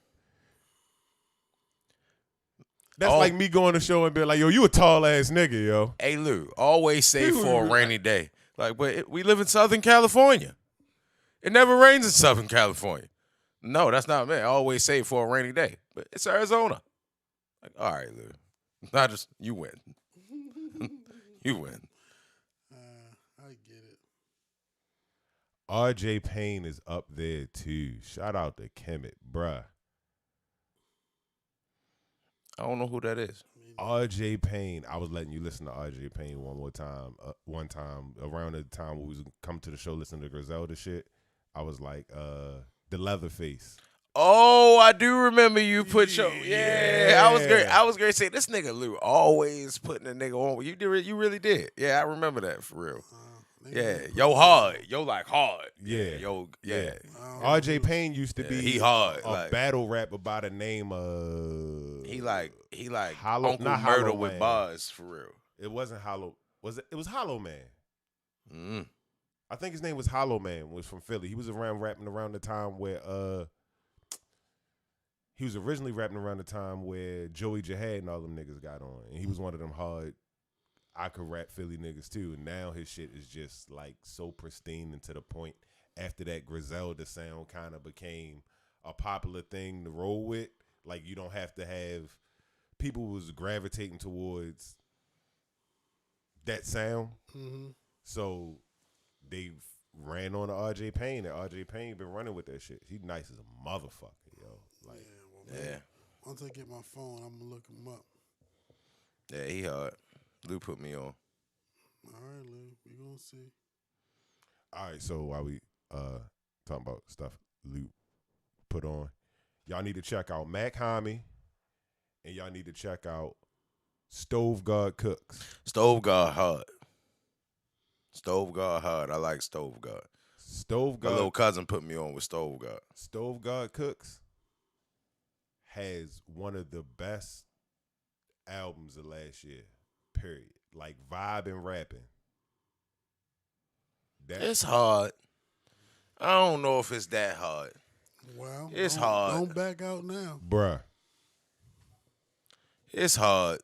Speaker 9: like me going to show and be like, yo, you a tall ass nigga, yo.
Speaker 8: Hey Lou, always save for a rainy day. Like, but we live in Southern California. It never rains in Southern California. No, that's not me. I always save for a rainy day. But it's Arizona. Like, all right, Lou. Not just you win. You win.
Speaker 10: I get it.
Speaker 9: RJ Payne is up there too. Shout out to Kemet, bruh.
Speaker 8: I don't know who that is.
Speaker 9: RJ Payne. I was letting you listen to RJ Payne one time around the time we was come to the show listening to Griselda shit. I was like, the Leatherface.
Speaker 8: Oh, I do remember you put your I was great. I was great saying this nigga Lou always putting a nigga on. You really did. Yeah, I remember that for real. Yo hard. Yo like hard.
Speaker 9: Yeah.
Speaker 8: Yo,
Speaker 9: RJ Payne used to be
Speaker 8: he hard.
Speaker 9: A
Speaker 8: like,
Speaker 9: battle rapper by the name of
Speaker 8: he like
Speaker 9: Hollow,
Speaker 8: Uncle
Speaker 9: not
Speaker 8: Murder
Speaker 9: Hollow
Speaker 8: with
Speaker 9: Man.
Speaker 8: bars for real.
Speaker 9: It wasn't Hollow. It was Hollow Man.
Speaker 8: Mm.
Speaker 9: I think his name was Hollow Man. Was from Philly. He was rapping around the time where he was originally rapping around the time where Joey Jihad and all them niggas got on, and he was one of them hard. I could rap Philly niggas too, and now his shit is just like so pristine and to the point. After that, Griselda sound kind of became a popular thing to roll with. Like you don't have to have people was gravitating towards that sound, so they ran on to RJ Payne, and RJ Payne been running with that shit. He nice as a motherfucker, yo. Like,
Speaker 10: Once I get my phone, I'm gonna look him up.
Speaker 8: Yeah, he hard. Lou put me on.
Speaker 10: All right, Lou, we gonna see.
Speaker 9: All right, so while we talking about stuff Lou put on, y'all need to check out Mac Homie, and y'all need to check out Stove God Cooks.
Speaker 8: Stove God hard. Stove God hard. I like Stove God.
Speaker 9: Stove God.
Speaker 8: My little cousin put me on with Stove God.
Speaker 9: Stove God Cooks has one of the best albums of last year. Period. Like vibe and rapping.
Speaker 8: It's hard. I don't know if it's that hard.
Speaker 10: Well,
Speaker 8: it's hard.
Speaker 10: Don't back out now,
Speaker 9: bruh.
Speaker 8: It's hard,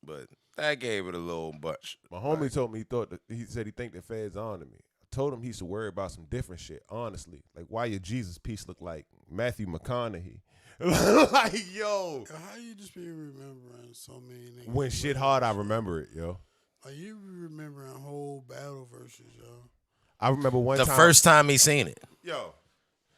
Speaker 8: but that gave it a little bunch.
Speaker 9: My homie told me he said he think the feds on to me. I told him he should worry about some different shit. Honestly, like why your Jesus piece look like Matthew McConaughey? Like yo,
Speaker 10: how you just be remembering so many niggas?
Speaker 9: When shit hard, I remember it, yo.
Speaker 10: Like you be remembering whole battle verses, yo.
Speaker 9: I remember one
Speaker 8: the
Speaker 9: time.
Speaker 8: The first time he seen it.
Speaker 9: Yo,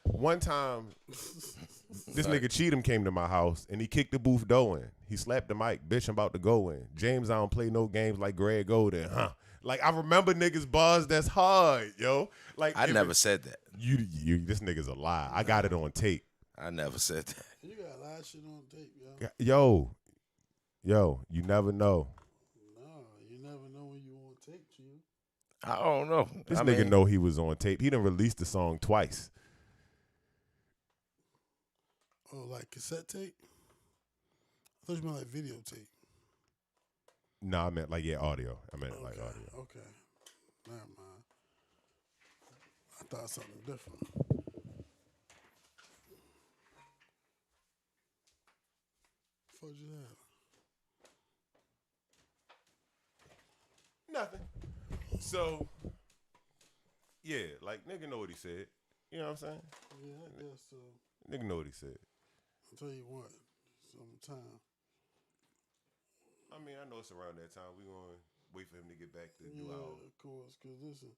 Speaker 9: one time, this nigga Cheatham came to my house and he kicked the booth door in. He slapped the mic, bitch, I'm about to go in. James, I don't play no games like Greg Golden, huh? Like, I remember niggas bars that's hard, yo. Like
Speaker 8: I never said that.
Speaker 9: You, this nigga's a lie. I got it on tape.
Speaker 8: I never said that.
Speaker 10: You got a lot of shit on tape,
Speaker 9: Yo, you never know.
Speaker 10: No, you never know when you on tape, Chill.
Speaker 8: I don't know.
Speaker 9: This nigga know he was on tape. He done released the song twice.
Speaker 10: Oh, like cassette tape? I thought you meant like videotape.
Speaker 9: No, I meant like audio. I meant like audio.
Speaker 10: Okay. Never mind. I thought something different. What'd you have?
Speaker 9: Nothing. So, yeah, like nigga know what he said. You know what I'm saying?
Speaker 10: Yeah, I guess so.
Speaker 9: Nigga know what he said.
Speaker 10: I'll tell you what, sometime.
Speaker 9: I mean, I know it's around that time. We gonna wait for him to get back to do our.
Speaker 10: Of course, cause listen,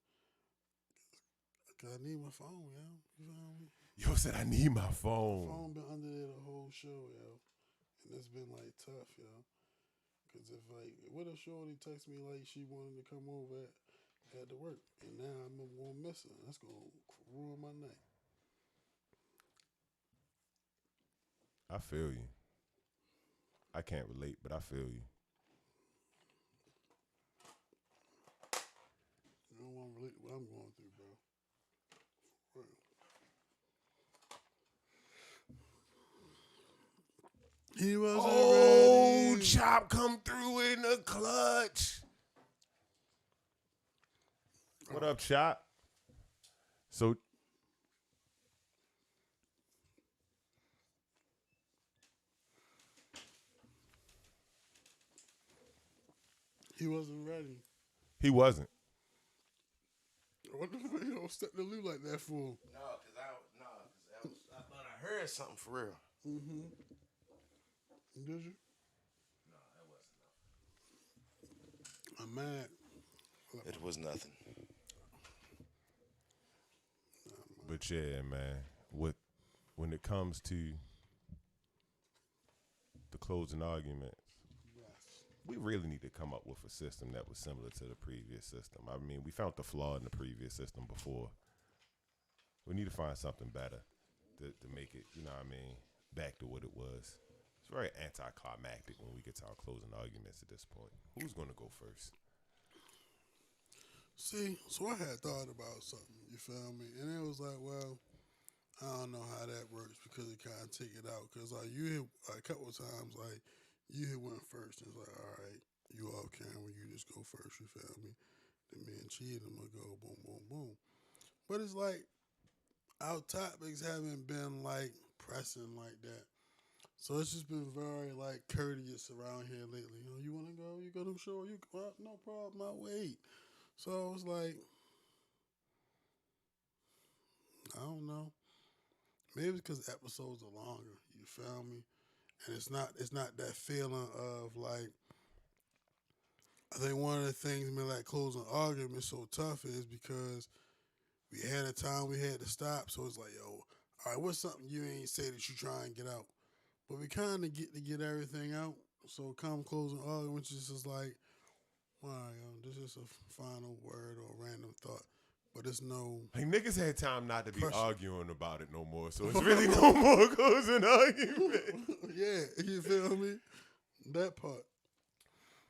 Speaker 10: I need my phone, yo. You feel me?
Speaker 9: Yo said I need my phone.
Speaker 10: My phone been under there the whole show, yo, and it's been like tough, yo. Cause if like, what if Shorty text me like she wanted to come over at the work, and now I'm gonna miss her. That's gonna ruin my night.
Speaker 9: I feel you. I can't relate, but I feel you.
Speaker 10: You don't want to relate what I'm going through, bro. He wasn't ready.
Speaker 9: Chop come through in the clutch. What up, Chop? So
Speaker 10: He wasn't ready.
Speaker 9: he wasn't.
Speaker 10: What the fuck you don't step the loop like that for?
Speaker 3: No, cause I thought I heard something for real.
Speaker 10: Mm-hmm. Did you?
Speaker 3: No, that wasn't.
Speaker 10: I'm mad.
Speaker 3: It was nothing.
Speaker 9: But yeah, man, when it comes to the closing arguments, we really need to come up with a system that was similar to the previous system. I mean, we found the flaw in the previous system before. We need to find something better to make it, you know what I mean, back to what it was. It's very anticlimactic when we get to our closing arguments at this point. Who's going to go first?
Speaker 10: See, so I had thought about something, you feel me? And it was like, well, I don't know how that works because it kind of take it out. Because like you hit a couple of times, like you hit one first, and it's like, all right, you off camera, you just go first, you feel me? Then me and Cheatham will go boom, boom, boom. But it's like our topics haven't been like pressing like that. So it's just been very like courteous around here lately. You know, you want to go? You go to the show? You go? No problem, I'll wait. So it was like, I don't know. Maybe it's because episodes are longer. You feel me? And it's not that feeling of like. I think one of the things made like closing arguments so tough is because we had a time we had to stop. So it's like, yo, all right, what's something you ain't say that you try and get out? But we kind of get to get everything out. So come closing arguments is just like, all right, this is a final word or random thought, but it's no.
Speaker 9: Like niggas had time not to be
Speaker 10: pressure.
Speaker 9: Arguing about it no more, so it's really no more closing argument.
Speaker 10: Yeah, you feel me? That part.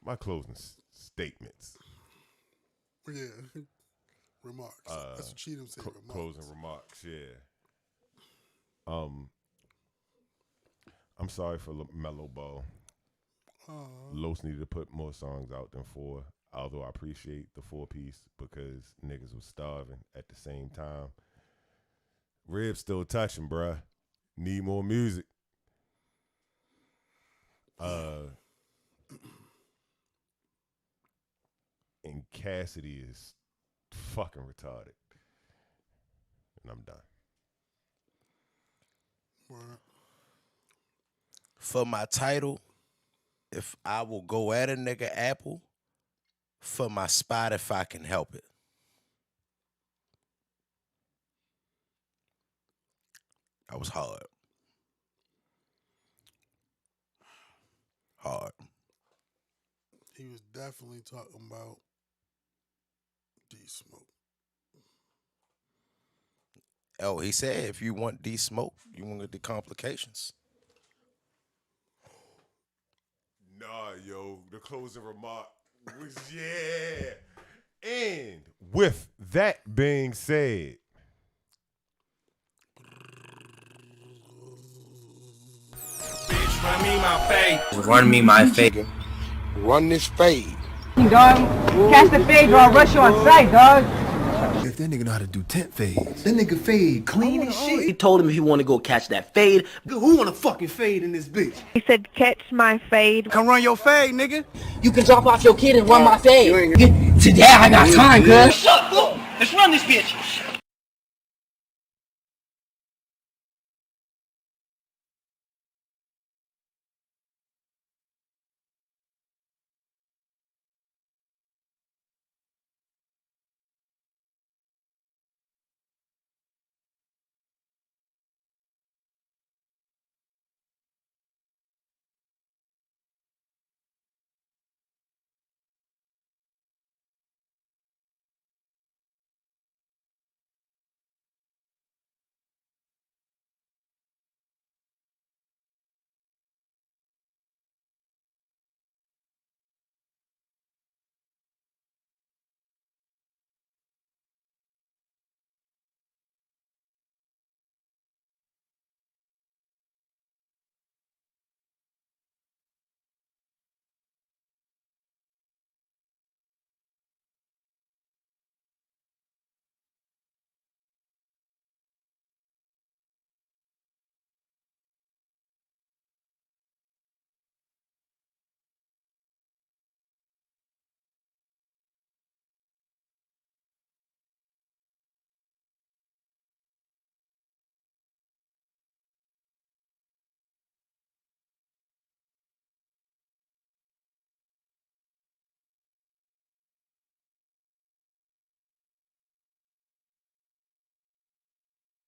Speaker 9: My closing statements.
Speaker 10: Yeah. Remarks. That's what Cheatham said. Remarks.
Speaker 9: Closing remarks. Yeah. I'm sorry for Lamelo Ball. Los needed to put more songs out than 4, although I appreciate the 4-piece because niggas was starving at the same time. Ribs still touching, bruh. Need more music. And Cassidy is fucking retarded. And I'm done.
Speaker 10: Right.
Speaker 3: For my title, if I will go at a nigga Apple, for my spot if I can help it. That was hard. Hard.
Speaker 10: He was definitely talking about D-Smoke.
Speaker 3: Oh, he said if you want D-Smoke, you want the complications.
Speaker 9: Nah, yo, the closing remark was yeah. And with that being said,
Speaker 1: Bitch, run me my fade.
Speaker 2: Run me my fade.
Speaker 3: Run this fade.
Speaker 4: Dog, catch the fade or I'll rush you on sight, dog.
Speaker 5: If that nigga know how to do tent fades, that nigga fade clean as shit.
Speaker 2: He told him he want to go catch that fade.
Speaker 5: Who want to fucking fade in this bitch?
Speaker 6: He said, catch my fade.
Speaker 1: Come run your fade, nigga.
Speaker 7: You can drop off your kid and run my fade. Today I got time, cuz.
Speaker 1: Shut up, fool. Let's run this bitch.